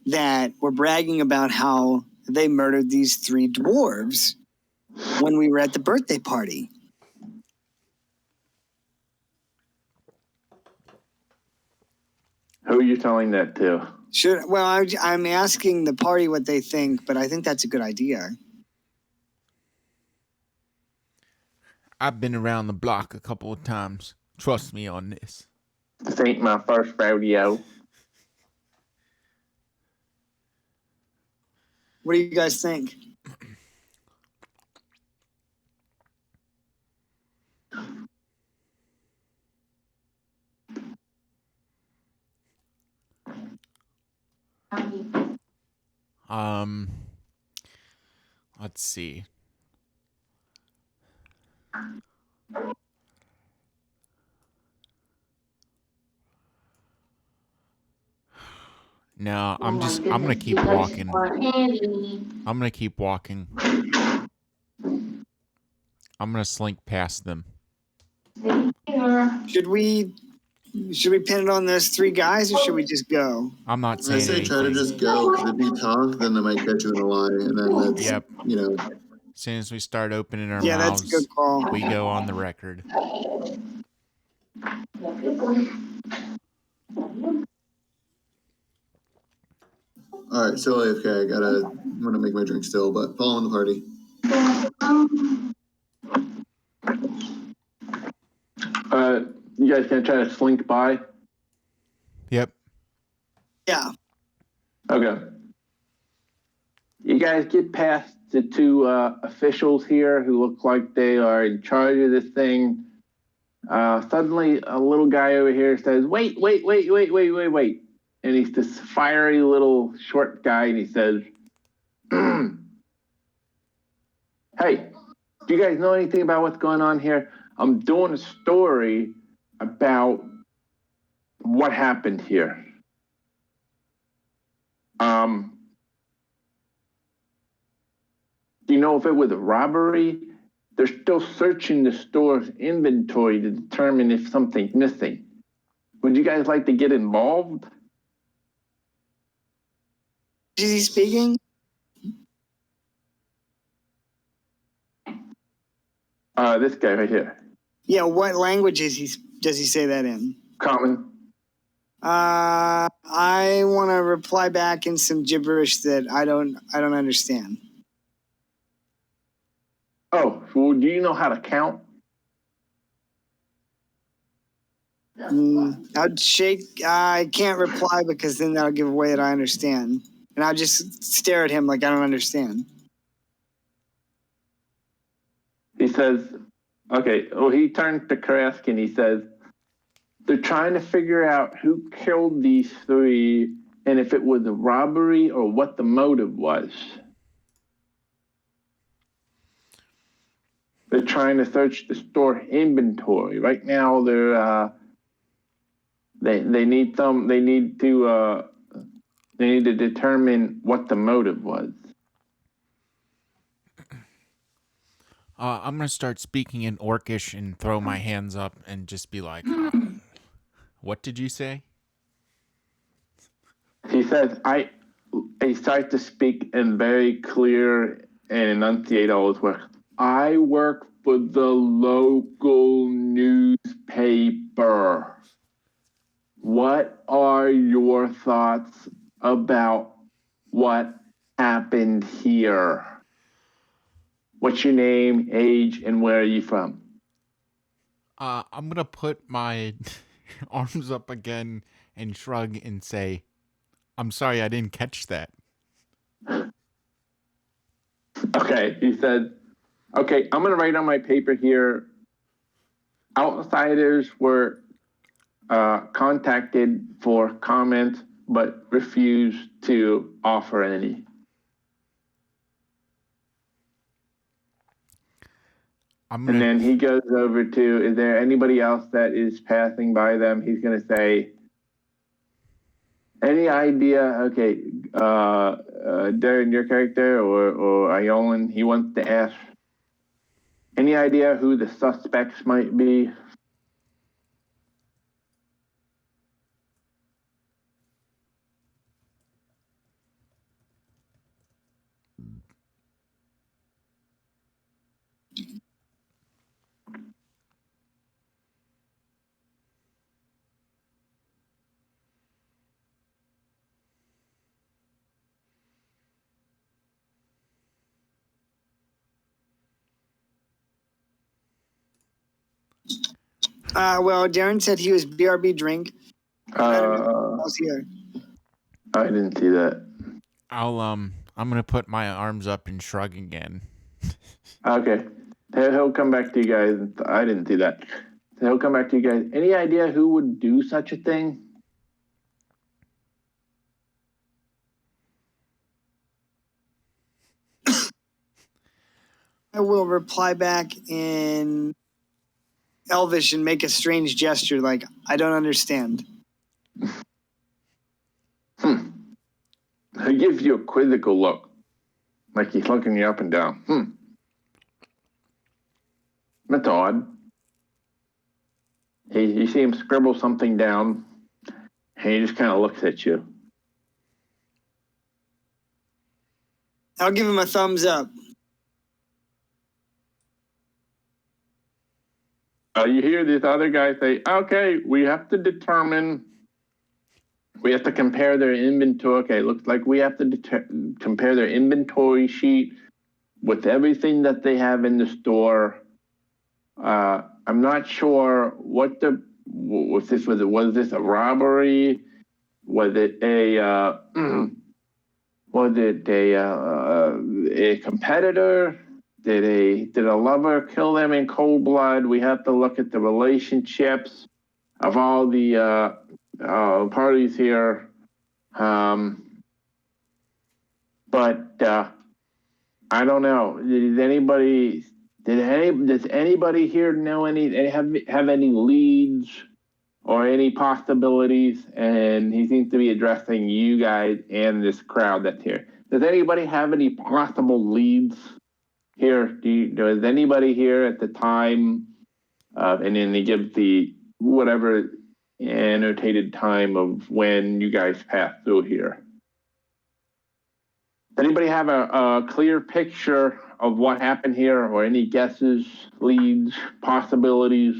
that were bragging about how they murdered these 3 dwarves when we were at the birthday party. Who are you telling that to? I'm asking the party what they think, but I think that's a good idea. I've been around the block a couple of times. Trust me on this. This ain't my first rodeo. What do you guys think? Let's see. No, I'm gonna keep walking. I'm gonna keep walking. I'm gonna slink past them. Should we pin it on those three guys, or should we just go? I'm not I saying say anything. try to just go, because if you talk, then they might catch you in a lie, and then that's, Yep. As soon as we start opening our Yeah, that's mouths, a good call. we go on the record. All right, still AFK. I'm gonna make my drink still, but following the party. You guys gonna try to slink by? Yep. Yeah. Okay. You guys get past the two officials here who look like they are in charge of this thing. Suddenly, a little guy over here says, wait. And he's this fiery little short guy, and he says, hey, do you guys know anything about what's going on here? I'm doing a story about what happened here. Do you know if it was a robbery? They're still searching the store's inventory to determine if something's missing. Would you guys like to get involved? Is he speaking? This guy right here. Yeah. What language does he say that in? Common. I want to reply back in some gibberish that I don't understand. Oh, well, do you know how to count? I'd shake. I can't reply because then that'll give away that I understand, and I'll just stare at him like I don't understand. He says, okay, well, he turns to Kresk and he says, they're trying to figure out who killed these three and if it was a robbery or what the motive was. They're trying to search the store inventory. Right now, they need to determine what the motive was. I'm gonna start speaking in Orcish and throw my hands up and just be like, what did you say? He says, he starts to speak in very clear and enunciate all his work. I work for the local newspaper. What are your thoughts about what happened here? What's your name, age, and where are you from? I'm gonna put my arms up again and shrug and say, I'm sorry, I didn't catch that. Okay, he said, okay, I'm going to write on my paper here. Outsiders were contacted for comment, but refused to offer any. And then he goes over to, is there anybody else that is passing by them? He's going to say, any idea, okay, Darren, your character, or Iolan, he wants to ask, any idea who the suspects might be? Well, Darren said he was BRB drink. I don't know what else here. I didn't see that. I'm gonna put my arms up and shrug again. Okay. He'll come back to you guys. I didn't see that. He'll come back to you guys. Any idea who would do such a thing? I will reply back in Elvish and make a strange gesture like, I don't understand. He gives you a quizzical look, like he's looking you up and down. That's odd. You see him scribble something down, and he just kind of looks at you. I'll give him a thumbs up. You hear this other guy say, okay, we have to compare their inventory. Okay, looks like we have to compare their inventory sheet with everything that they have in the store. I'm not sure what was this a robbery? Was it a competitor? Did a lover kill them in cold blood? We have to look at the relationships of all the parties here. But I don't know. Does anybody here know have any leads or any possibilities? And he seems to be addressing you guys and this crowd that's here. Does anybody have any possible leads here? Does anybody here at the time, and then he gives the whatever annotated time of when you guys passed through here. Does anybody have a clear picture of what happened here, or any guesses, leads, possibilities?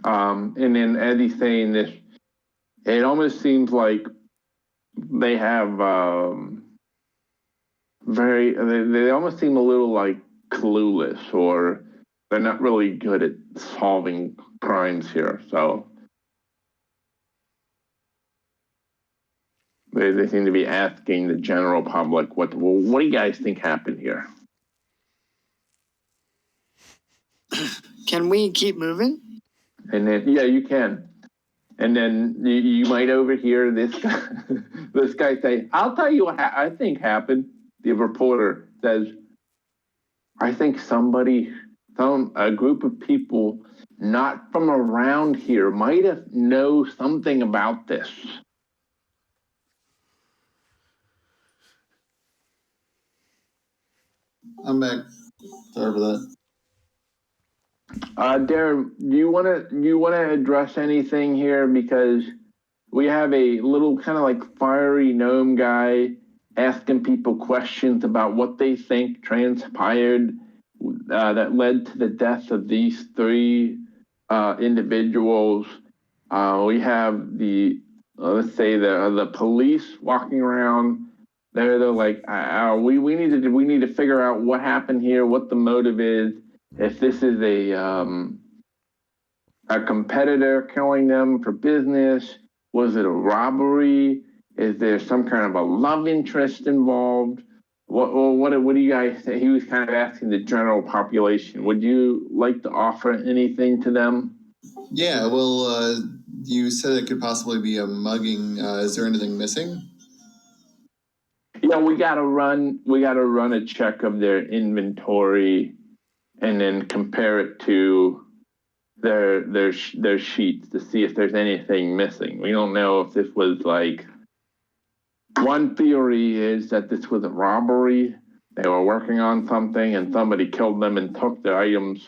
And then as he's saying this, it almost seems like they have they almost seem a little like clueless, or they're not really good at solving crimes here. So they seem to be asking the general public, what do you guys think happened here? Can we keep moving? And then, yeah, you can. And then you might overhear this guy say, I'll tell you what I think happened. The reporter says, I think a group of people not from around here might have know something about this. I'm back. Sorry for that. Darren, do you want to address anything here, because we have a little kind of like fiery gnome guy asking people questions about what they think transpired that led to the death of these three individuals. We have let's say the police walking around. They're like, we need to figure out what happened here, what the motive is. If this is a competitor killing them for business, was it a robbery? Is there some kind of a love interest involved? What do you guys say? He was kind of asking the general population. Would you like to offer anything to them? Yeah, well, you said it could possibly be a mugging. Is there anything missing? Yeah, we gotta run a check of their inventory and then compare it to their sheets to see if there's anything missing. We don't know if this was like, one theory is that this was a robbery. They were working on something and somebody killed them and took the items.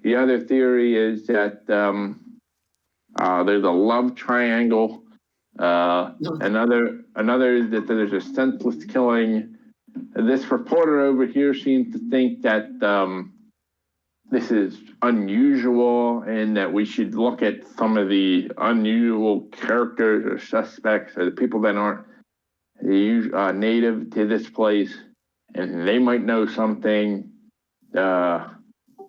The other theory is that there's a love triangle. Another is that there's a senseless killing. This reporter over here seems to think that this is unusual and that we should look at some of the unusual characters or suspects or the people that aren't native to this place, and they might know something. Well,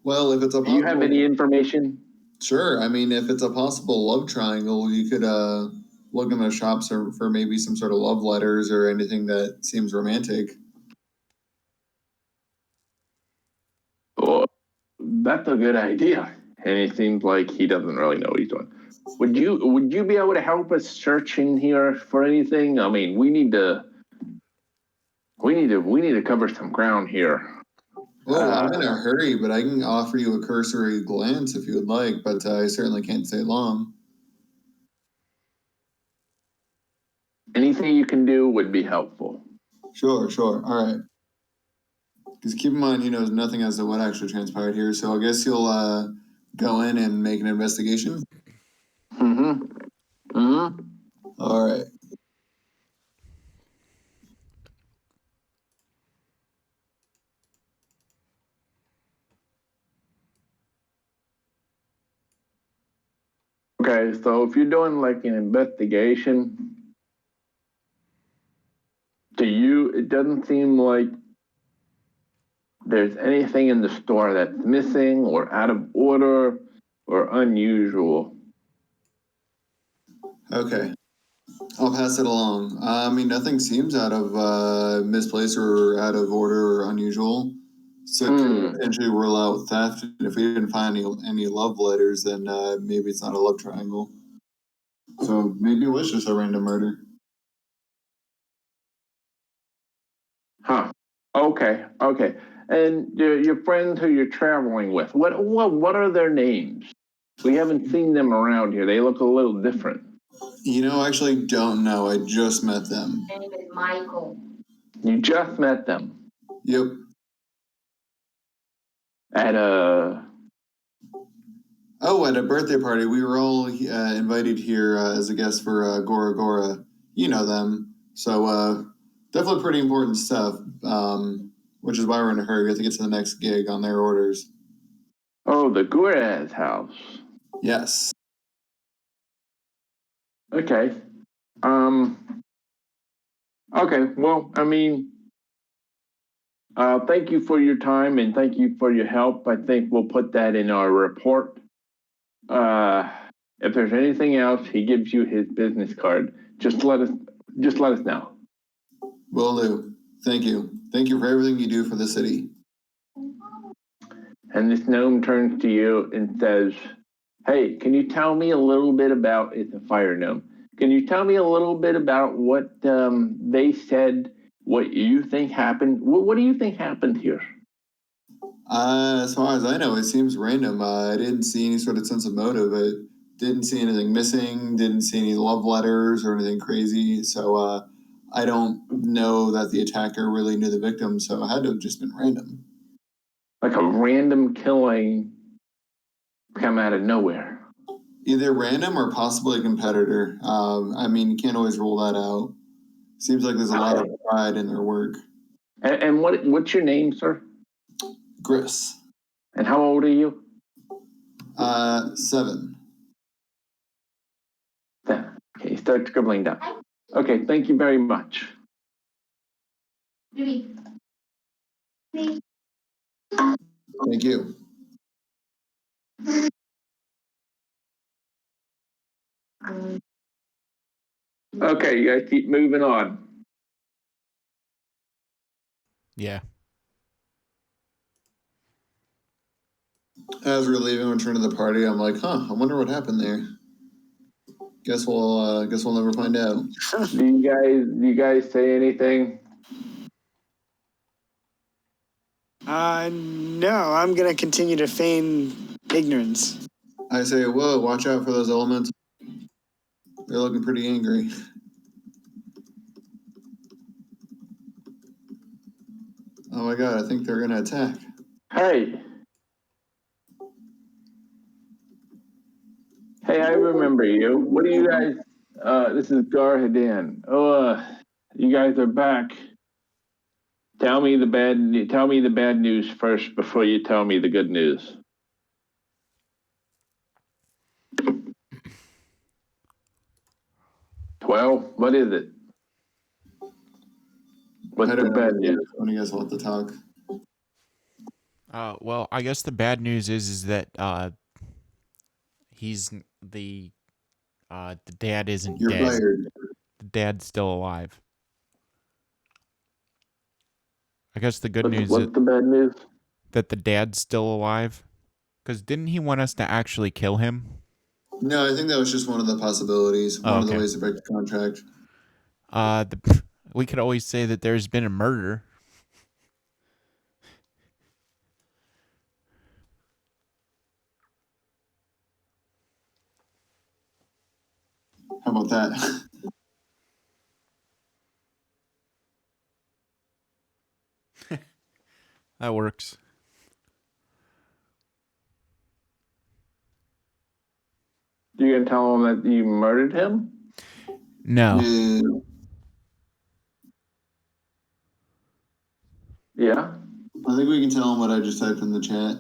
Well, if it's a Do you have any information? Sure. I mean, if it's a possible love triangle, you could look in the shops for maybe some sort of love letters or anything that seems romantic. Oh, that's a good idea. And it seems like he doesn't really know what he's doing. Would you be able to help us search in here for anything? I mean, we need to cover some ground here. Oh, I'm in a hurry, but I can offer you a cursory glance if you would like, but I certainly can't stay long. Anything you can do would be helpful. Sure. All right. Because keep in mind, he knows nothing as to what actually transpired here, so I guess you'll go in and make an investigation. All right. Okay, so if you're doing like an investigation, it doesn't seem like there's anything in the store that's missing or out of order or unusual. Okay. I'll pass it along. I mean, nothing seems out of misplaced or out of order or unusual. So it could potentially rule out theft. And if we didn't find any love letters, then maybe it's not a love triangle. So maybe it was just a random murder. Huh. Okay. And your friends who you're traveling with, what are their names? We haven't seen them around here. They look a little different. You know, I actually don't know. I just met them. My name is Michael. You just met them Yep. at a Oh, at a birthday party. We were all invited here as a guest for Gora Gora. You know them. So definitely pretty important stuff, which is why we're in a hurry. We have to get to the next gig on their orders. Oh, the Guraz house. Yes. Okay. Okay. Well, I mean, thank you for your time and thank you for your help. I think we'll put that in our report. If there's anything else, he gives you his business card. Just let us know. Will do. Thank you. Thank you for everything you do for the city. And this gnome turns to you and says, "Hey, can you tell me a little bit about?" It's a fire gnome. Can you tell me a little bit about what they said? What you think happened? What do you think happened here? As far as I know, it seems random. I didn't see any sort of sense of motive. I didn't see anything missing. Didn't see any love letters or anything crazy. So I don't know that the attacker really knew the victim. So it had to have just been random. Like a random killing come out of nowhere. Either random or possibly a competitor. I mean, you can't always rule that out. Seems like there's a lot of pride in their work. And what's your name, sir? Gris. And how old are you? 7. Okay, start scribbling down. Okay, thank you very much. Ruby. Thank you. Okay, you guys keep moving on. Yeah. As we're leaving, return to the party, I'm like, I wonder what happened there. Guess we'll never find out. Do you guys say anything? No, I'm gonna continue to feign ignorance. I say, whoa, watch out for those elements. They're looking pretty angry. Oh my god, I think they're gonna attack. Hey, I remember you. What do you guys? This is Garhadan. Oh, you guys are back. Tell me the bad news first before you tell me the good news. Well, what is it? What's the bad news? When you guys want to talk? Well, I guess the bad news is that he's the dad isn't You're dead. fired. The dad's still alive. I guess the good news is What's the bad news? that the dad's still alive. Because didn't he want us to actually kill him? No, I think that was just one of the possibilities. Oh, One of the okay. ways to break the contract. We could always say that there's been a murder. How about that? That works. You gonna tell him that you murdered him? No. Yeah. I think we can tell him what I just typed in the chat.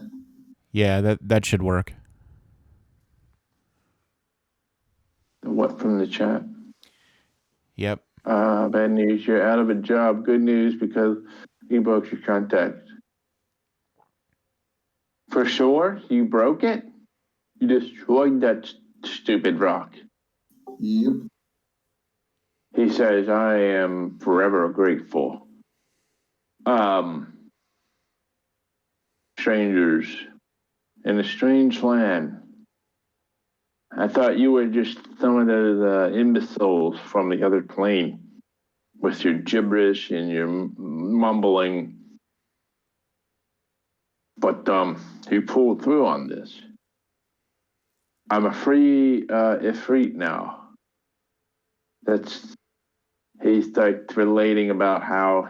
Yeah, that should work. What from the chat? Yep. Bad news, you're out of a job. Good news because you broke your contract. For sure? You broke it? You destroyed that stupid rock. Yep. He says, I am forever grateful. Strangers in a strange land. I thought you were just some of those imbeciles from the other plane with your gibberish and your mumbling. But you pulled through on this. I'm a free Ifrit now. He starts relating about how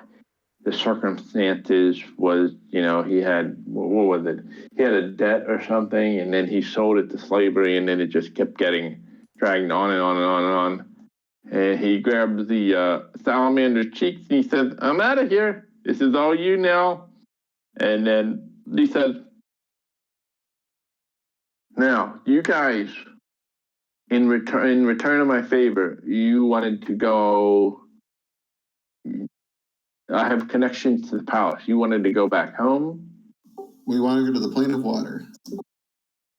the circumstances was, he had, what was it? He had a debt or something, and then he sold it to slavery, and then it just kept getting dragged on and on and on and on. And he grabs the salamander's cheeks and he says, I'm out of here. This is all you now. And then he says, now, you guys, in return of my favor, you wanted to go. I have connections to the palace. You wanted to go back home? We want to go to the plane of water.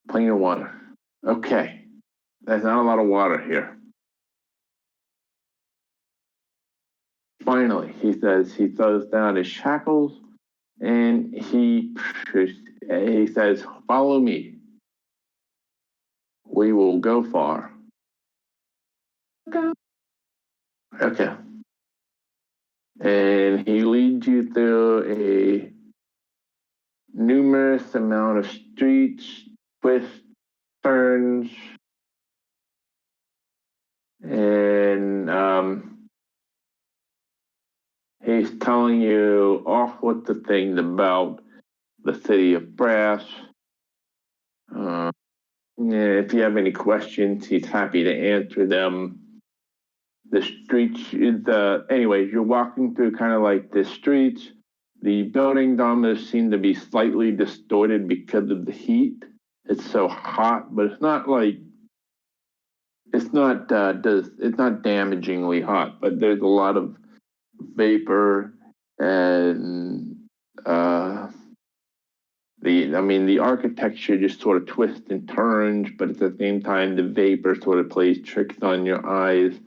Plane of water. Okay. There's not a lot of water here. Finally, he says, he throws down his shackles and he says, follow me. We will go far. Okay. And he leads you through a numerous amount of streets, twists, turns, and he's telling you off with the things about the city of brass. If you have any questions, he's happy to answer them. The streets is anyways, you're walking through kind of like the streets. The buildings almost seem to be slightly distorted because of the heat. It's so hot, but it's not like it's not damagingly hot, but there's a lot of vapor and the architecture just sort of twists and turns, but at the same time the vapor sort of plays tricks on your eyes.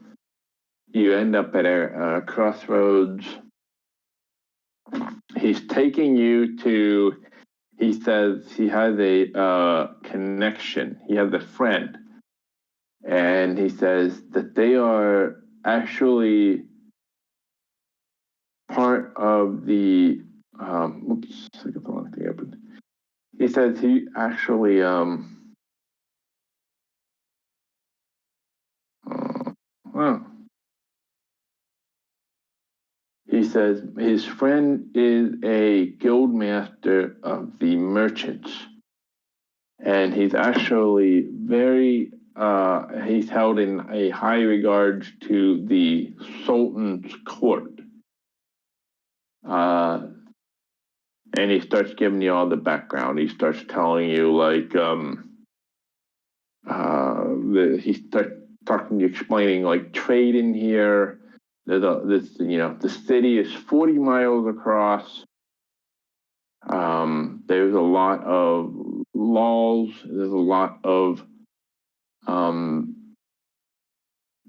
You end up at a crossroads. He's taking you to, he says he has a connection. He has a friend. And he says that they are actually part of the, oops, I got the wrong thing open. He says he actually, he says his friend is a guild master of the merchants. And he's actually very, he's held in a high regard to the Sultan's court. And he starts giving you all the background. He starts telling you like, he starts talking to you, explaining like trade in here. The city is 40 miles across. There's a lot of laws. There's a lot of,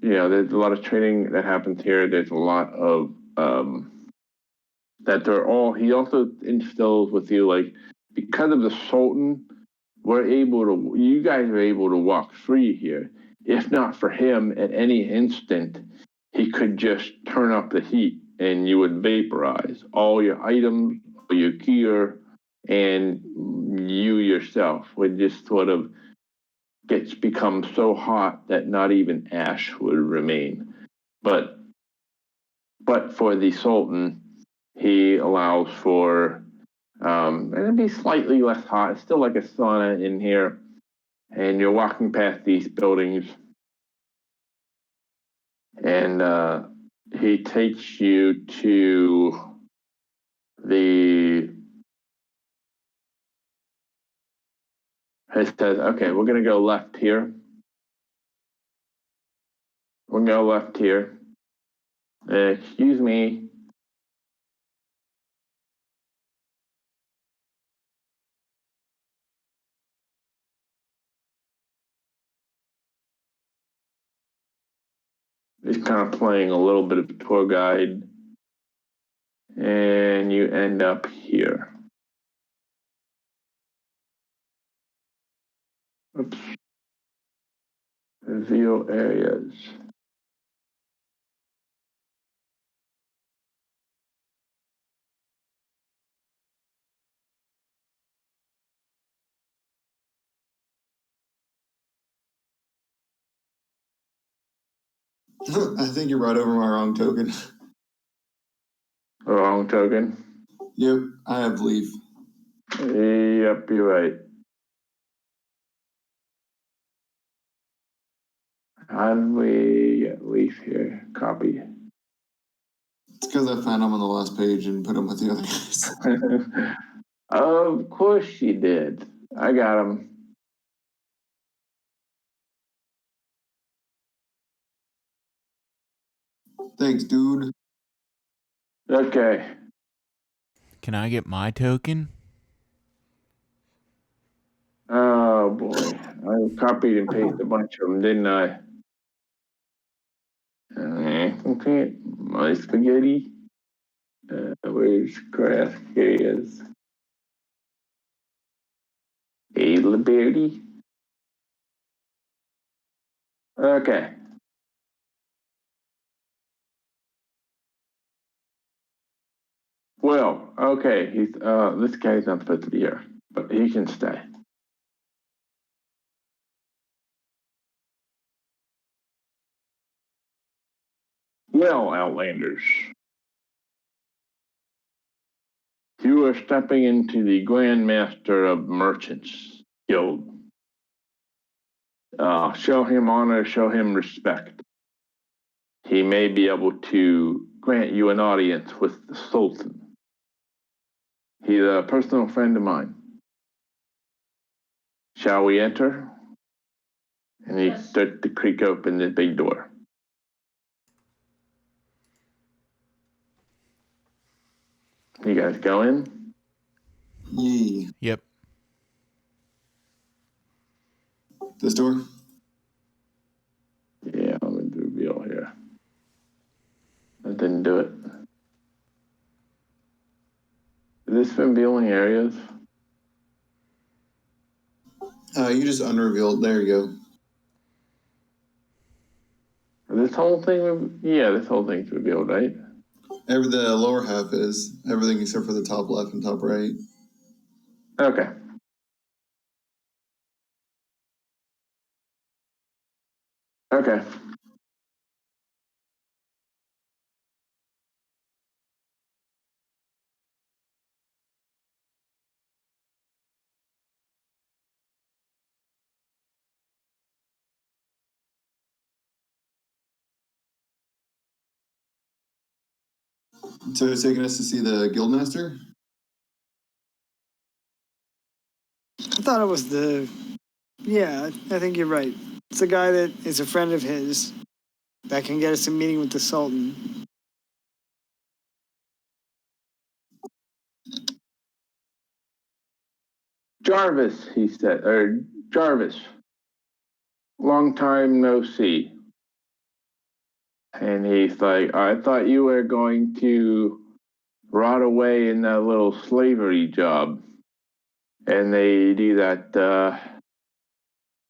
there's a lot of training that happens here. There's a lot of that they're all. He also instills with you, like, because of the Sultan, you guys are able to walk free here. If not for him, at any instant, he could just turn up the heat and you would vaporize all your items, all your gear, and you yourself would just sort of become so hot that not even ash would remain. But for the Sultan, he allows for and it'd be slightly less hot. It's still like a sauna in here. And you're walking past these buildings, and he takes you to he says, okay, we're going to go left here. We're going to go left here. Excuse me. He's kind of playing a little bit of a tour guide. And you end up here. Oops. Reveal areas. I think you brought over my wrong token. Wrong token? Yep, I have leaf. Yep, you're right. How did we get leaf here? Copy. It's because I found them on the last page and put them with the other guys. Of course you did. I got him. Thanks, dude. Okay. Can I get my token? Oh boy, I copied and pasted a bunch of them, didn't I? Okay, my spaghetti. Where's Gracias? Hey, Liberty. Okay. Well, okay. This guy's not supposed to be here, but he can stay. Well, Outlanders, you are stepping into the Grand Master of Merchants Guild. Show him honor, show him respect. He may be able to grant you an audience with the Sultan. He's a personal friend of mine. Shall we enter? And he starts to creak open the big door. You guys go in? Yee. Yep. This door? Yeah, I'm going to reveal here. That didn't do it. Is this revealing areas? You just unrevealed. There you This whole thing, this whole thing's revealed, right? go. The lower half is everything except for the top left and top right. Okay. Okay. So it's taking us to see the guildmaster? I thought it was yeah, I think you're right. It's the guy that is a friend of his that can get us a meeting with the Sultan. Jarvis, he said, or Jarvis, long time no see. And he's like, I thought you were going to rot away in that little slavery job. And they do that,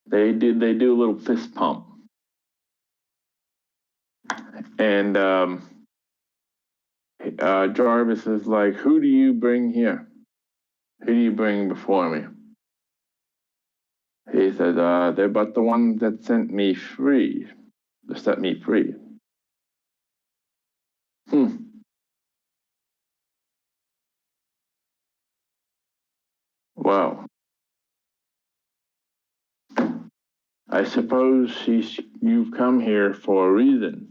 they do a little fist pump. And Jarvis is like, who do you bring here? Who do you bring before me? He said, they're but the ones that set me free. Well, I suppose you've come here for a reason.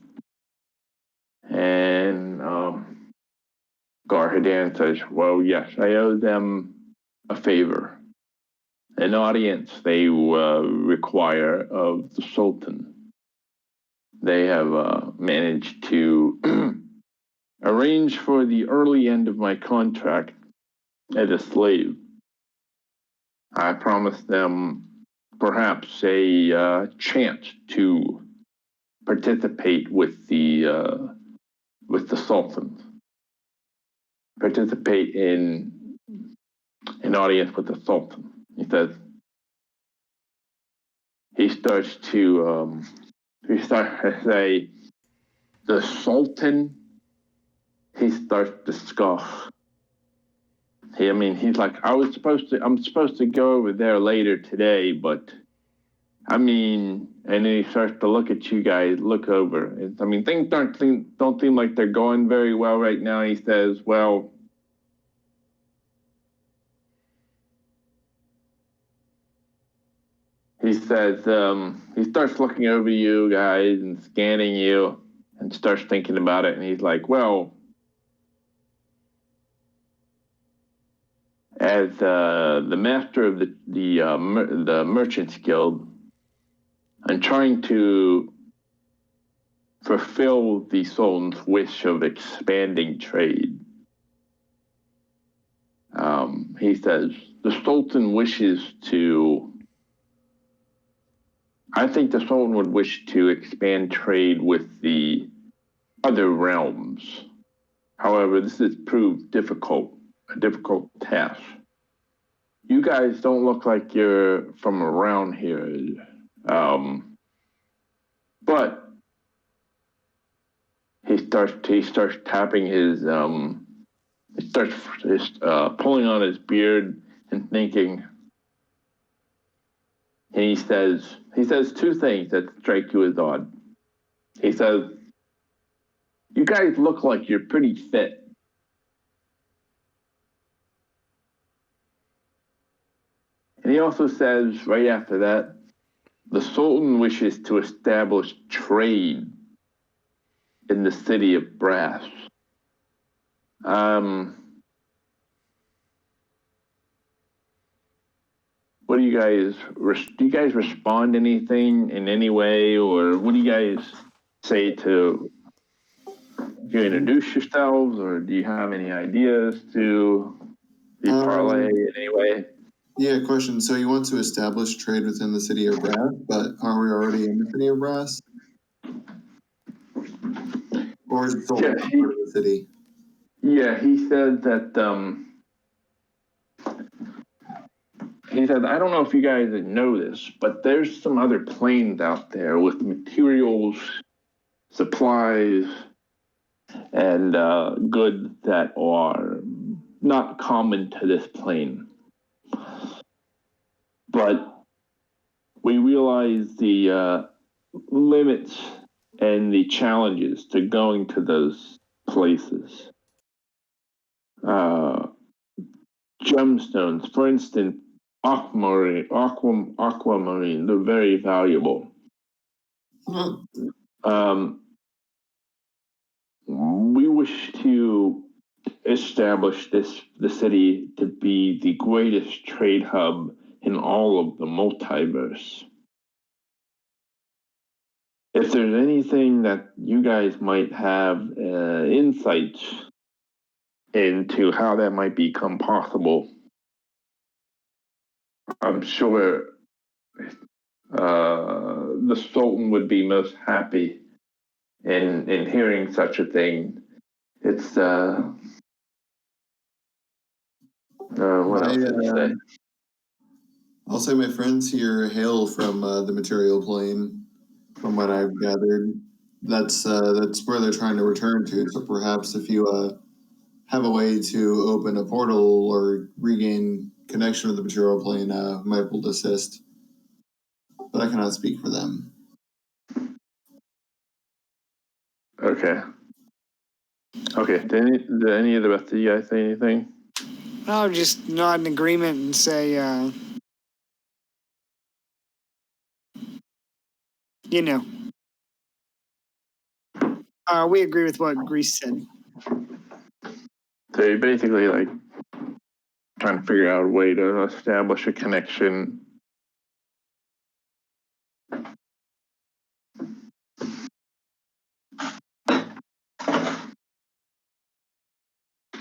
And Garhadan says, well, yes, I owe them a favor. An audience they require of the Sultan. They have managed to arrange for the early end of my contract as a slave. I promised them perhaps a chance to participate with the Sultan. Participate in an audience with the Sultan. He says, he starts to say, the Sultan, he starts to scoff. He's like, I'm supposed to go over there later today, but and then he starts to look at you guys, look over. Things don't seem like they're going very well right now. He says, well, he says, he starts looking over you guys and scanning you and starts thinking about it. And he's like, well, as the master of the Merchants Guild, I'm trying to fulfill the Sultan's wish of expanding trade. He says, the Sultan I think the Sultan would wish to expand trade with the other realms. However, this has proved a difficult task. You guys don't look like you're from around here. But he starts tapping his, he starts pulling on his beard and thinking. And he says two things that strike you as odd. He says, you guys look like you're pretty fit. And he also says right after that, the Sultan wishes to establish trade in the city of Brass. What do you guys respond to anything in any way, or what do you guys say to? Do you introduce yourselves, or do you have any ideas to parlay in any way? Yeah, question. So you want to establish trade within the city of Brass, but are we already in the city of Brass? Or is it still part of the city? Yeah, he said that, he said, I don't know if you guys know this, but there's some other planes out there with materials, supplies, and goods that are not common to this plane. But we realize the limits and the challenges to going to those places. Gemstones, for instance, aquamarine, they're very valuable. We wish to establish the city to be the greatest trade hub in all of the multiverse. If there's anything that you guys might have insights into how that might become possible, I'm sure the Sultan would be most happy in hearing such a thing. It's what else did he say? I'll say my friends here hail from the material plane. From what I've gathered, that's where they're trying to return to. So perhaps if you have a way to open a portal or regain connection with the material plane, might be able to assist. But I cannot speak for them. Okay. Did any of the rest of you guys say anything? I'll just nod in agreement and say, we agree with what Grease said. So you're basically like trying to figure out a way to establish a connection.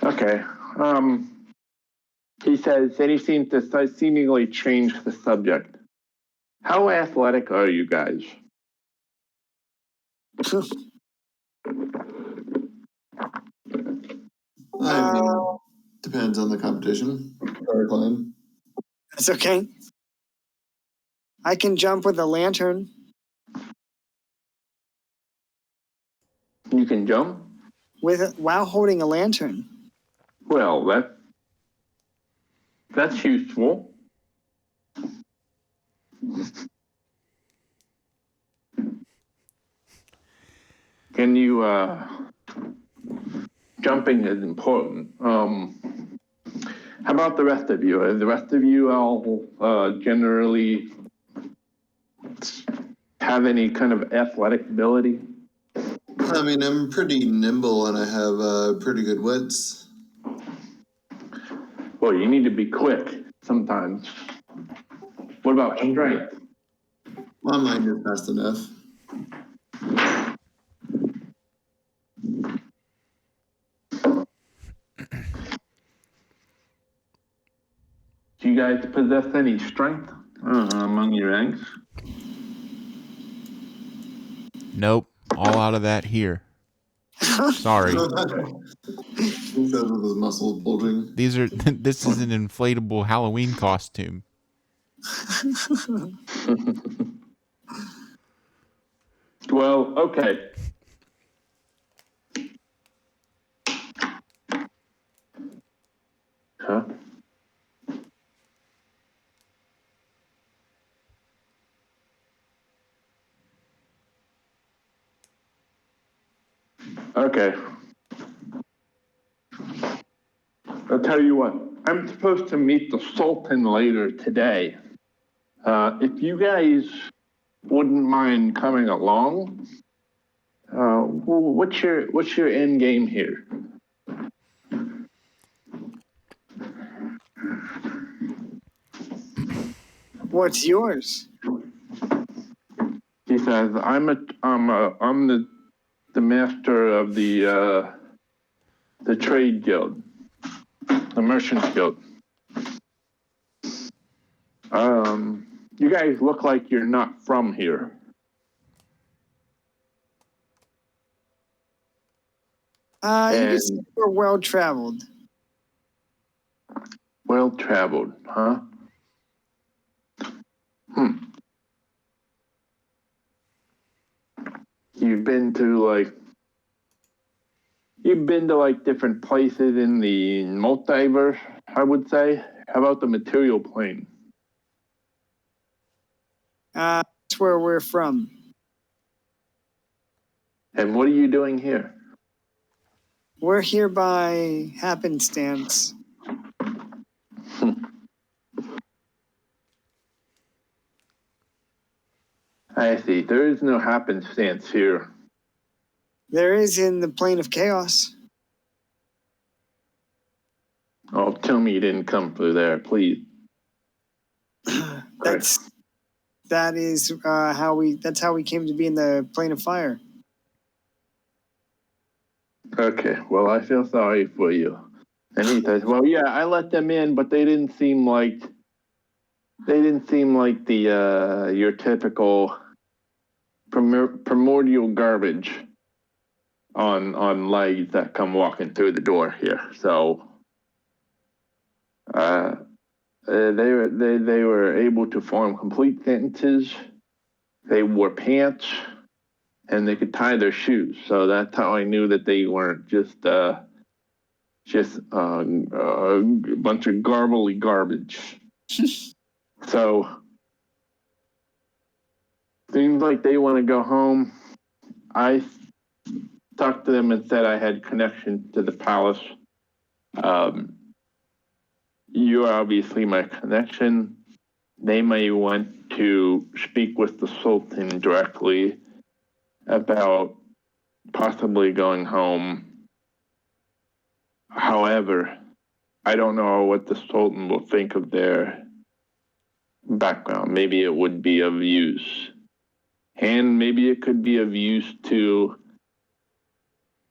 Okay. He says, and he seems to seemingly change the subject. How athletic are you guys? I mean, depends on the competition. Or climb. That's okay. I can jump with a lantern. You can jump? While holding a lantern. Well, that's useful. Can you, jumping is important. How about the rest of you? Are the rest of you all generally have any kind of athletic ability? I mean, I'm pretty nimble and I have pretty good wits. Well, you need to be quick sometimes. What about strength? My mind is fast enough. Do you guys possess any strength among your ranks? Nope. All out of that here. Sorry. He says with his muscles bulging. This is an inflatable Halloween costume. Well, okay. Huh? Okay. I'll tell you what, I'm supposed to meet the Sultan later today. If you guys wouldn't mind coming along, what's your end game here? What's yours? He says, I'm the master of the trade guild, the merchants guild. You guys look like you're not from here. You can say we're well traveled. Well traveled, huh? You've been to different places in the multiverse, I would say. How about the material plane? That's where we're from. And what are you doing here? We're here by happenstance. I see. There is no happenstance here. There is in the plane of chaos. Oh, tell me you didn't come through there, please. That's how we came to be in the plane of fire. Okay, well, I feel sorry for you. And he says, well, yeah, I let them in, but they didn't seem like they didn't seem like the your typical primordial garbage on legs that come walking through the door here. So they were able to form complete sentences. They wore pants, and they could tie their shoes. So that's how I knew that they weren't just a bunch of garbly garbage. So seems like they want to go home. I talked to them and said I had connection to the palace. You are obviously my connection. They may want to speak with the Sultan directly about possibly going home. However, I don't know what the Sultan will think of their background. Maybe it would be of use. And maybe it could be of use to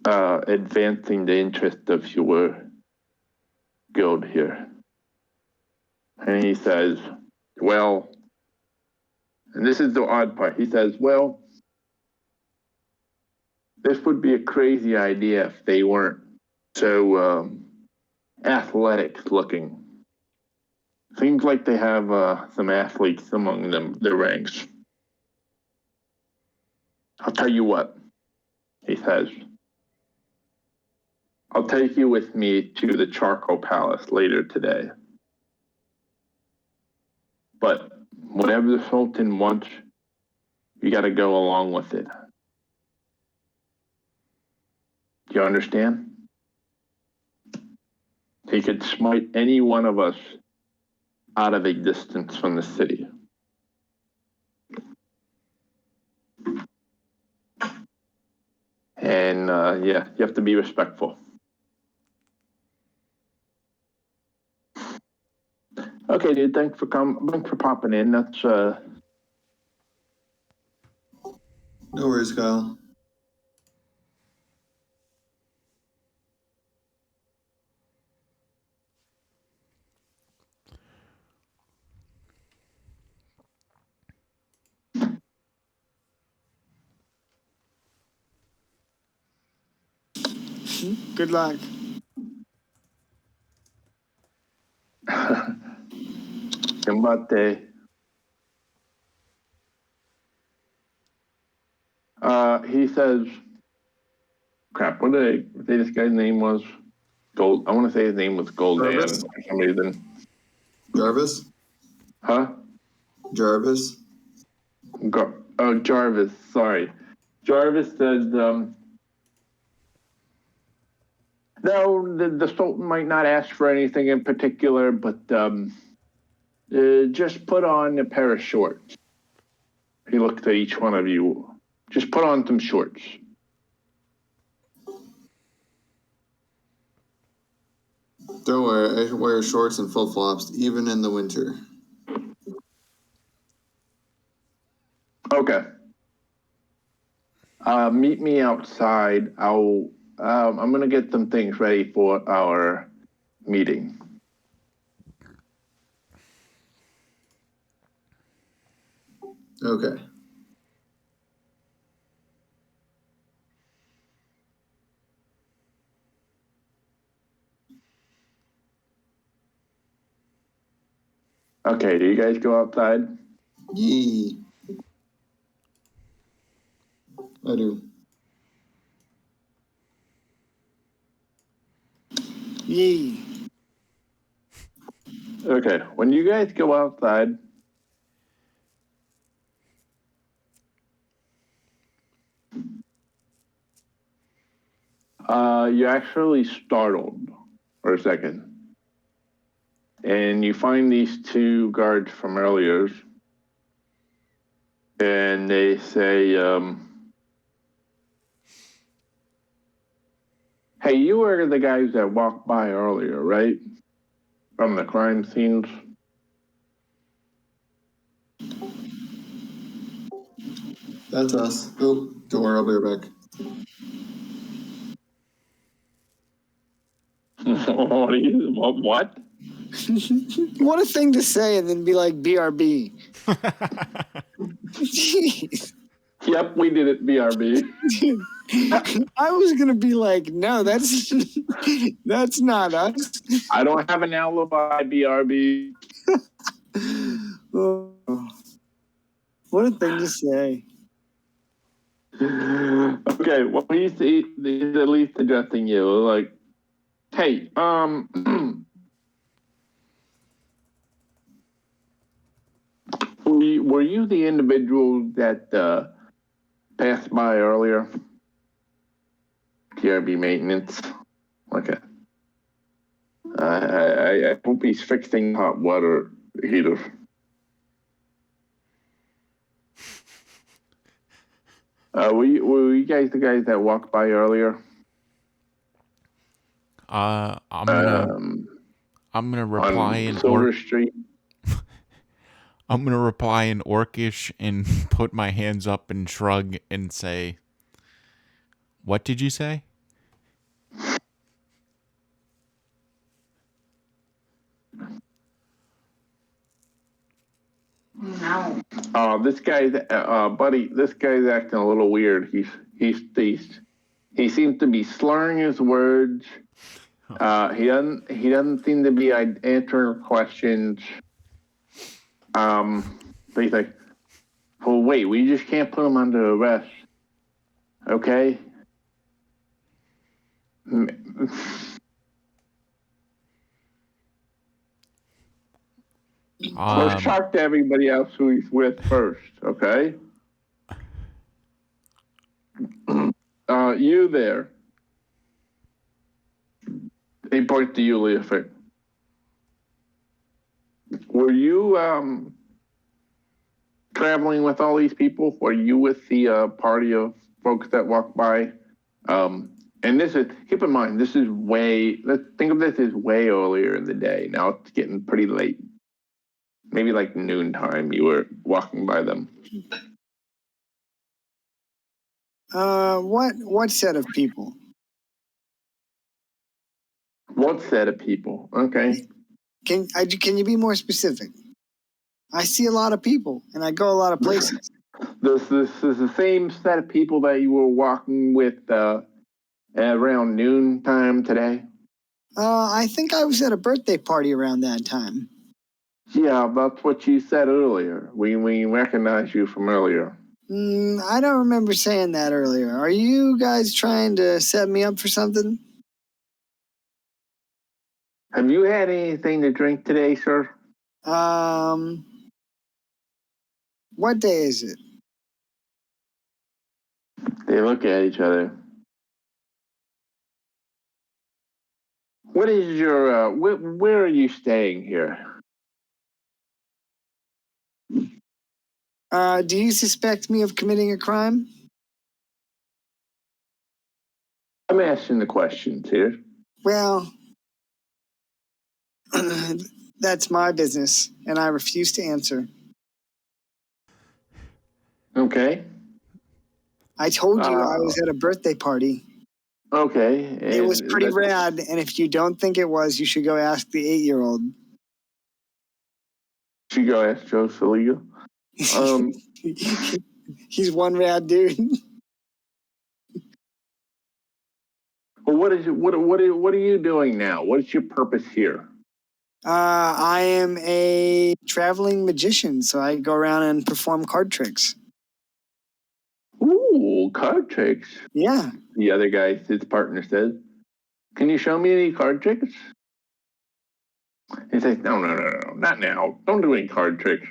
advancing the interest of your guild here. And he says, well, and this is the odd part. He says, well, this would be a crazy idea if they weren't so athletic looking. Seems like they have some athletes among them, their ranks. I'll tell you what, he says. I'll take you with me to the Charcoal Palace later today. But whatever the Sultan wants, you got to go along with it. Do you understand? He could smite any one of us out of existence from the city. And yeah, you have to be respectful. Okay, dude, thanks for popping in. That's No worries, Kyle. Good luck. Combate. He says, crap, what did I say this guy's name was? Gold. I want to say his name was Goldan Jarvis? for some reason. Jarvis? Huh? Jarvis? Jarvis, sorry. Jarvis says, no, the Sultan might not ask for anything in particular, but just put on a pair of shorts. He looked at each one of you. Just put on some shorts. Don't worry, I wear shorts and flip-flops, even in the winter. Okay. Meet me outside. I'm gonna get some things ready for our meeting. Okay. Okay, do you guys go outside? Yee. I do. Yee. Okay, when you guys go outside, you're actually startled for a second. And you find these two guards from earlier, and they say, hey, you were the guys that walked by earlier, right? From the crime scenes? That's us. Oh, don't worry, I'll be right back. What? What a thing to say and then be like, BRB. Jeez. Yep, we did it, BRB. Dude, I was going to be like, no, that's not us. I don't have an alibi, BRB. Oh, what a thing to say. Okay, well, he's at least addressing you. Like, hey, were you the individual that passed by earlier? TRB maintenance. Okay. I hope he's fixing hot water heater. Were you guys the guys that walked by earlier? I'm gonna reply in Silver Street. I'm gonna reply in Orcish and put my hands up and shrug and say, "What did you say?" No. This guy's buddy. This guy's acting a little weird. He seems to be slurring his words. He doesn't seem to be answering questions. But he's like, well, wait, we just can't put him under arrest, okay? Let's talk to everybody else who he's with first, okay? You there. He points to you, Leofit. Were you traveling with all these people? Were you with the party of folks that walked by? And this is, keep in mind, this is let's think of this as way earlier in the day. Now it's getting pretty late. Maybe like noontime, you were walking by them. What set of people? What set of people? Okay. Can you be more specific? I see a lot of people, and I go a lot of places. This is the same set of people that you were walking with around noontime today? I think I was at a birthday party around that time. Yeah, that's what you said earlier. We recognized you from earlier. I don't remember saying that earlier. Are you guys trying to set me up for something? Have you had anything to drink today, sir? What day is it? They look at each other. What is your, where are you staying here? Do you suspect me of committing a crime? I'm asking the questions here. Well, that's my business, and I refuse to answer. Okay. I told you I was at a birthday party. Okay. It was pretty rad, and if you don't think it was, you should go ask the 8-year-old. Should go ask Joe Saliga. He's one rad dude. Well, what are you doing now? What is your purpose here? I am a traveling magician, so I go around and perform card tricks. Ooh, card tricks. Yeah. The other guy, his partner, says, "Can you show me any card tricks?" He says, No, not now. Don't do any card tricks.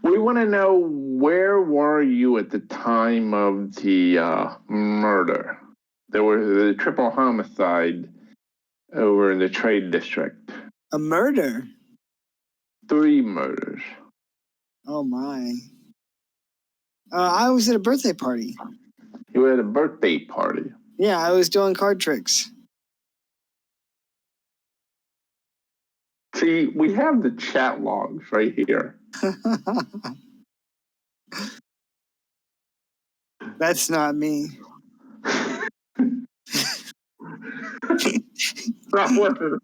We want to know, where were you at the time of the murder? There was the triple homicide over in the trade district. A murder? 3 murders. Oh my. I was at a birthday party. You were at a birthday party? Yeah, I was doing card tricks. See, we have the chat logs right here. That's not me. That wasn't.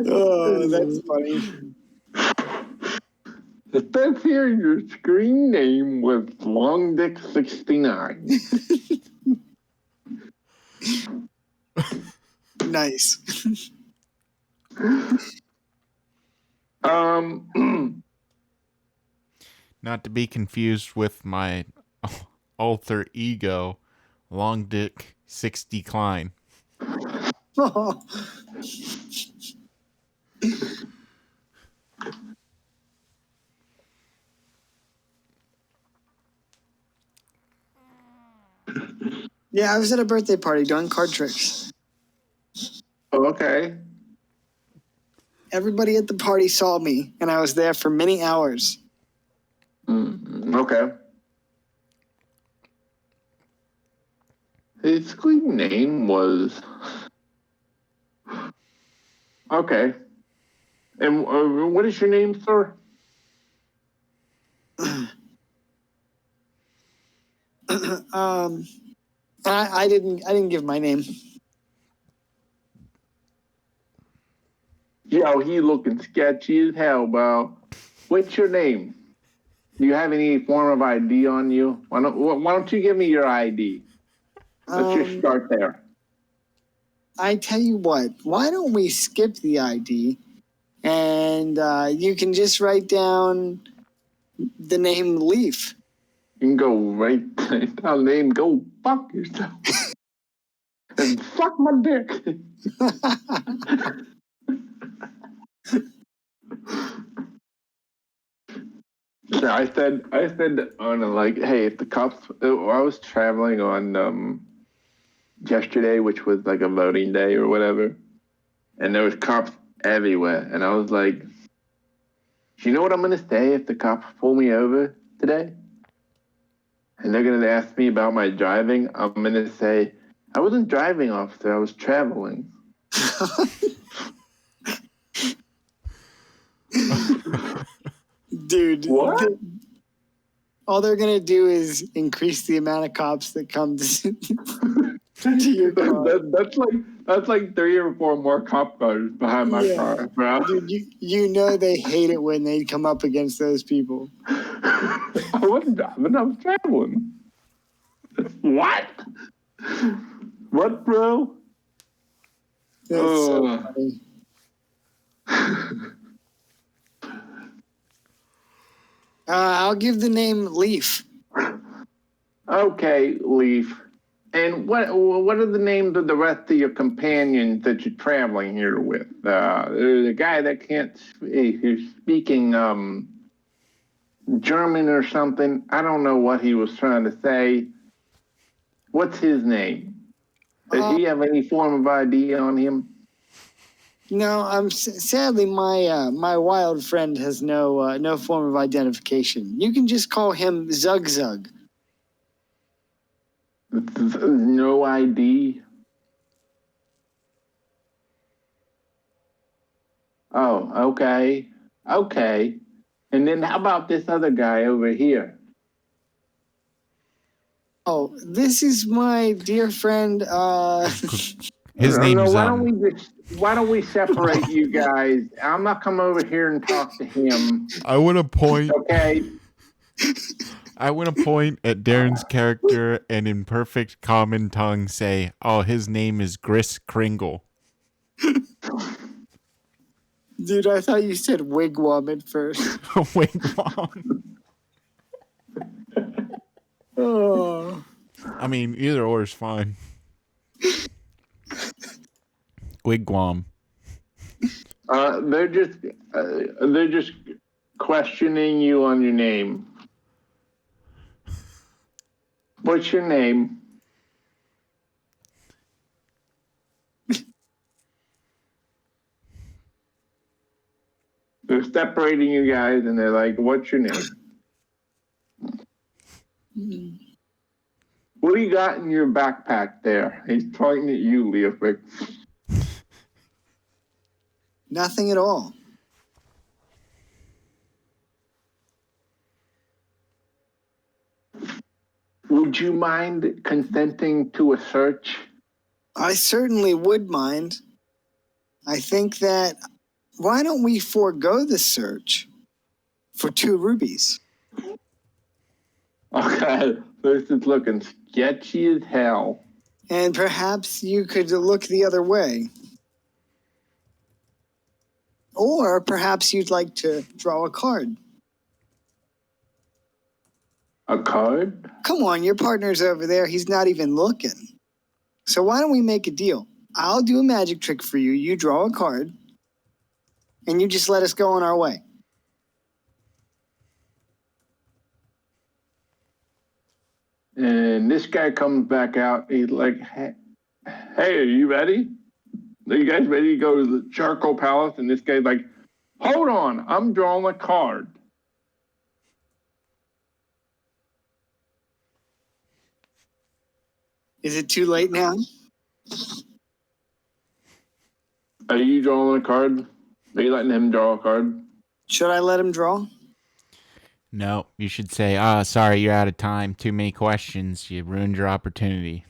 Oh, that's funny. It says here your screen name was Long Dick 69. Nice. Not to be confused with my alter ego, Long Dick 60 Klein. Yeah, I was at a birthday party doing card tricks. Oh, okay. Everybody at the party saw me, and I was there for many hours. Okay. His screen name was. Okay. And what is your name, sir? I didn't give my name. Yo, he looking sketchy as hell, bro. What's your name? Do you have any form of ID on you? Why don't you give me your ID? Let's just start there. I tell you what, why don't we skip the ID, and you can just write down the name Leaf. You can go right down there and go fuck yourself. And fuck my dick. So I said on like, hey, if the cops, I was traveling on yesterday, which was like a voting day or whatever, and there was cops everywhere, and I was like, do you know what I'm gonna say if the cops pull me over today? And they're gonna ask me about my driving. I'm gonna say, I wasn't driving, officer, I was traveling. Dude, What? all they're gonna do is increase the amount of cops that come to your car. That's like 3 or 4 more cop cars behind my car, bro. Dude, you know they hate it when they come up against those people. I wasn't driving, I was traveling. What? What, bro? That's so funny. I'll give the name Leaf. Okay, Leaf. And what are the names of the rest of your companions that you're traveling here with? There's a guy that can't speak. He's speaking German or something. I don't know what he was trying to say. What's his name? Does he have any form of ID on him? No, sadly my wild friend has no form of identification. You can just call him Zug Zug. No ID. Oh, okay. Okay. And then how about this other guy over here? Oh, this is my dear friend. His name's why don't we separate you guys? I'm not coming over here and talk to him. I want to point. Okay. I want to point at Darren's character and in perfect common tongue say, "Oh, his name is Gris Kringle." Dude, I thought you said wigwam at first. Wigwam. Oh. I mean, either or is fine. Wigwam. They're just questioning you on your name. What's your name? They're separating you guys, and they're like, "What's your name?" What do you got in your backpack there? He's pointing at you, Leofric. Nothing at all. Would you mind consenting to a search? I certainly would mind. I think that why don't we forego the search for 2 rubies? Okay, this is looking sketchy as hell. And perhaps you could look the other way. Or perhaps you'd like to draw a card. A card? Come on, your partner's over there. He's not even looking. So why don't we make a deal? I'll do a magic trick for you. You draw a card, and you just let us go on our way. And this guy comes back out. He's like, hey, are you ready? Are you guys ready to go to the Charcoal Palace? And this guy's like, hold on, I'm drawing a card. Is it too late now? Are you drawing a card? Are you letting him draw a card? Should I let him draw? No, you should say, sorry, you're out of time. Too many questions. You ruined your opportunity.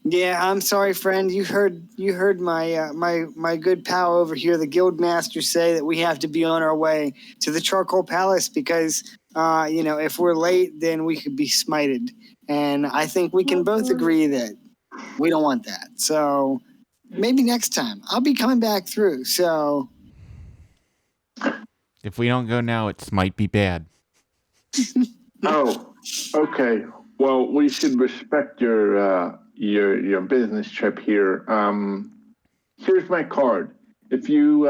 Yeah, I'm sorry, friend. You heard my my good pal over here, the guild master, say that we have to be on our way to the Charcoal Palace because if we're late, then we could be smited. And I think we can both agree that we don't want that. So maybe next time. I'll be coming back through. So If we don't go now, it might be bad. Oh, okay. Well, we should respect your business trip here. Here's my card. If you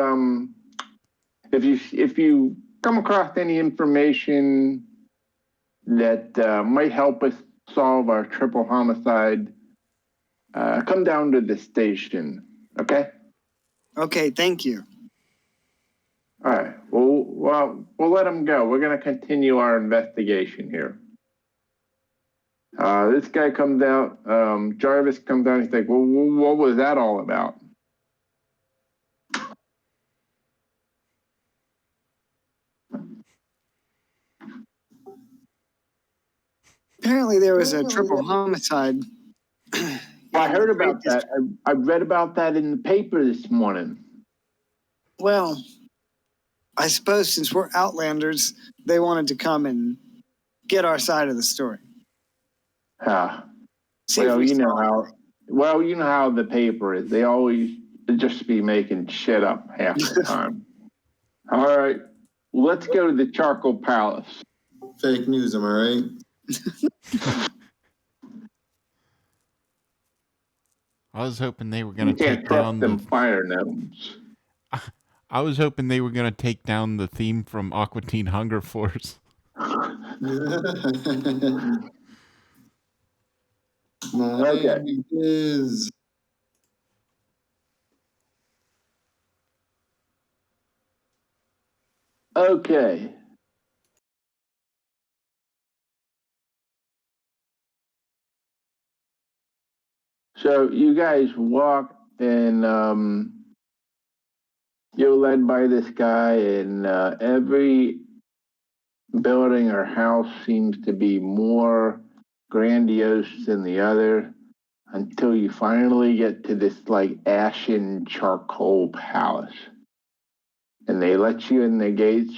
come across any information that might help us solve our triple homicide, come down to the station. Okay. okay, thank you. All right. Well, we'll let him go. We're gonna continue our investigation here. This guy comes out. Jarvis comes out. He's like, "Well, what was that all about?" Apparently, there was a triple homicide. Well, I heard about that. I read about that in the paper this morning. Well, I suppose since we're Outlanders, they wanted to come and get our side of the story. See if Well, we you know saw how. Well, you know how the paper is. They always just be making shit up half the time. All right, let's go to the Charcoal Palace. Fake news, am I right? I was hoping they were going You to can't take trust down them the... fire gnomes. I was hoping they were going to take down the theme from Aqua Teen Hunger Force. My Okay. name is. Okay. So you guys walk and you're led by this guy, and every building or house seems to be more grandiose than the other until you finally get to this like ashen charcoal palace. And they let you in the gates.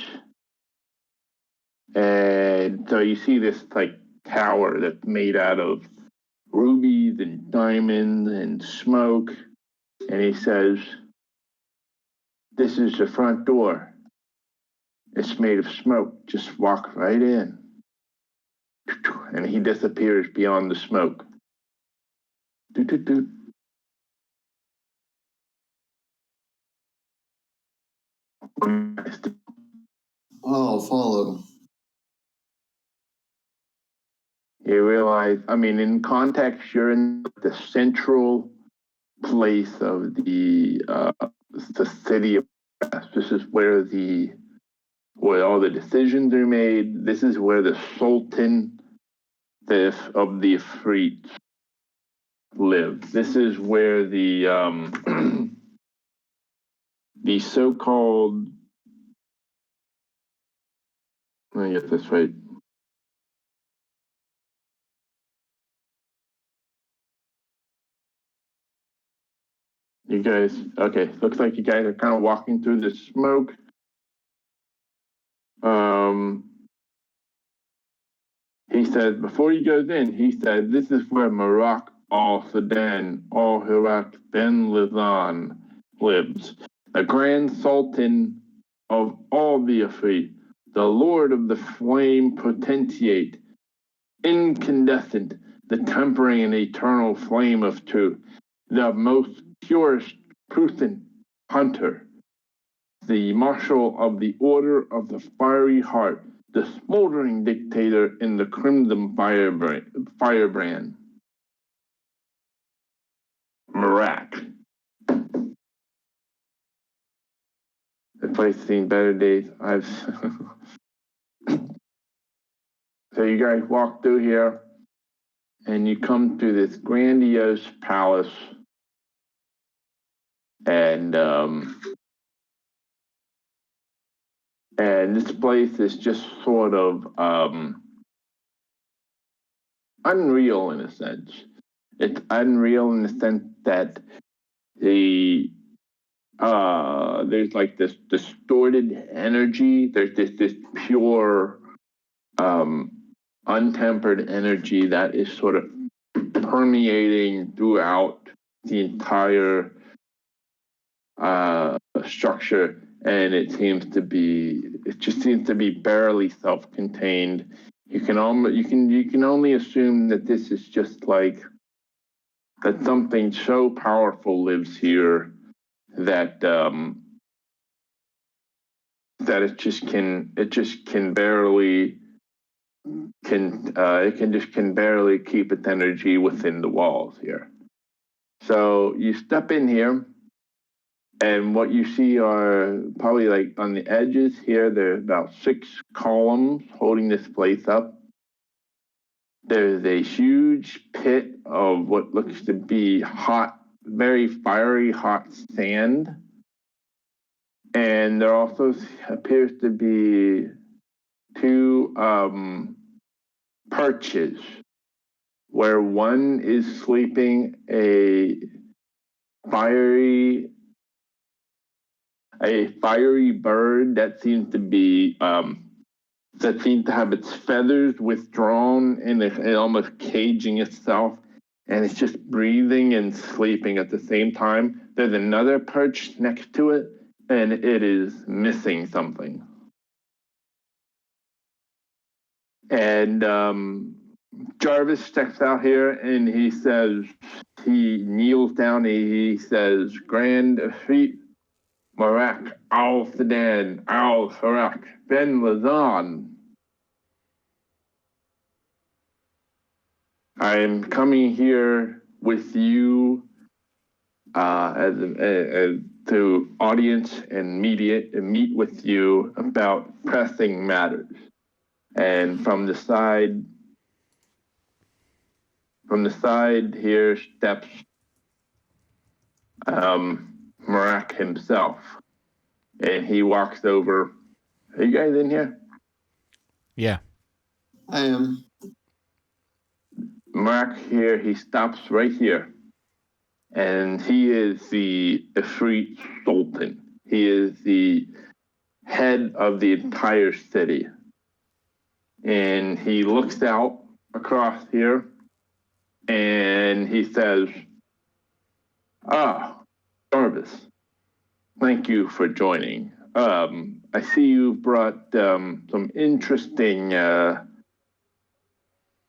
And so you see this like tower that's made out of rubies and diamonds and smoke. And he says, "This is the front door. It's made of smoke. Just walk right in." And he disappears beyond the smoke. Doot, doot, doot. I'll follow. You realize, I mean, in context, you're in the central place of the city of West. This is where all the decisions are made. This is where the Sultan of the Ifrit live. This is where the the so-called, let me get this right. You guys, okay, looks like you guys are kind of walking through the smoke. He said, before he goes in, he said, this is where Marak al-Sudan al-Hirak ben Lizan lives, the Grand Sultan of all the Afri, the Lord of the Flame Potentiate, incandescent, the tempering and eternal flame of truth, the most purest Pruthan hunter, the marshal of the Order of the Fiery Heart, the smoldering dictator in the Crimson Firebrand. Marak. The place has seen better days. So you guys walk through here, and you come to this grandiose palace, and this place is just sort of unreal in a sense. It's unreal in the sense that there's like this distorted energy. There's this pure, untempered energy that is sort of permeating throughout the entire structure, and it just seems to be barely self-contained. You can only assume that this is just like that something so powerful lives here that that it can barely keep its energy within the walls here. So you step in here, and what you see are probably like on the edges here, there's about 6 columns holding this place up. There's a huge pit of what looks to be hot, very fiery hot sand. And there also appears to be 2 perches, where one is sleeping a fiery bird that seems to have its feathers withdrawn and almost caging itself, and it's just breathing and sleeping at the same time. There's another perch next to it, and it is missing something. And Jarvis steps out here, and he kneels down, and he says, Grand Afrit Marak al-Sudan al-Hirak ben Lazan. I am coming here with you as to audience and media and meet with you about pressing matters. And from the side here steps Marak himself, and he walks over. Are you guys in here? Yeah, I am. Marak here, he stops right here, and he is the Ifrit Sultan. He is the head of the entire city. And he looks out across here, and he says, Jarvis, thank you for joining. I see you brought some interesting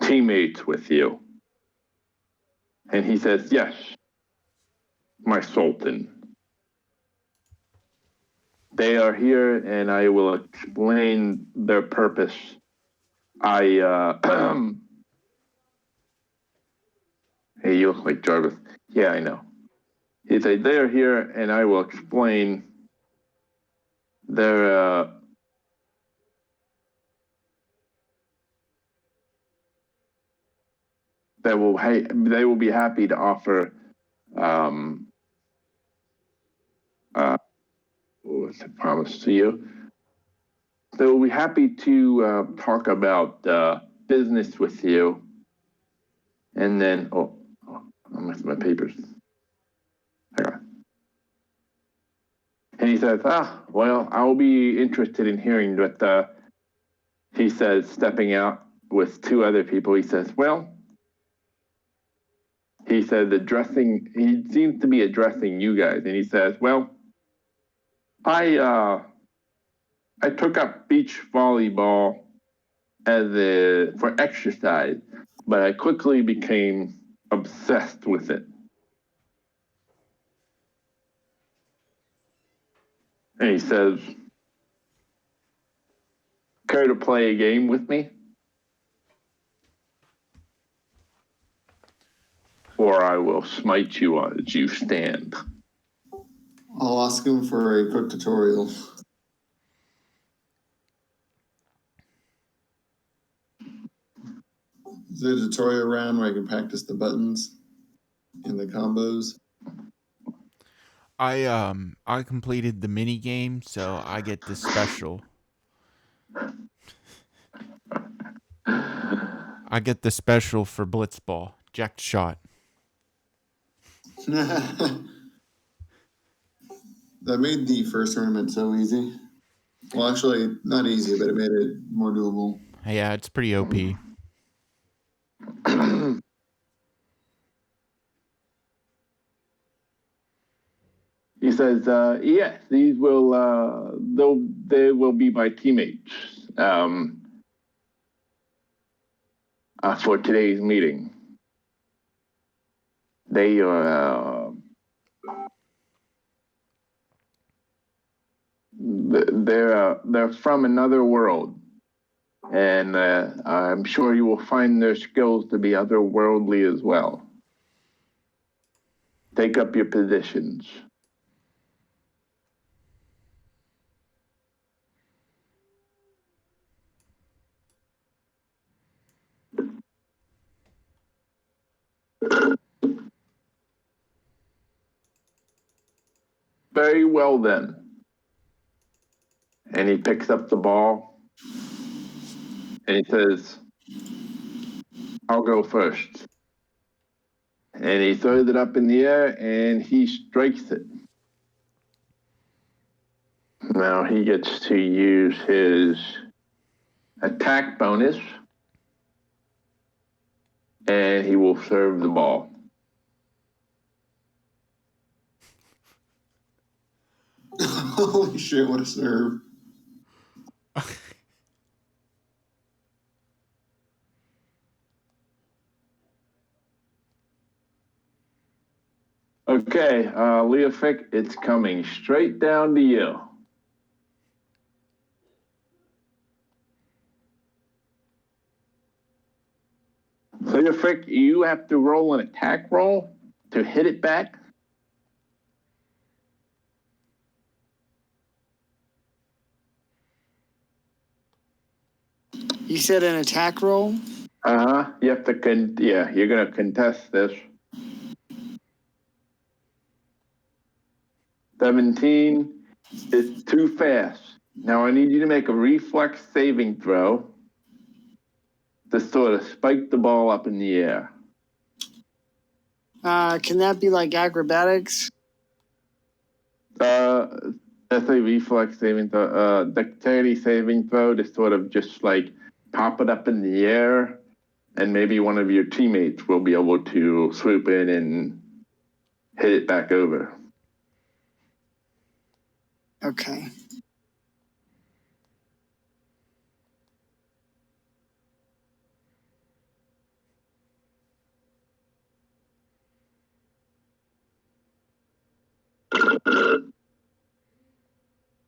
teammates with you. And he says, yes, my Sultan. They are here, and I will explain their purpose. Hey, you look like Jarvis. Yeah, I know. He said, they are here, and I will explain their they will be happy to offer what's the promise to you? They will be happy to talk about business with you. And then I missed my papers. Hang on. And he says, well, I'll be interested in hearing what he says, stepping out with two other people. He says, well, he said, he seems to be addressing you guys. And he says, well, I took up beach volleyball for exercise, but I quickly became obsessed with it. And he says, care to play a game with me? Or I will smite you as you stand. I'll ask him for a quick tutorial. Is there a tutorial round where I can practice the buttons and the combos? I completed the mini game, so I get this special. I get the special for Blitzball, jacked shot. That made the first tournament so easy. Well, actually, not easy, but it made it more doable. Yeah, it's pretty OP. He says, yes, these will, they will be my teammates for today's meeting. They are, they're from another world, and I'm sure you will find their skills to be otherworldly as well. Take up your positions. Very well then. And he picks up the ball and he says, I'll go first. And he throws it up in the air and he strikes it. Now he gets to use his attack bonus and he will serve the ball. Holy shit, what a serve. Okay, Leofic, it's coming straight down to you. Leofic, you have to roll an attack roll to hit it back. You said an attack roll? You have to, you're going to contest this. 17 is too fast. Now I need you to make a reflex saving throw to sort of spike the ball up in the air. Can that be like acrobatics? That's a reflex saving throw, dexterity saving throw to sort of just like pop it up in the air, and maybe one of your teammates will be able to swoop in and hit it back over. Okay.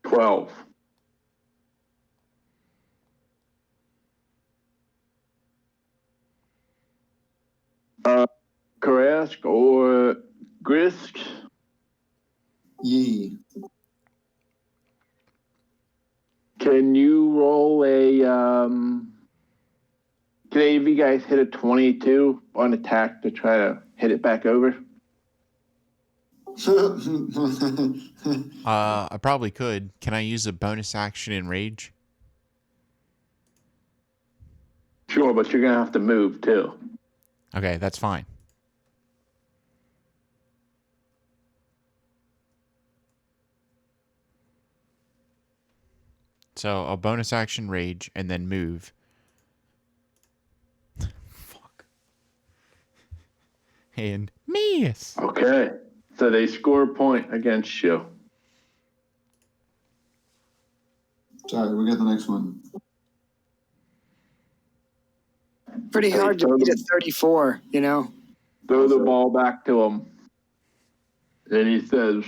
$12. Karask or Grisk? Yee. Can you roll can any of you guys hit a 22 on attack to try to hit it back over? I probably could. Can I use a bonus action in rage? Sure, but you're going to have to move too. Okay, that's fine. So a bonus action rage and then move. Fuck. And miss. Okay. So they score a point against you. Sorry, we got the next one. Pretty hard to beat a 34, you know? Throw the ball back to him. And he says,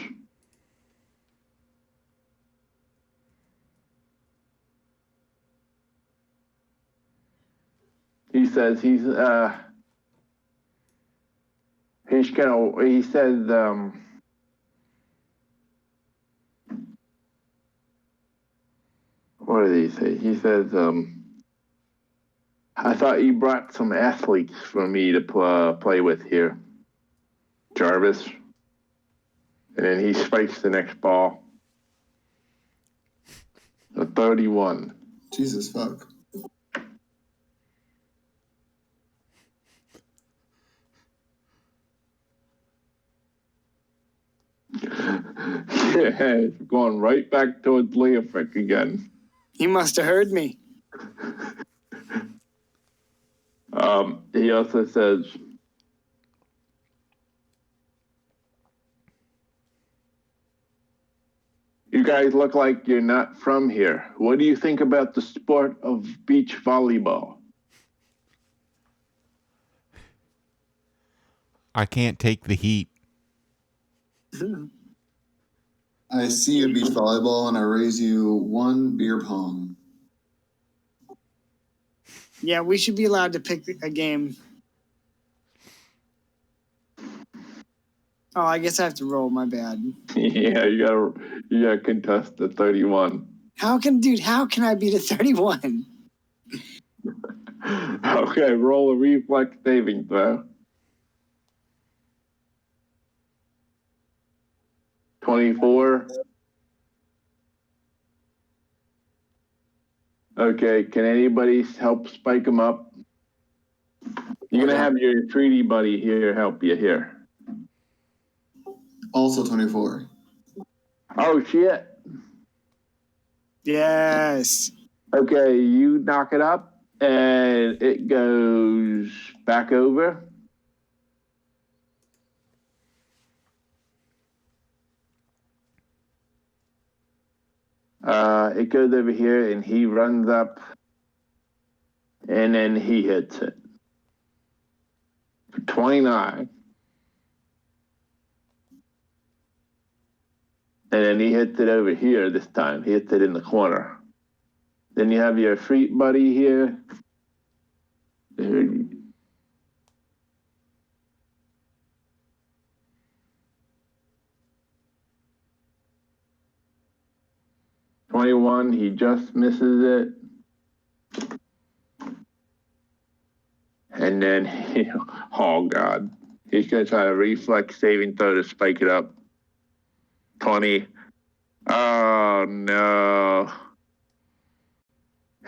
he says, what did he say? He says, I thought you brought some athletes for me to play with here, Jarvis. And then he spikes the next ball. A 31. Jesus fuck. Yeah, it's going right back towards Leofric again. You must have heard me. He also says, you guys look like you're not from here. What do you think about the sport of beach volleyball? I can't take the heat. I see you beach volleyball and I raise you one beer pong. Yeah, we should be allowed to pick a game. Oh, I guess I have to roll. My bad. Yeah, you gotta contest the 31. How can I beat a 31? Okay, roll a reflex saving throw. 24. Okay, can anybody help spike him up? You're gonna have your treaty buddy here help you here. Also 24. Oh shit. Yes. Okay, you knock it up and it goes back over. It goes over here and he runs up and then he hits it. For 29. And then he hits it over here this time. He hits it in the corner. Then you have your street buddy here. 21, he just misses it. And then, oh God, he's going to try a reflex saving throw to spike it up. 20. Oh no.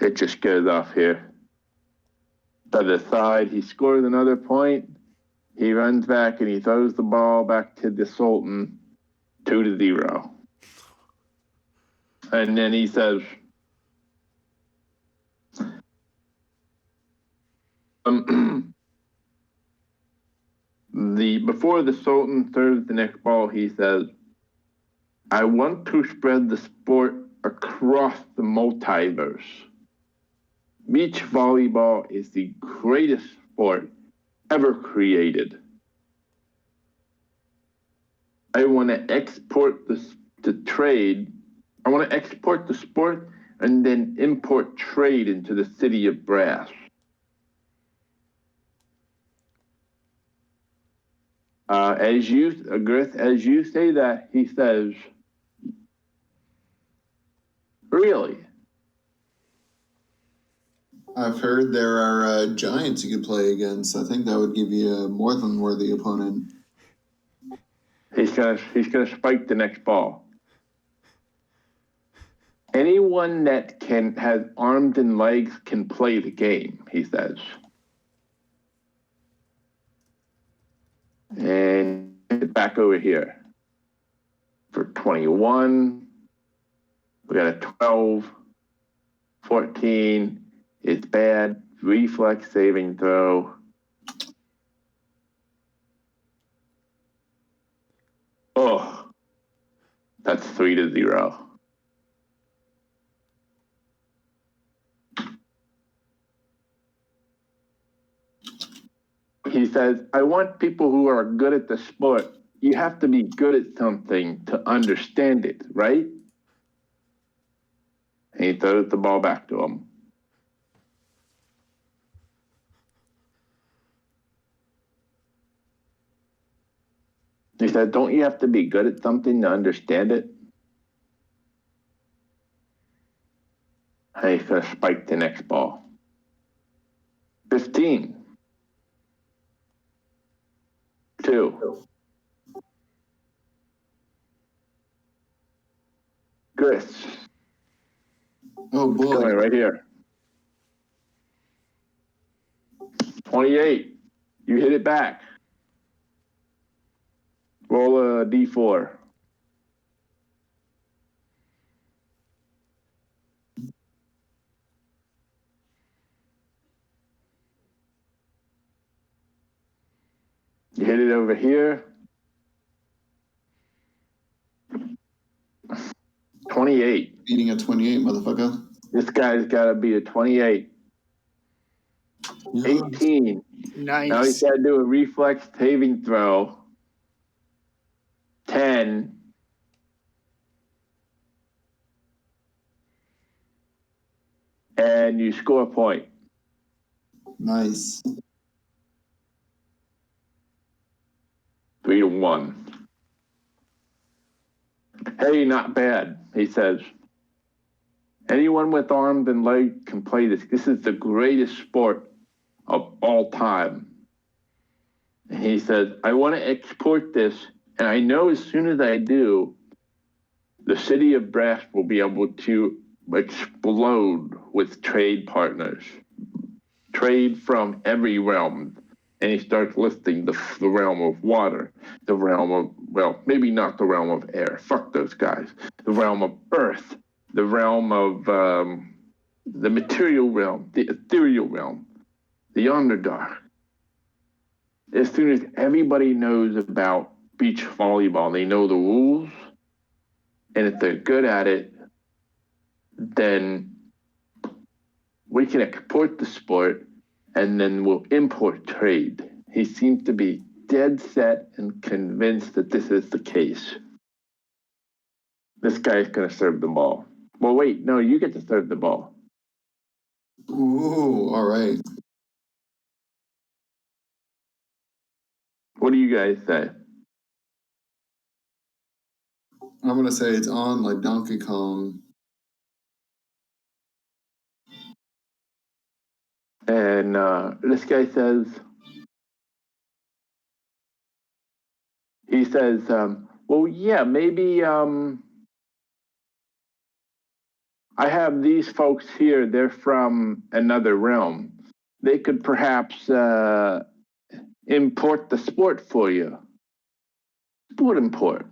It just goes off here. To the side, he scores another point. He runs back and he throws the ball back to the Sultan, 2-0. And then he says, before the Sultan throws the next ball, he says, I want to spread the sport across the multiverse. Beach volleyball is the greatest sport ever created. I want to export the trade. I want to export the sport and then import trade into the city of Brass. As you say that, he says, really? I've heard there are giants you could play against. I think that would give you a more than worthy opponent. He's gonna spike the next ball. Anyone that has arms and legs can play the game, he says. And back over here for 21. We got a 12. 14. It's bad. Reflex saving throw. Oh, that's 3-0. He says, I want people who are good at the sport. You have to be good at something to understand it, right? And he throws the ball back to him. He said, don't you have to be good at something to understand it? And he's going to spike the next ball. 15. 2. Chris. Oh boy. Going right here. 28. You hit it back. Roll a D4. You hit it over here. 28. Beating a 28, motherfucker. This guy's got to be a 28. Yeah. 18. Nice. Now he's got to do a reflex saving throw. 10. And you score a point. Nice. 3-1. Hey, not bad, he says. Anyone with arms and legs can play this. This is the greatest sport of all time. And he says, I want to export this, and I know as soon as I do, the city of Brass will be able to explode with trade partners. Trade from every realm. And he starts listing the realm of water, the realm of, well, maybe not the realm of air. Fuck those guys. The realm of earth, the realm of the material realm, the ethereal realm, the Underdark. As soon as everybody knows about beach volleyball, they know the rules, and if they're good at it, then we can export the sport, and then we'll import trade. He seems to be dead set and convinced that this is the case. This guy's going to serve the ball. Well, wait, no, you get to serve the ball. Ooh, all right. What do you guys say? I'm going to say it's on like Donkey Kong. And this guy says, he says, well, yeah, maybe I have these folks here. They're from another realm. They could perhaps import the sport for you. Sport import.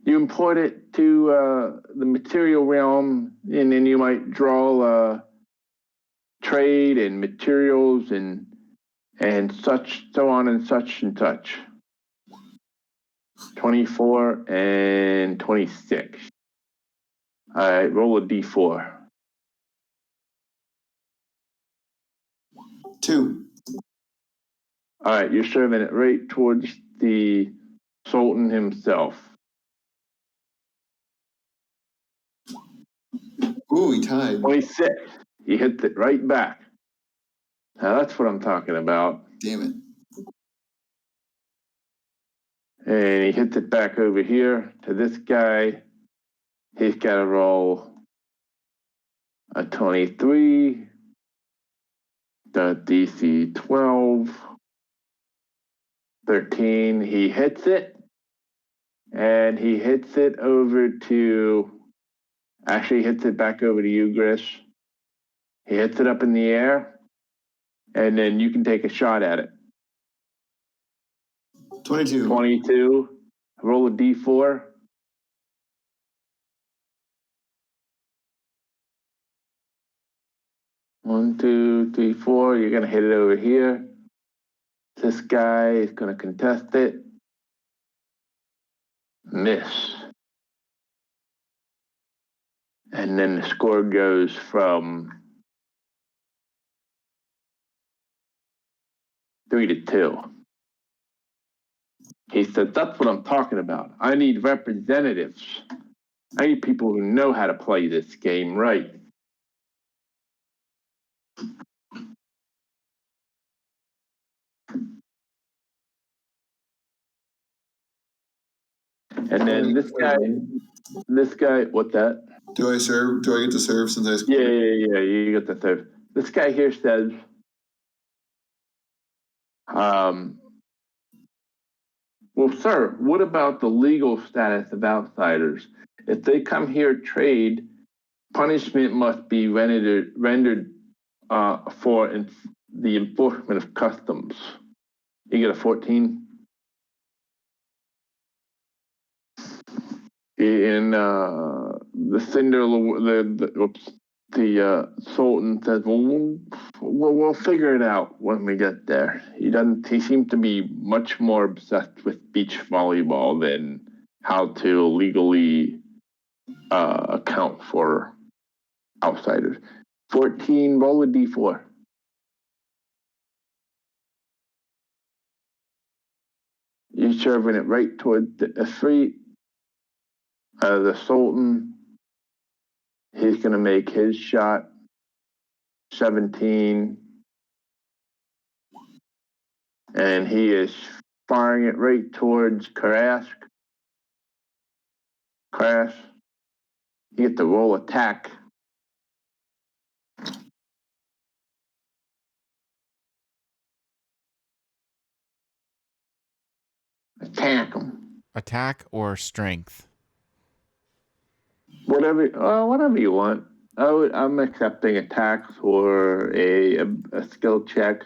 You import it to the material realm, and then you might draw trade and materials and such, so on and such and such. 24 and 26. All right, roll a D4. 2. All right, you're serving it right towards the Sultan himself. Ooh, he tied. 26. He hits it right back. Now that's what I'm talking about. Damn it. And he hits it back over here to this guy. He's got to roll a 23. The DC 12. 13. He hits it. And he hits it over to, actually hits it back over to you, Gris. He hits it up in the air. And then you can take a shot at it. 22. 22. Roll a D4. 1, 2, 3, 4. You're going to hit it over here. This guy is going to contest it. Miss. And then the score goes from 3-2. He said, that's what I'm talking about. I need representatives. I need people who know how to play this game right. And then this guy, what's that? Do I serve? Do I get to serve since I scored? Yeah, you get the serve. This guy here says, well, sir, what about the legal status of outsiders? If they come here trade, punishment must be rendered for the enforcement of customs. You get a 14. And the Sultan says, well, we'll figure it out when we get there. He seems to be much more obsessed with beach volleyball than how to legally account for outsiders. 14, roll a d4. You're serving it right toward the street. The Sultan, he's going to make his shot. 17. And he is firing it right towards Crash. You get the roll attack. Attack him. Attack or strength? Whatever you want. I'm accepting attacks or a skill check.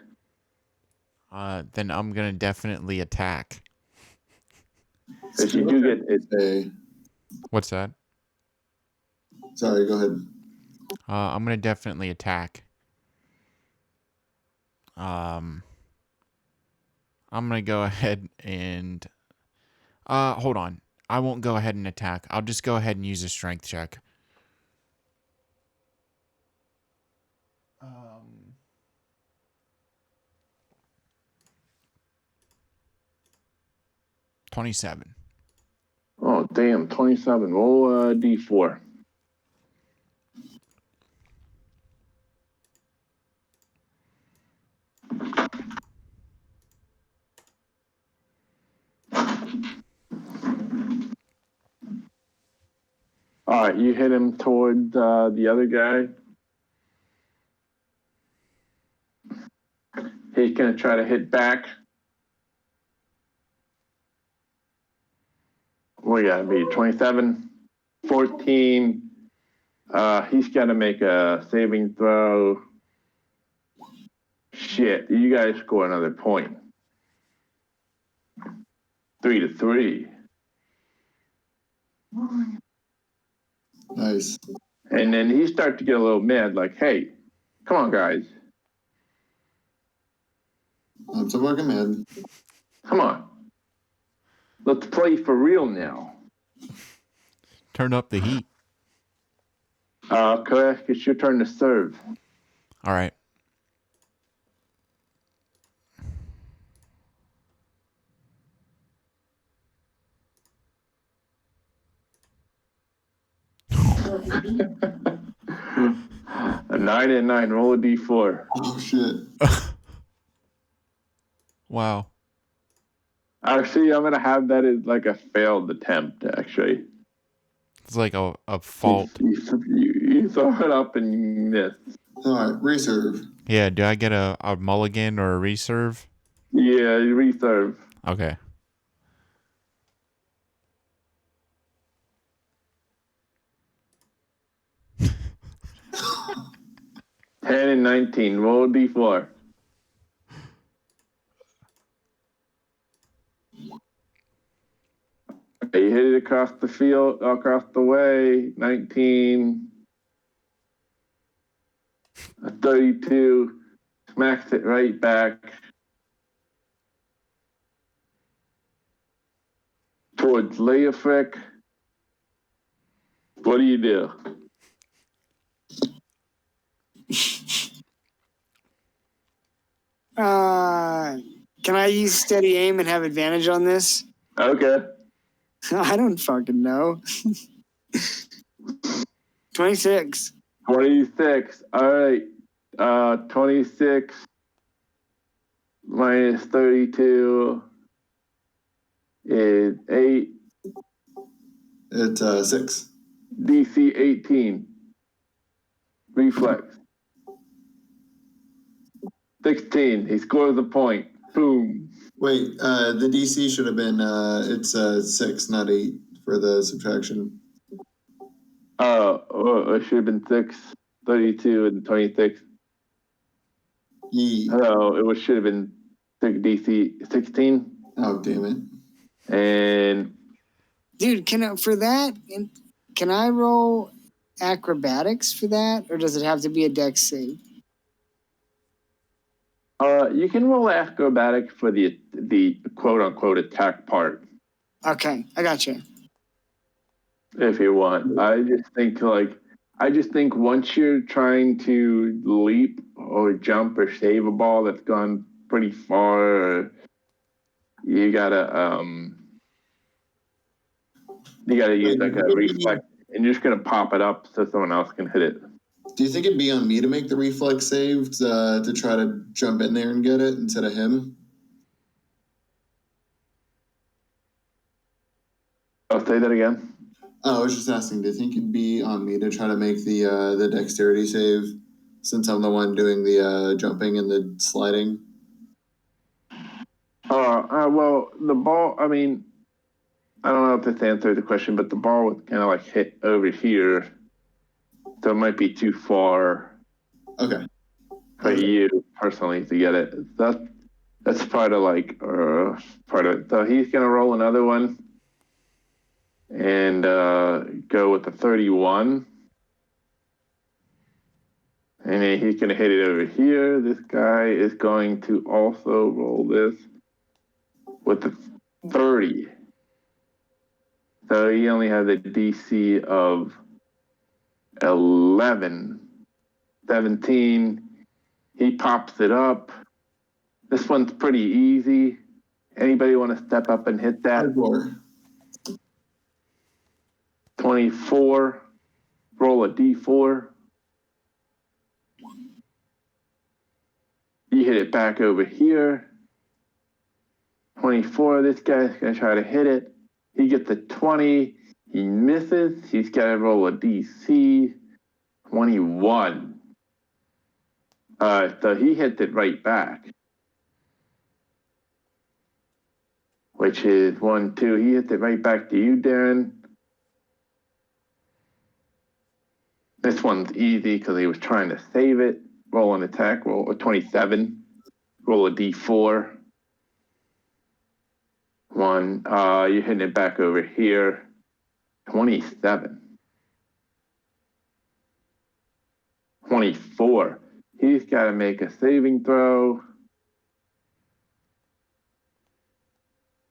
Then I'm gonna definitely attack. Because you do get it. What's that? Sorry, go ahead. I'm gonna definitely attack. I'm gonna go ahead and hold on. I won't go ahead and attack. I'll just go ahead and use a strength check. 27. Oh, damn, 27. Roll a d4. All right, you hit him toward the other guy. He's going to try to hit back. We got to be 27, 14. He's got to make a saving throw. Shit, you guys score another point. 3-3. Nice. And then he starts to get a little mad, like, hey, come on, guys. I'm so fucking mad. Come on. Let's play for real now. Turn up the heat. Correct, it's your turn to serve. All right. A 9 and 9, roll a d4. Oh, shit. Wow. Actually, I'm going to have that as like a failed attempt, actually. It's like a fault. You throw it up and you miss. All right, reserve. Yeah, do I get a mulligan or a reserve? Yeah, you reserve. Okay. Ten and 19, roll a d4. You hit it across the field, across the way. 19. A 32, smacks it right back towards Leofric. What do you do? Can I use steady aim and have advantage on this? Okay. I don't fucking know. 26. 26. All right. 26 minus 32 is 8. It's 6. DC 18. Reflex. 16. He scores a point. Boom. Wait, the DC should have been, it's 6, not 8 for the subtraction. It should have been 6, 32, and 26. Yeah. It should have been DC 16. Oh, damn it. And Dude, can I roll acrobatics for that, or does it have to be a dex save? you can roll acrobatics for the quote unquote attack part Okay, I gotcha. if you want. I just think once you're trying to leap or jump or save a ball that's gone pretty far, you gotta use like a reflex, and you're just gonna pop it up so someone else can hit it. Do you think it'd be on me to make the reflex save to try to jump in there and get it instead of him? I'll say that again. Oh, I was just asking, do you think it'd be on me to try to make the dexterity save since I'm the one doing the jumping and the sliding? Well, the ball, I mean, I don't know if this answers the question, but the ball was kind of like hit over here. So it might be too far for you personally to get it. That's part of part of it. So he's going to roll another one and go with the 31. And then he's going to hit it over here. This guy is going to also roll this with the 30. So he only has a DC of 11. 17. He pops it up. This one's pretty easy. Anybody want to step up and hit that? 24. Roll a D4. You hit it back over here. 24. This guy's going to try to hit it. He gets a 20. He misses. He's got to roll a DC. 21. So he hits it right back. Which is 1, 2. He hits it right back to you, Darren. This one's easy because he was trying to save it. Roll an attack. Roll a 27. Roll a D4. 1. You're hitting it back over here. 27. 24. He's got to make a saving throw.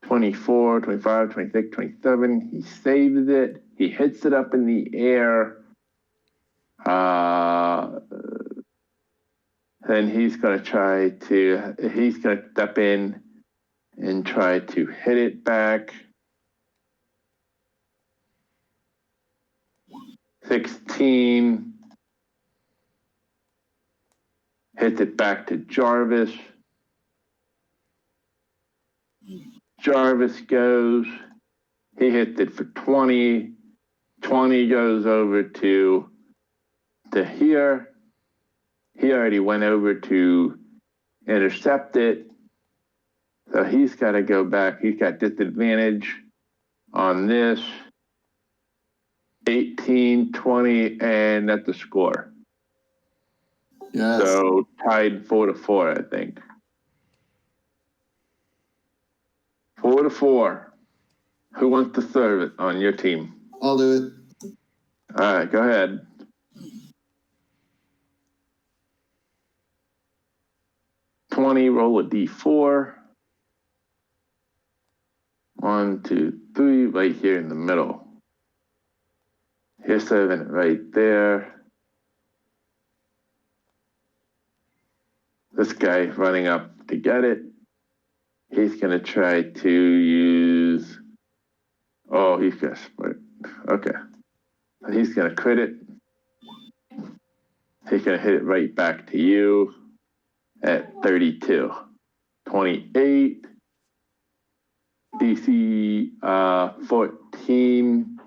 24, 25, 26, 27. He saves it. He hits it up in the air. Then he's going to step in and try to hit it back. 16. Hits it back to Jarvis. Jarvis goes. He hits it for 20. 20 goes over to here. He already went over to intercept it. So he's got to go back. He's got disadvantage on this. 18, 20, and that's the score. Yes. So tied 4-4, I think. 4-4. Who wants to serve it on your team? I'll do it. All right, go ahead. 20, roll a d4. 1, 2, 3, right here in the middle. Here's 7 right there. This guy running up to get it. He's going to try to use... Oh, he's going to split. Okay. He's going to crit it. He's going to hit it right back to you at 32. 28. DC 14.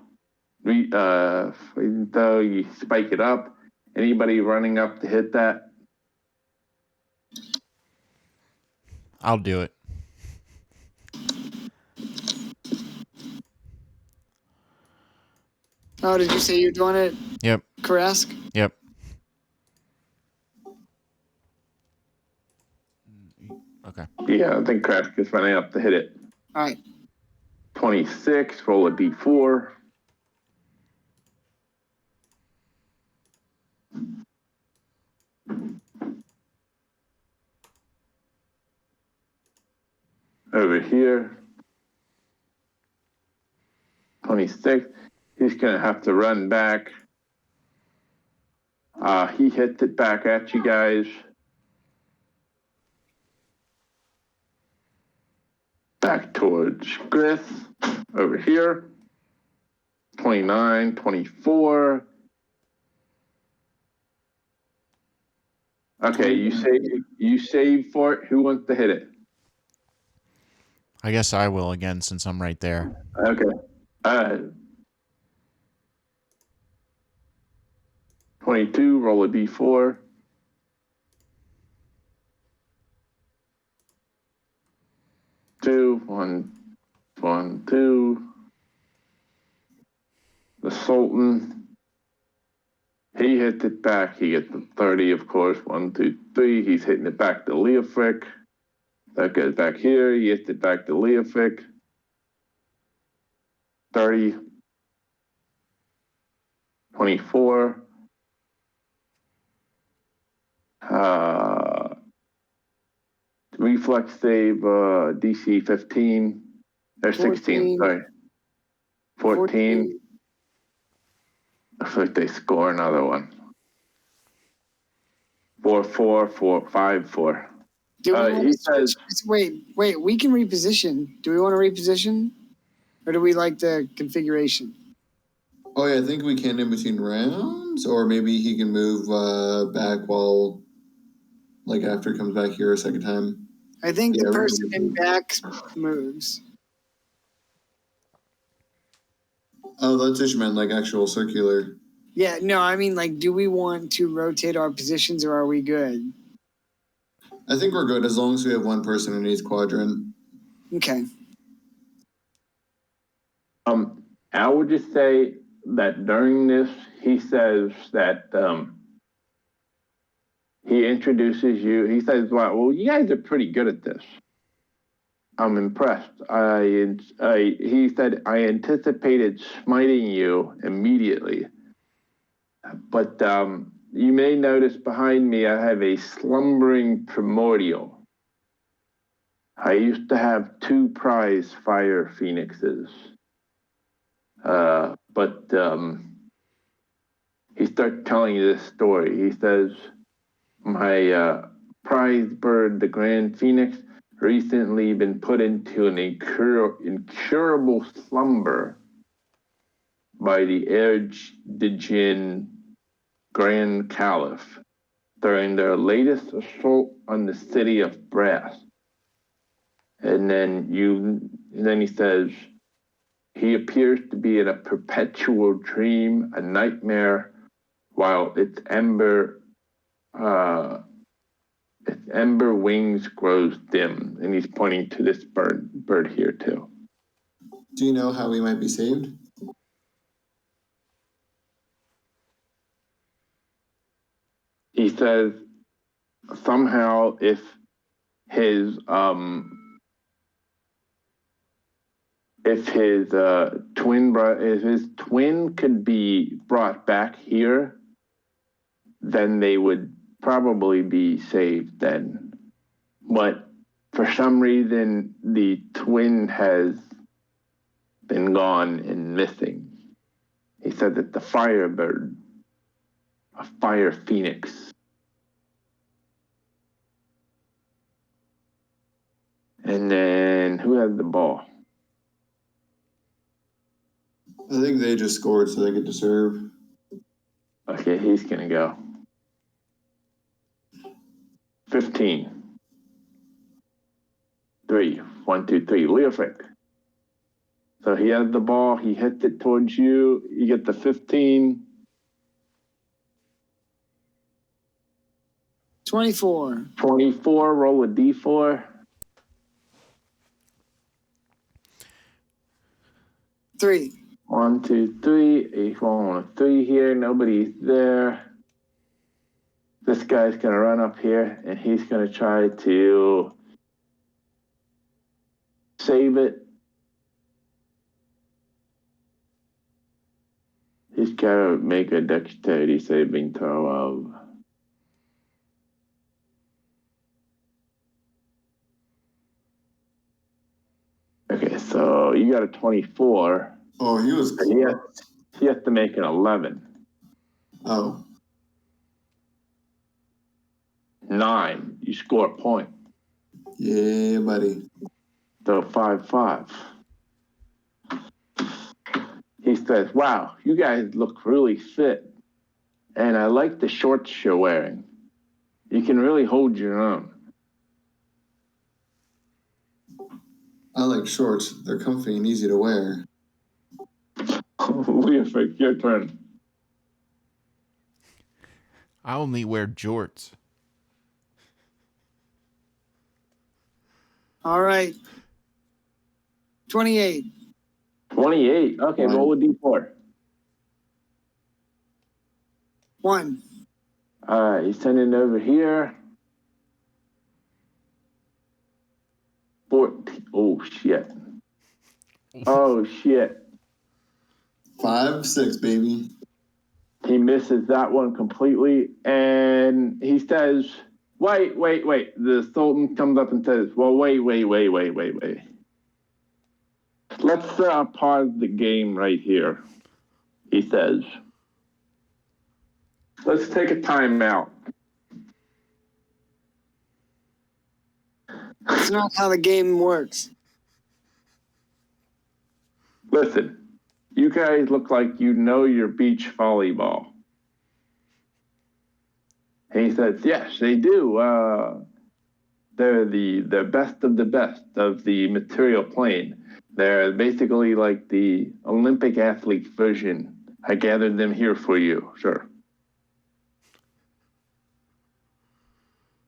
Though you spike it up. Anybody running up to hit that? I'll do it. Oh, did you say you're doing it? Yep. Karask? Yep. Okay. Yeah, I think Krask is running up to hit it. All right. 26, roll a d4. Over here. 26. He's going to have to run back. He hits it back at you guys. Back towards Chris. Over here. 29, 24. Okay, you save for it. Who wants to hit it? I guess I will again since I'm right there. Okay. 22, roll a d4. 2, 1, 2. The Sultan. He hits it back. He gets the 30, of course. 1, 2, 3. He's hitting it back to Leofric. That goes back here. He hits it back to Leofric. 30. 24. Reflex save DC 15. Or 16, 14. sorry. 14. Looks like they score another one. 4, 4, 4, 5, 4. Do we want he to switch? Wait, we can reposition. Do we want to reposition? Or do we like the configuration? Oh, yeah, I think we can in between rounds, or maybe he can move back while, like, after he comes back here a second time. I think the person in back moves. Oh, that's what you meant, like actual circular. Yeah, no, I mean, like, do we want to rotate our positions or are we good? I think we're good as long as we have one person in each quadrant. Okay. I would just say that during this, he says that he introduces you. He says, well, you guys are pretty good at this. I'm impressed. He said, I anticipated smiting you immediately. But you may notice behind me, I have a slumbering primordial. I used to have 2 prize fire phoenixes. But he starts telling you this story. He says, my prize bird, the Grand Phoenix, recently been put into an incurable slumber by the AtG Grand Caliph during their latest assault on the city of Brass. And then he says, he appears to be in a perpetual dream, a nightmare, while its ember wings grows dim. And he's pointing to this bird here too. Do you know how we might be saved? He says somehow if his twin could be brought back here, then they would probably be saved then. but for some reason the twin has been gone and missing. He said that the Firebird, a fire phoenix, and then who had the ball? I think they just scored, so they get to serve. Okay, he's gonna go. 15. 3. 1, 2, 3. Leofric. So he has the ball. He hits it towards you. You get the 15. 24. 24. Roll a d4. 3. 1, 2, 3. He's rolling a 3 here. Nobody's there. This guy's gonna run up here and he's gonna try to save it. He's gotta make a dexterity saving throw of. Okay, so you got a 24. Oh, he was. He has to make an 11. Oh. 9. You score a point. Yeah, buddy. So 5-5. He says, wow, you guys look really fit. And I like the shorts you're wearing. You can really hold your own. I like shorts. They're comfy and easy to wear. Leofric, your turn. I only wear jorts. All right. 28. 28. Okay, roll a d4. 1. All right, he's sending it over here. 14. Oh, shit. Oh, shit. 5, 6, baby. He misses that one completely. And he says, wait. The Sultan comes up and says, well, wait. Let's pause the game right here. He says, let's take a timeout. That's not how the game works. Listen, you guys look like you know your beach volleyball. And he says, yes, they do. They're the best of the best of the material plane. They're basically like the Olympic athlete version. I gathered them here for you, sure.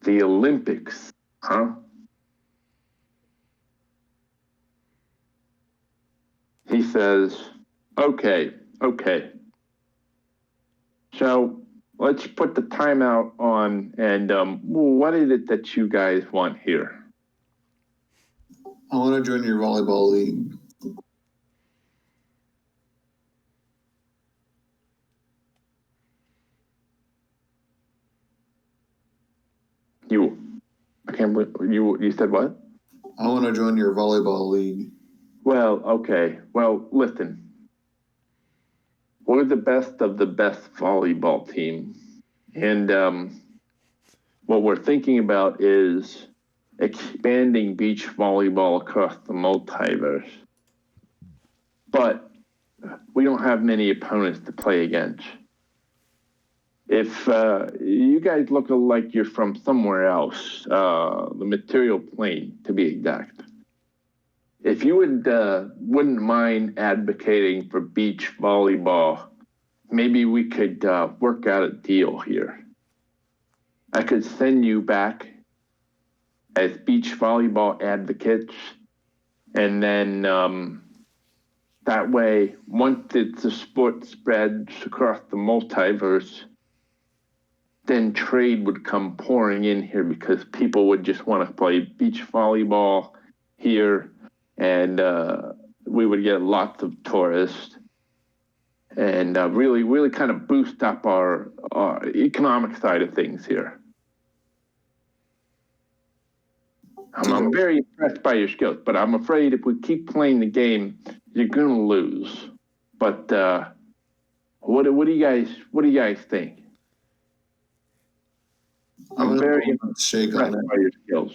The Olympics, huh? He says, okay. So let's put the timeout on and what is it that you guys want here? I want to join your volleyball league. You said what? I want to join your volleyball league. Well, okay. Well, listen. We're the best of the best volleyball team. And what we're thinking about is expanding beach volleyball across the multiverse. But we don't have many opponents to play against. If you guys look like you're from somewhere else, the material plane to be exact. If you wouldn't mind advocating for beach volleyball, maybe we could work out a deal here. I could send you back as beach volleyball advocates, and then that way, once the sport spreads across the multiverse, then trade would come pouring in here because people would just want to play beach volleyball here, and we would get lots of tourists and really kind of boost up our economic side of things here. I'm very impressed by your skills, but I'm afraid if we keep playing the game, you're gonna lose. But what do you guys think? I'm very shake on impressed it. by your skills.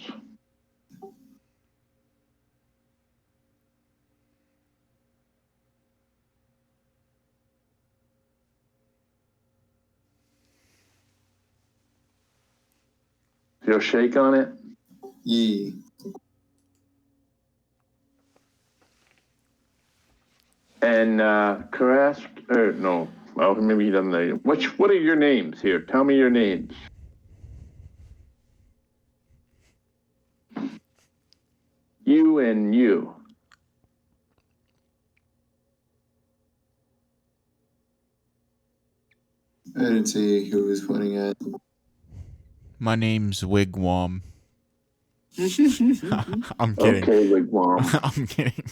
You'll shake on it? Yee. And Karask, or no, well, maybe he doesn't know you. What are your names here? Tell me your names. You and you. I didn't see who was pointing at. My name's Wigwam. I'm kidding. Okay, Wigwam. I'm kidding.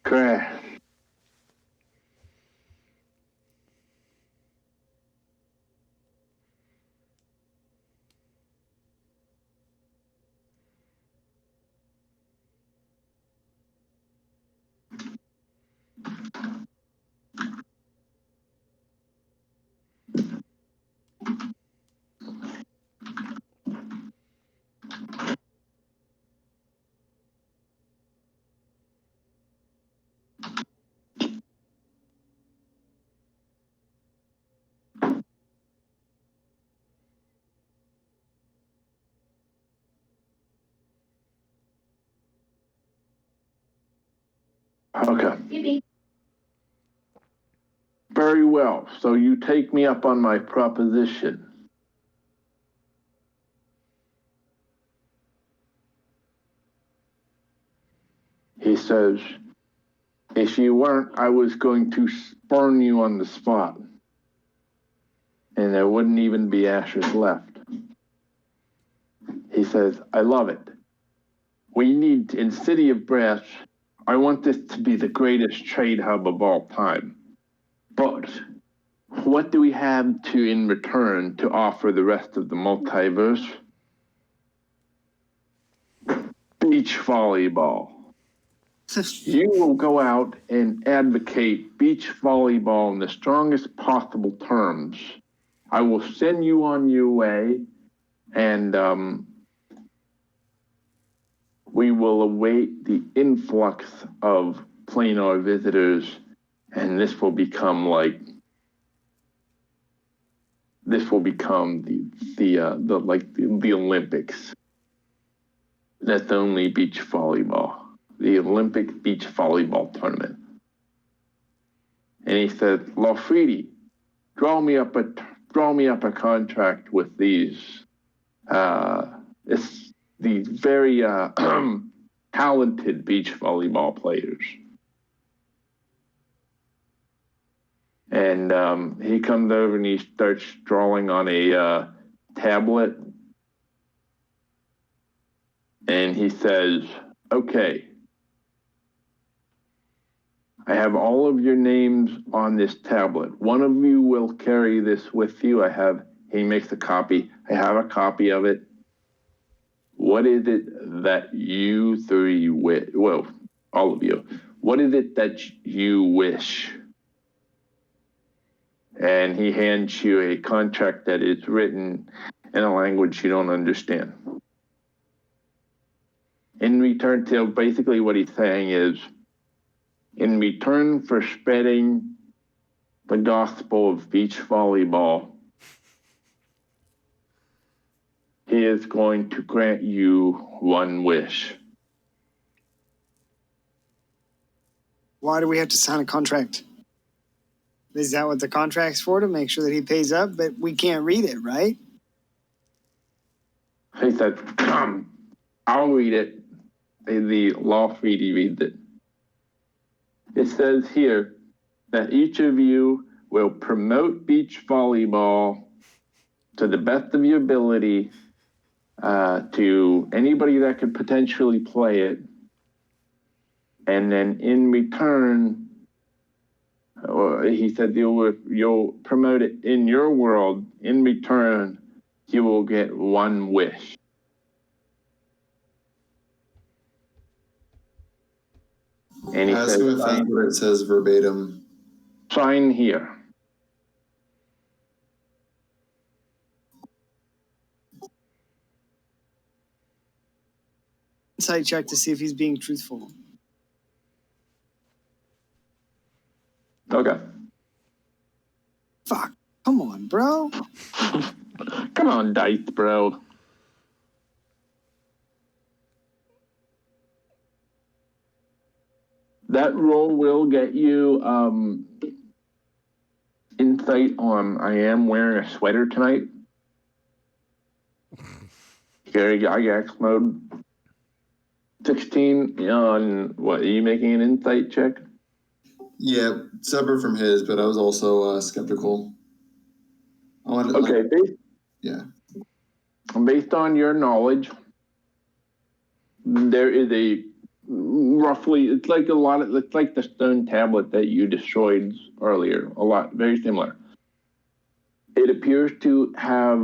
Correct. Okay. Phoebe. Very well. So you take me up on my proposition. He says, if you weren't, I was going to burn you on the spot. And there wouldn't even be ashes left. He says, I love it. We need, in City of Brass, I want this to be the greatest trade hub of all time. But what do we have to in return to offer the rest of the multiverse? Beach volleyball. You will go out and advocate beach volleyball in the strongest possible terms. I will send you on your way, and we will await the influx of planar visitors, and this will become the Olympics. That's only beach volleyball, the Olympic beach volleyball tournament. And he said, Lafridi, draw me up a contract with these very talented beach volleyball players. And he comes over and he starts drawing on a tablet. And he says, okay, I have all of your names on this tablet. One of you will carry this with you. He makes a copy. I have a copy of it. What is it that you three wish? Well, all of you. What is it that you wish? And he hands you a contract that is written in a language you don't understand. In return to, basically what he's saying is, in return for spreading the gospel of beach volleyball, he is going to grant you one wish. Why do we have to sign a contract? Is that what the contract's for, to make sure that he pays up? But we can't read it, right? He said, come, I'll read it. The law treaty reads it. It says here that each of you will promote beach volleyball to the best of your ability to anybody that could potentially play it. and then in return, he said you'll promote it in your world. In return, you will get one wish. And he Ask says, him if that's what it says verbatim. sign here. Insight check to see if he's being truthful. Okay. Fuck. Come on, bro. Come on, dice, bro. That roll will get you insight on I am wearing a sweater tonight. Gary Gygax mode. 16 on what? Are you making an insight check? Yeah, separate from his, but I was also skeptical. I wanted, Okay, yeah. Based on your knowledge, there is a roughly, it's like the stone tablet that you destroyed earlier. A lot, very similar. It appears to have,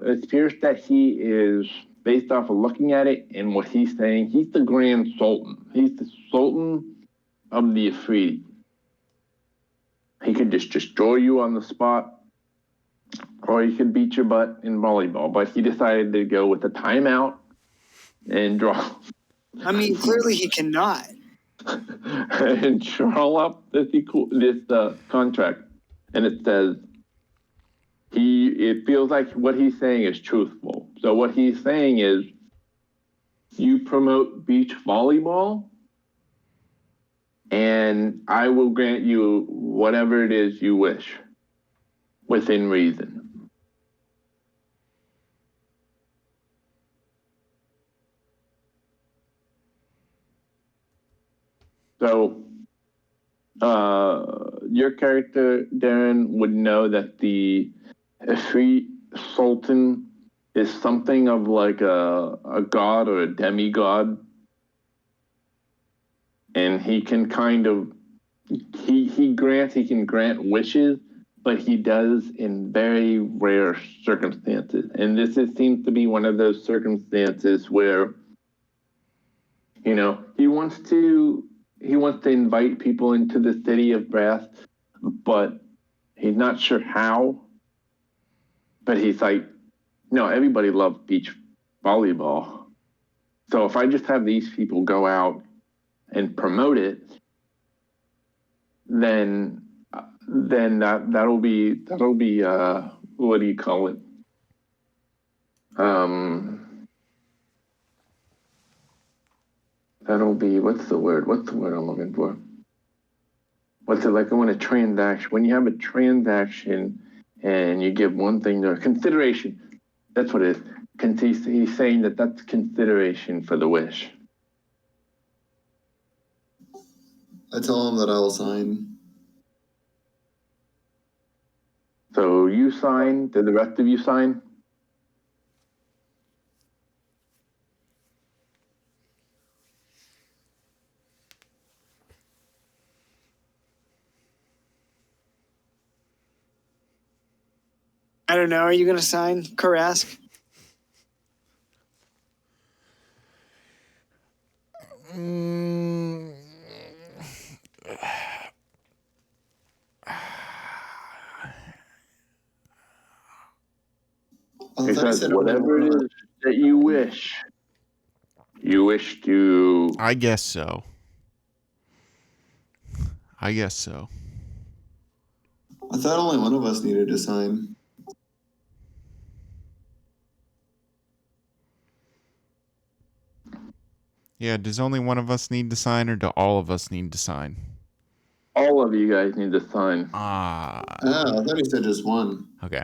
it appears that he is, based off of looking at it and what he's saying, he's the Grand Sultan. He's the Sultan of the Afridi. He could just destroy you on the spot, or he could beat your butt in volleyball, but he decided to go with a timeout and draw. I mean, clearly he cannot. And draw up this contract. And it says, it feels like what he's saying is truthful. So what he's saying is, you promote beach volleyball, and I will grant you whatever it is you wish, within reason. So, your character, Darren, would know that the Ifrit Sultan is something of like a god or a demigod. And he can kind of, he can grant wishes, but he does in very rare circumstances. And seems to be one of those circumstances where, you know, he wants to invite people into the city of Brass, but he's not sure how. But he's like, no, everybody loves beach volleyball. So if I just have these people go out and promote it, then that'll be what do you call it? That'll be, what's the word I'm looking for? What's it like when a transaction? When you have a transaction and you give one thing to consideration, that's what it is. He's saying that that's consideration for the wish. I tell him that I'll sign. So you sign, did the rest of you sign? I don't know. Are you going to sign, Karask? He says, whatever it is that you wish to. I guess so. I guess so. I thought only one of us needed to sign. Yeah, does only one of us need to sign, or do all of us need to sign? All of you guys need to sign. Ah. I thought he said just one. Okay.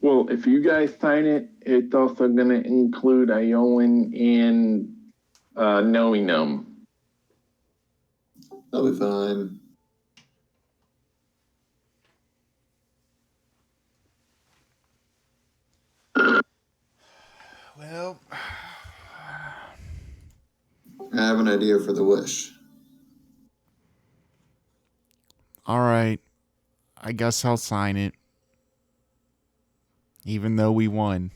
Well, if you guys sign it, it's also going to include Iolan and Knowing Gnome. That'll be fine. Well, I have an idea for the wish. All right. I guess I'll sign it. Even though we won.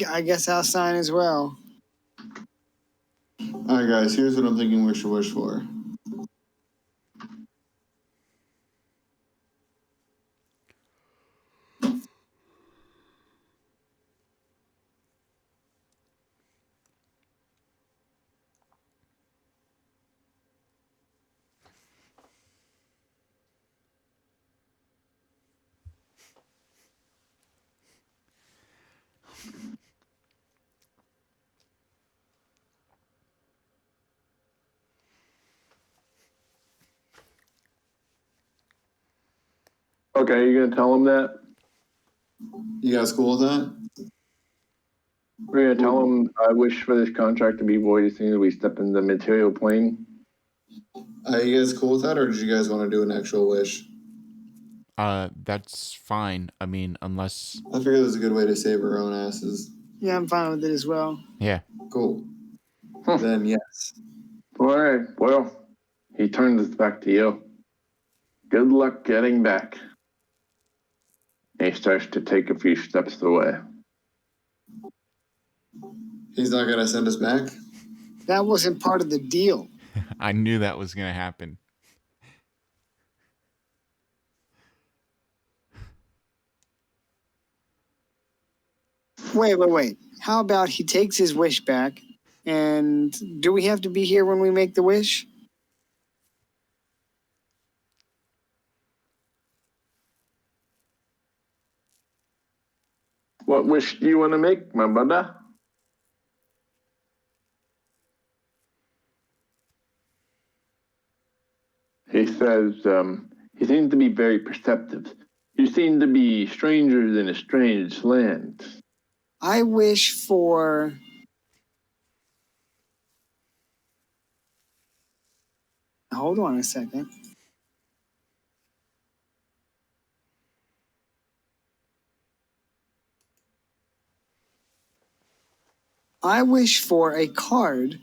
I guess I'll sign as well. All right, guys. Here's what I'm thinking we should wish for. Okay, you gonna tell him that? You guys cool with that? We're gonna tell him I wish for this contract to be void as soon as we step in the material plane. Are you guys cool with that, or did you guys want to do an actual wish? That's fine. I mean, unless... I figured it was a good way to save our own asses. Yeah, I'm fine with it as well. Yeah. Cool. Then yes. All right, well, he turns this back to you. Good luck getting back. And he starts to take a few steps away. He's not gonna send us back? That wasn't part of the deal. I knew that was going to happen. Wait. How about he takes his wish back? And do we have to be here when we make the wish? What wish do you want to make, my brother? He says, he seems to be very perceptive. You seem to be strangers in a strange land. I wish for... Hold on a second. I wish for a card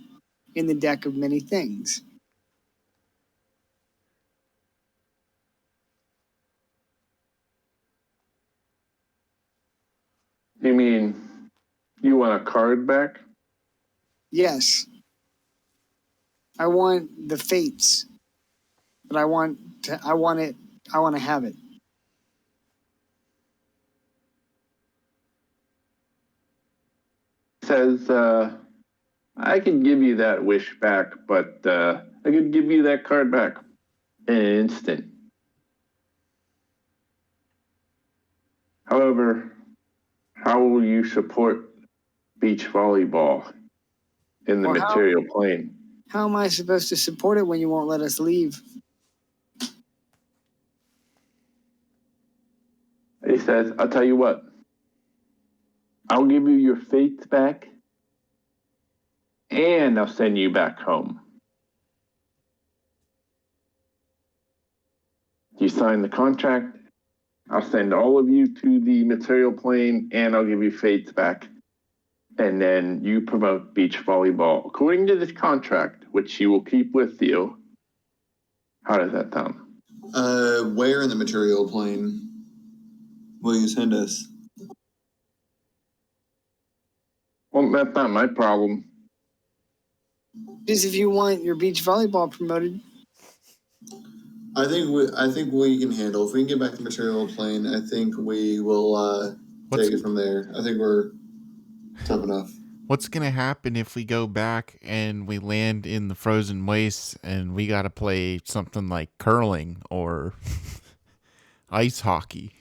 in the deck of many things. You mean you want a card back? Yes. I want the fates. But I want to have it. Says, I could give you that wish back, but I could give you that card back in an instant. However, how will you support beach volleyball in the material plane? How am I supposed to support it when you won't let us leave? He says, I'll tell you what, I'll give you your fates back and I'll send you back home. You sign the contract, I'll send all of you to the material plane and I'll give you fates back. And then you promote beach volleyball according to this contract, which you will keep with you. How does that sound? Where in the material plane will you send us? Well, that's not my problem. Just if you want your beach volleyball promoted. I think we can handle. If we can get back to the material plane, I think we will take it from there. I think we're tough enough. What's going to happen if we go back and we land in the frozen wastes and we got to play something like curling or ice hockey?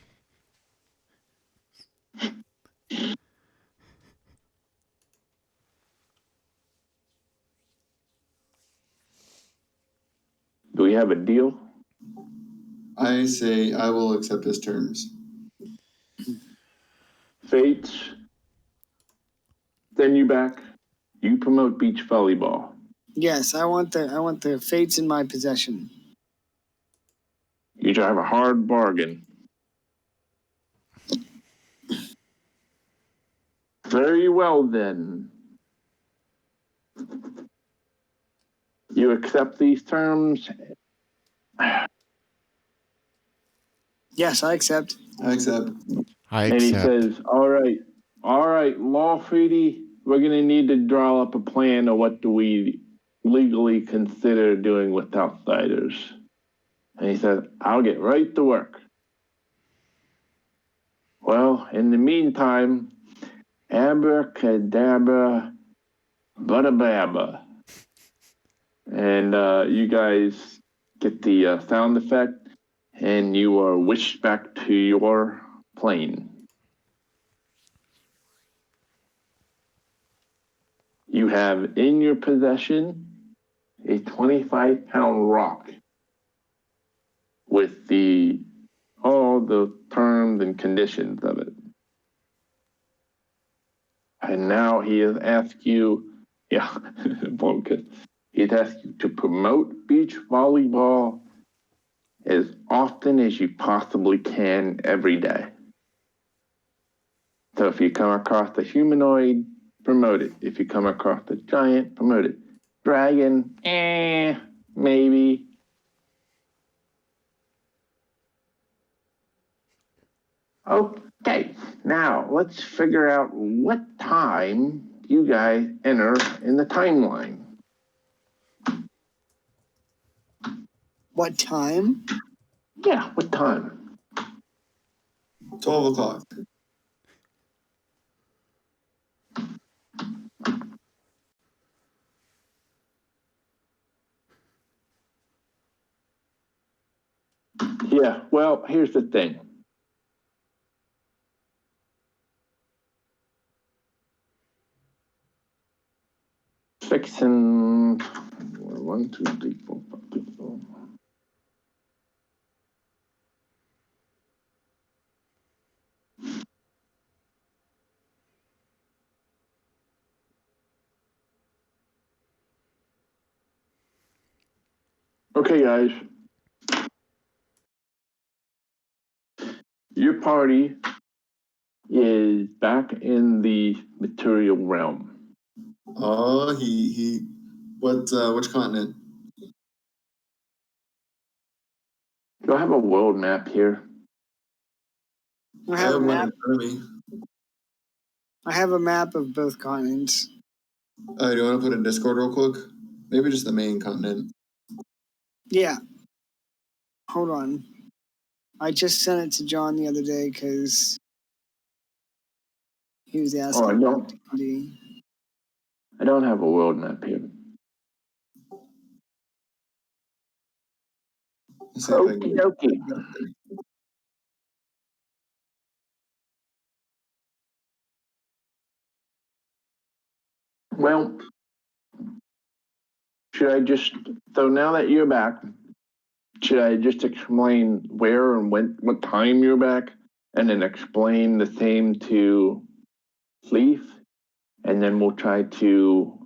Do we have a deal? I say I will accept his terms. Fates, send you back. You promote beach volleyball. Yes, I want the fates in my possession. You drive a hard bargain. Very well, then. You accept these terms? Yes, I accept. I accept. And he says, all right, Law Treaty, we're going to need to draw up a plan of what do we legally consider doing with outsiders. And he said, I'll get right to work. Well, in the meantime, abracadabra, bada-baba. And you guys get the sound effect, and you are wished back to your plane. You have in your possession a 25-pound rock with all the terms and conditions of it. And now he has asked you, he's asked you to promote beach volleyball as often as you possibly can every day. So if you come across a humanoid, promote it. If you come across a giant, promote it. Dragon, maybe. Okay, now let's figure out what time you guys enter in the timeline. What time? Yeah, what time? 12 o'clock. Yeah, well, here's the thing. Fixing 1, 2, 3, 4, 5, 6, 7. Okay, guys. Your party is back in the material realm. Oh, which continent? Do I have a world map here? I I have a have one map. in front of me. I have a map of both continents. Do you want to put it in Discord real quick? Maybe just the main continent. Yeah. Hold on. I just sent it to John the other day because he was asking. I don't have a world map here. Okay. Well, so now that you're back, should I just explain where and what time you're back, and then explain the same to Leaf, and then we'll try to,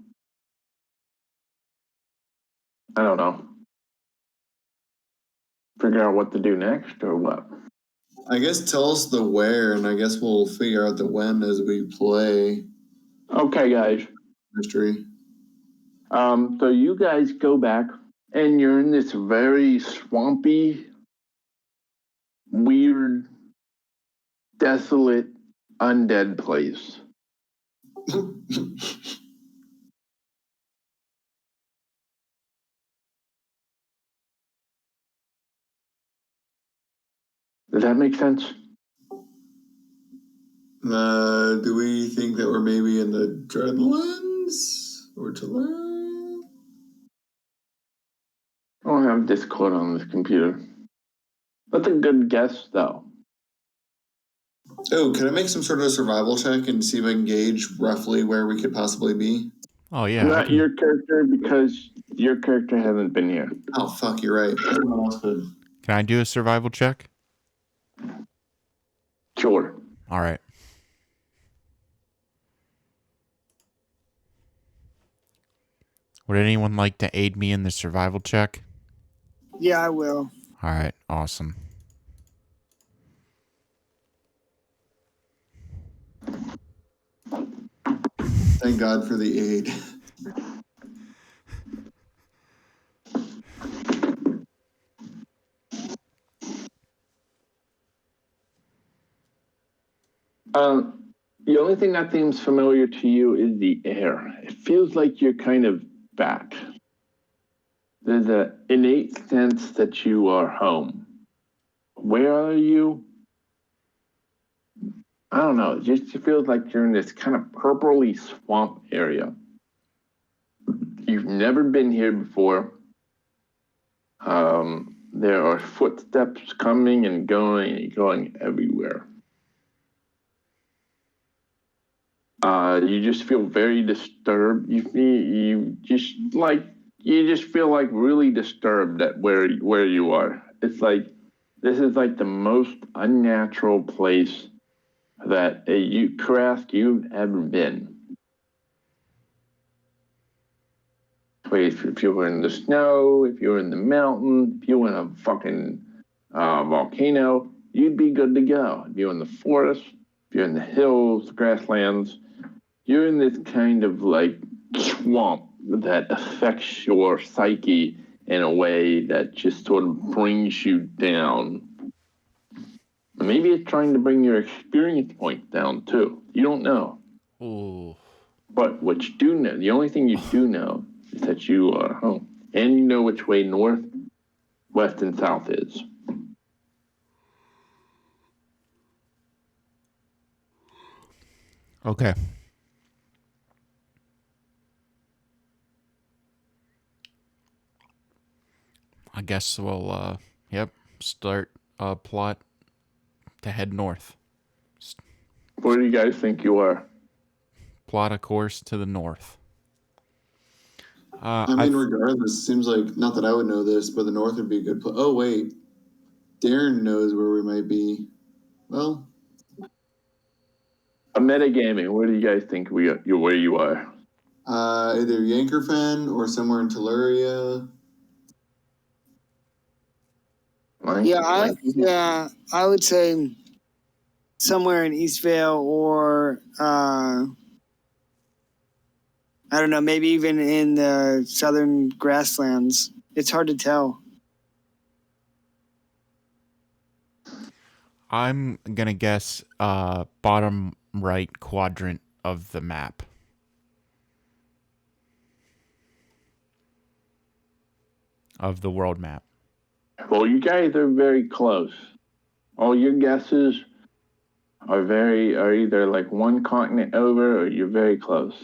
I don't know, figure out what to do next or what? I guess tell us the where, and I guess we'll figure out the when as we play. Okay, guys. Mystery. So you guys go back, and you're in this very swampy, weird, desolate, undead place. Does that make sense? Do we think that we're maybe in the Dreadlands or to learn? I don't have Discord on this computer. That's a good guess, though. Oh, can I make some sort of survival check and see if I can gauge roughly where we could possibly be? Oh, yeah. Not your character, because your character hasn't been here. Oh, fuck, you're right. Everyone else could. Can I do a survival check? Sure. All right. Would anyone like to aid me in the survival check? Yeah, I will. All right, awesome. Thank God for the aid. The only thing that seems familiar to you is the air. It feels like you're kind of back. There's an innate sense that you are home. Where are you? I don't know. It just feels like you're in this kind of purpley swamp area. You've never been here before. There are footsteps coming and going everywhere. You just feel very disturbed. You just feel like really disturbed at where you are. It's like this is like the most unnatural place that you've ever been. If you were in the snow, if you were in the mountain, if you were in a fucking volcano, you'd be good to go. If you're in the forest, if you're in the hills, grasslands, you're in this kind of like swamp that affects your psyche in a way that just sort of brings you down. Maybe it's trying to bring your experience points down too. You don't know. Ooh. But what you do know, the only thing you do know is that you are home. And you know which way north, west, and south is. Okay. I guess we'll, start a plot to head north. Where do you guys think you are? Plot a course to the north. I mean, regardless, it seems like, not that I would know this, but the north would be a good place. Oh, wait. Darren knows where we might be. Well, A metagaming, where do you guys think where you are? either Yankerfen or somewhere in Telluria. I would say somewhere in Eastvale or I don't know, maybe even in the southern grasslands. It's hard to tell. I'm gonna guess bottom right quadrant of the map. Of the world map. Well, you guys are very close. All your guesses are either like one continent over or you're very close.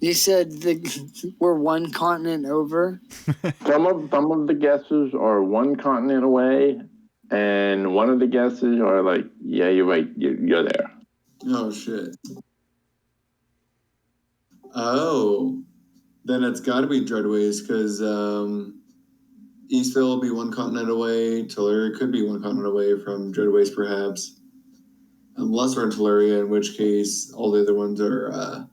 You said we're one continent over? Some of the guesses are one continent away, and one of the guesses are like, yeah, you're right, you're there. Oh, shit. Oh, then it's got to be Dreadways, because Eastvale will be one continent away. Telluria could be one continent away from Dreadways, perhaps. Unless we're in Telluria, in which case all the other ones are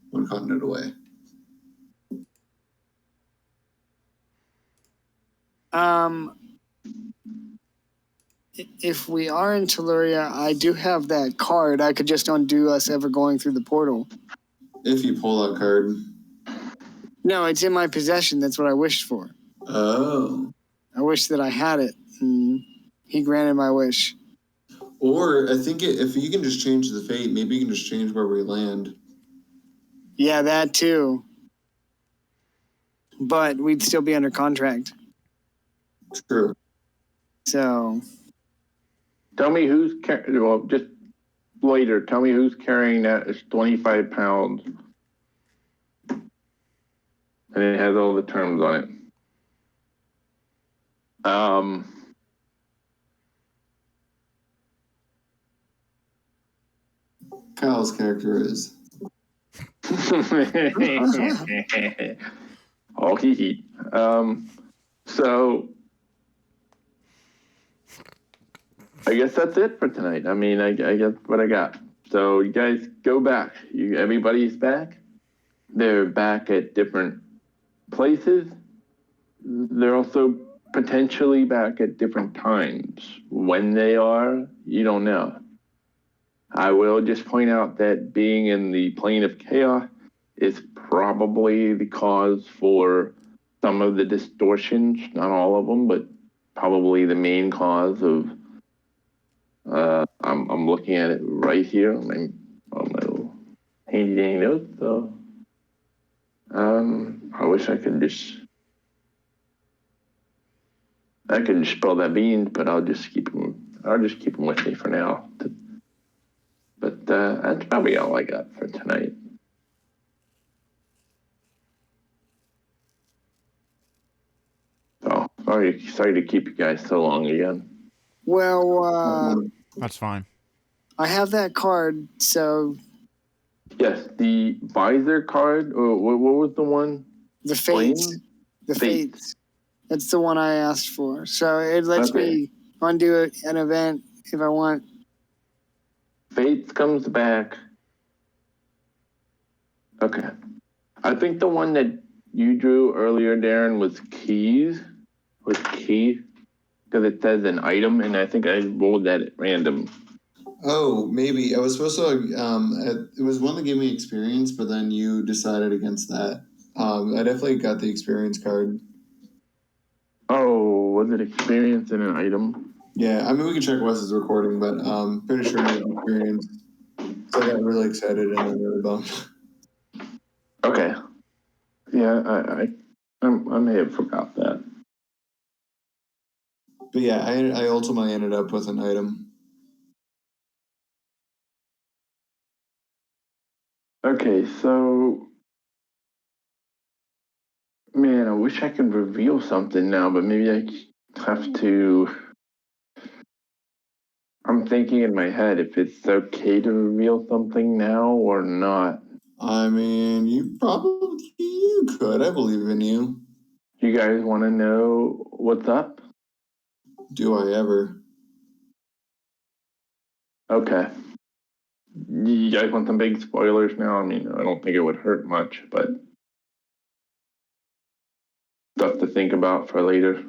one continent away. If we are in Telluria, I do have that card. I could just undo us ever going through the portal. If you pull that card. No, it's in my possession. That's what I wished for. Oh. I wish that I had it, and he granted my wish. Or I think if you can just change the fate, maybe you can just change where we land. Yeah, that too. But we'd still be under contract. True. So. Tell me who's just later. Tell me who's carrying that. It's 25 pounds, and it has all the terms on it. Kyle's character is. Oh, hee. So I guess that's it for tonight. I mean, I guess what I got. So you guys go back. Everybody's back. They're back at different places. They're also potentially back at different times. When they are, you don't know. I will just point out that being in the plane of chaos is probably the cause for some of the distortions, not all of them, but probably the main cause of, I'm looking at it right here on my little handy dandy notes. So, I wish I could just spill that beans, but I'll just keep them with me for now. But that's probably all I got for tonight. So sorry to keep you guys so long again. Well, That's fine. I have that card, so Yes, the visor card. Or what was the one? the fates. The fates. That's the one I asked for. So it lets me undo an event if I want. Fates comes back. Okay. I think the one that you drew earlier, Darren, was keys. Was key. Because it says an item, and I think I rolled that at random. Oh, maybe. I was supposed to, it was one that gave me experience, but then you decided against that. I definitely got the experience card. Oh, was it experience in an item? Yeah, I mean, we can check Wes's recording, but pretty sure it was experience. So I got really excited and then really bummed. Okay. Yeah, I may have forgot that. But yeah, I ultimately ended up with an item. Okay, so man, I wish I could reveal something now, but maybe I have to. I'm thinking in my head if it's okay to reveal something now or not. I mean, you could. I believe in you. You guys want to know what's up? Do I ever? Okay. You guys want some big spoilers now? I mean, I don't think it would hurt much, but stuff to think about for later.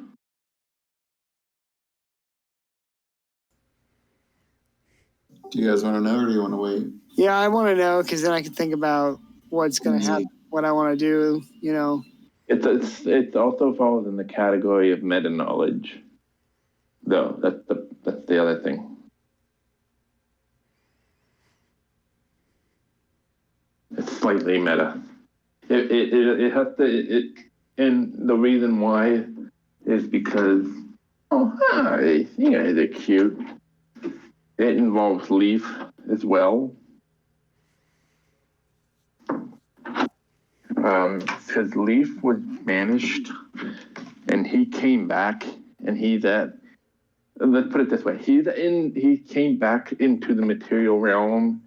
Do you guys want to know or do you want to wait? Yeah, I want to know because then I can think about what's going to happen, what I want to do, you know. It also falls in the category of meta knowledge, though. That's the other thing. It's slightly meta. It has to and the reason why is because hi, you guys are cute. It involves Leaf as well. Because Leaf was banished and he came back and he's at, let's put it this way, he came back into the material realm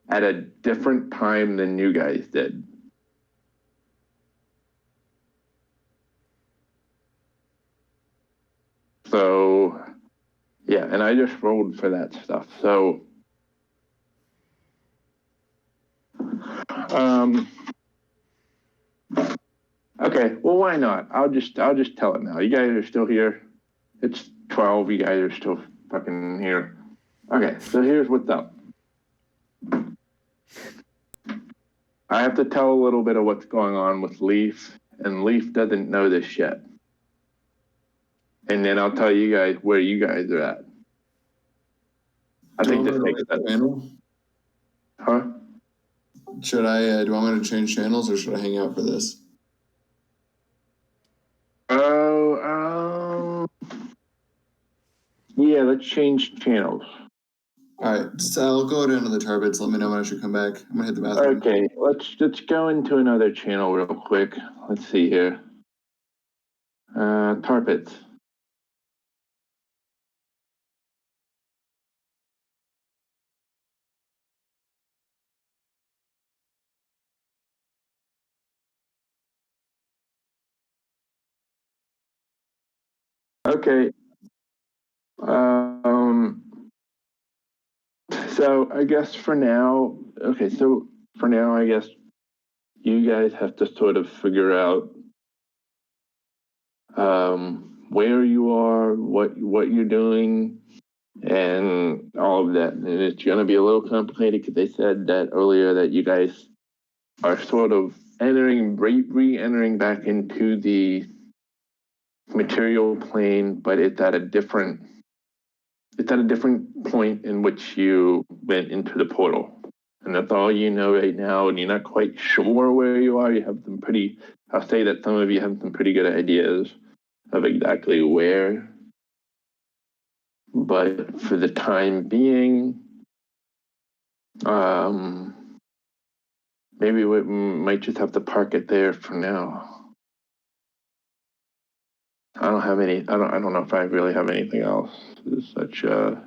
at a different time than you guys did. So yeah, and I just rolled for that stuff. So okay, well why not? I'll just tell it now. You guys are still here. It's 12, you guys are still fucking here. Okay, so here's what's up. I have to tell a little bit of what's going on with Leaf, and Leaf doesn't know this yet. And then I'll tell you guys where you guys are at. I think this makes sense. Channel? Huh? Should I, do you want me to change channels or should I hang out for this? Yeah, let's change channels. All right, so I'll go down to the tar bits. Let me know when I should come back. I'm gonna hit the bathroom. Okay, let's go into another channel real quick. Let's see here. Tar pits. Okay. So So I guess for now, I guess you guys have to sort of figure out where you are, what you're doing, and all of that. And it's going to be a little complicated because they said that earlier that you guys are sort of re-entering back into the material plane, but it's at a different point in which you went into the portal. And that's all you know right now, and you're not quite sure where you are. You have I'll say that some of you have some pretty good ideas of exactly where. But for the time being, maybe we might just have to park it there for now. I don't know if I really have anything else. It's such a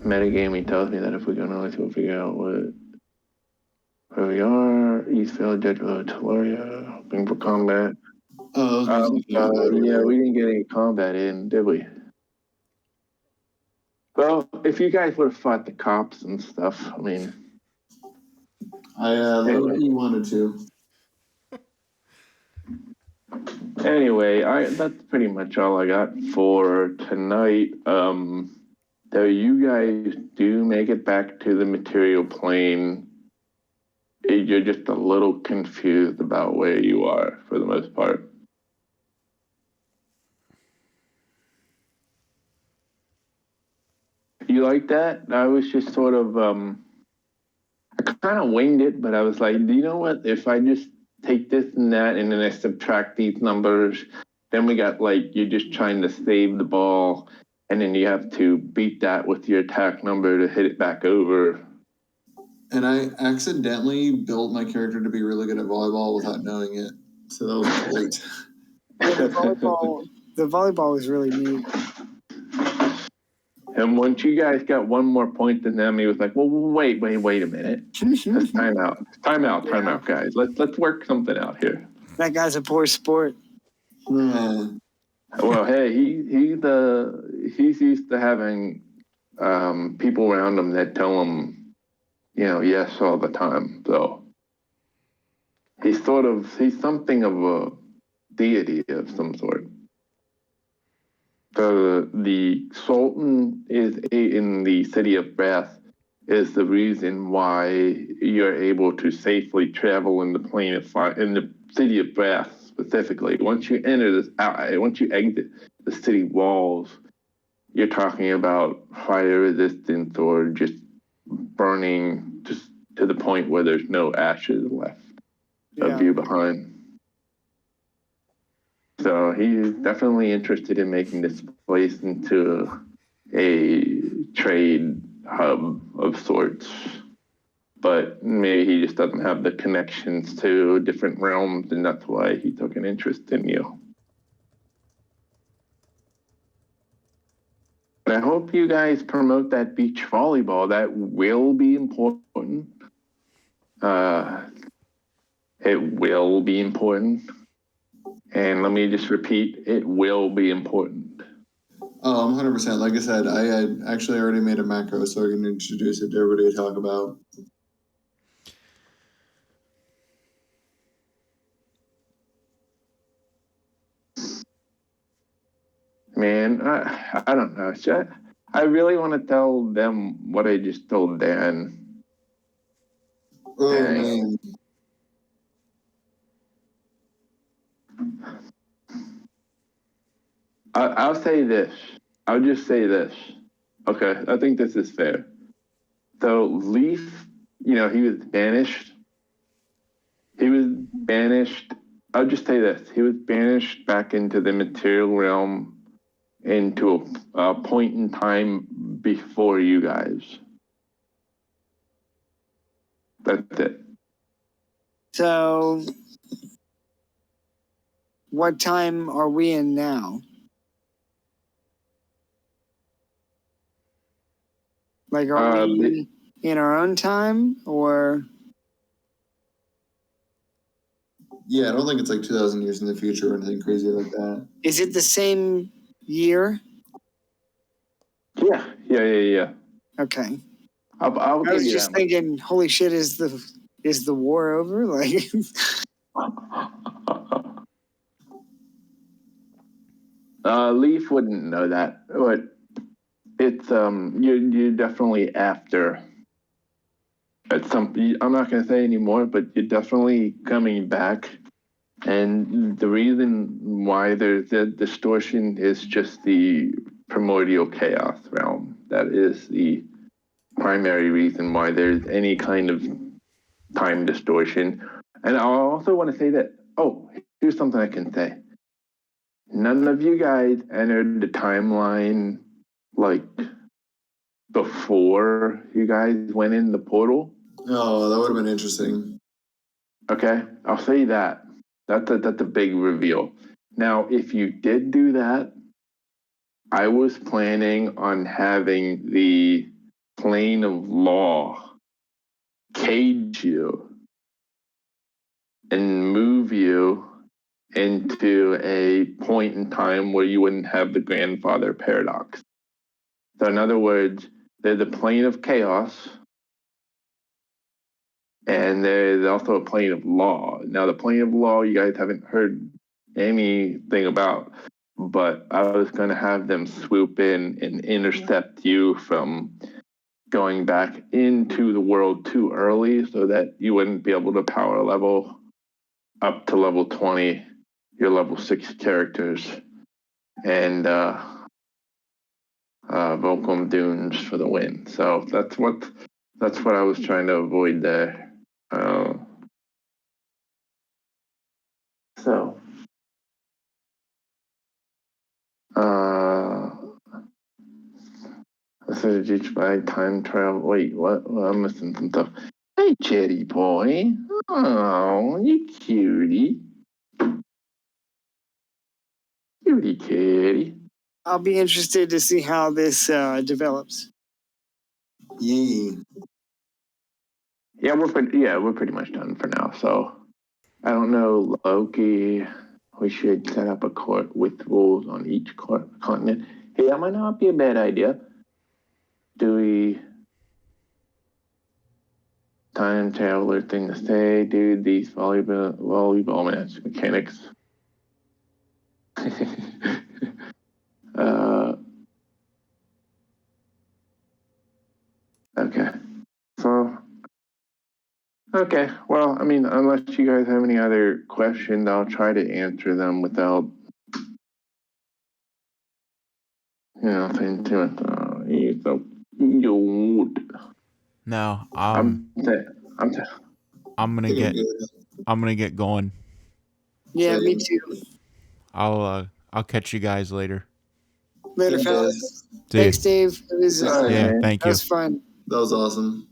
metagaming tells me that if we go north, we'll figure out where we are. Eastville, Jedwell, Taloria, hoping for combat. Yeah, We didn't get any combat in, did we? Well, if you guys would have fought the cops and stuff, I mean. I literally wanted to. Anyway, that's pretty much all I got for tonight. Though you guys do make it back to the material plane, you're just a little confused about where you are for the most part. You like that? I was just sort of, I kind of winged it, but I was like, do you know what? If I just take this and that and then I subtract these numbers, then we got like, you're just trying to save the ball. And then you have to beat that with your attack number to hit it back over. And I accidentally built my character to be really good at volleyball without knowing it. So that was great. Yeah, the volleyball was really neat. And once you guys got one more point than them, he was like, well, wait a minute. Time out, guys. Let's work something out here. That guy's a poor sport. Well, hey, he's used to having people around him that tell him, yes all the time. So he's something of a deity of some sort. So the Sultan is in the city of Brass is the reason why you're able to safely travel in the plane of fire in the city of Brass specifically. Once you exit the city walls, you're talking about fire resistance or just burning just to the point where there's no ashes left of you behind. So he's definitely interested in making this place into a trade hub of sorts. But maybe he just doesn't have the connections to different realms, and that's why he took an interest in you. But I hope you guys promote that beach volleyball. That will be important. It will be important. And let me just repeat, it will be important. Oh, I'm 100%. Like I said, I had actually already made a macro, so I can introduce it to everybody to talk about. Man, I don't know. I really want to tell them what I just told Dan. Oh, man. I'll say this. I'll just say this. Okay, I think this is fair. So Leaf, he was banished. I'll just say this. He was banished back into the material realm into a point in time before you guys. That's it. So, what time are we in now? Like, are we in our own time, or? Yeah, I don't think it's like 2,000 years in the future or anything crazy like that. Is it the same year? Yeah. Okay. I'll I give was you just that much. thinking, holy shit, is the war over? Like, Leaf wouldn't know that, but it's you're definitely after. At some, I'm not gonna say anymore, but you're definitely coming back. And the reason why there's the distortion is just the primordial chaos realm. That is the primary reason why there's any kind of time distortion. And I also want to say that, oh, here's something I can say. None of you guys entered the timeline like before you guys went in the portal. Oh, that would have been interesting. Okay, I'll say that. That's a big reveal. Now, if you did do that, I was planning on having the plane of law cage you and move you into a point in time where you wouldn't have the grandfather paradox. So, in other words, there's a plane of chaos and there's also a plane of law. Now, the plane of law, you guys haven't heard anything about, but I was going to have them swoop in and intercept you from going back into the world too early so that you wouldn't be able to power level up to level 20, your level 6 characters, and Volcom Dunes for the win. So that's what I was trying to avoid there. So Reach by time travel. Wait, what? Well, I'm missing some stuff. Hey, Cherry boy. Oh, you cutie. Cutie kitty. I'll be interested to see how this develops. Yay. Yeah, we're pretty much done for now. So I don't know, Loki. We should set up a court with rules on each continent. Hey, that might not be a bad idea. Do we time traveler thing to say, dude? These volleyball match mechanics. Okay. So okay. Well, I mean, unless you guys have any other questions, I'll try to answer them without saying too much. So you. No, I'm gonna get going. Yeah, Same. me too. I'll catch you guys later. Later, Thanks, fellas. guys. See ya. Thanks, Dave. It was All right, Yeah, man. thank that you. was fun. That was awesome.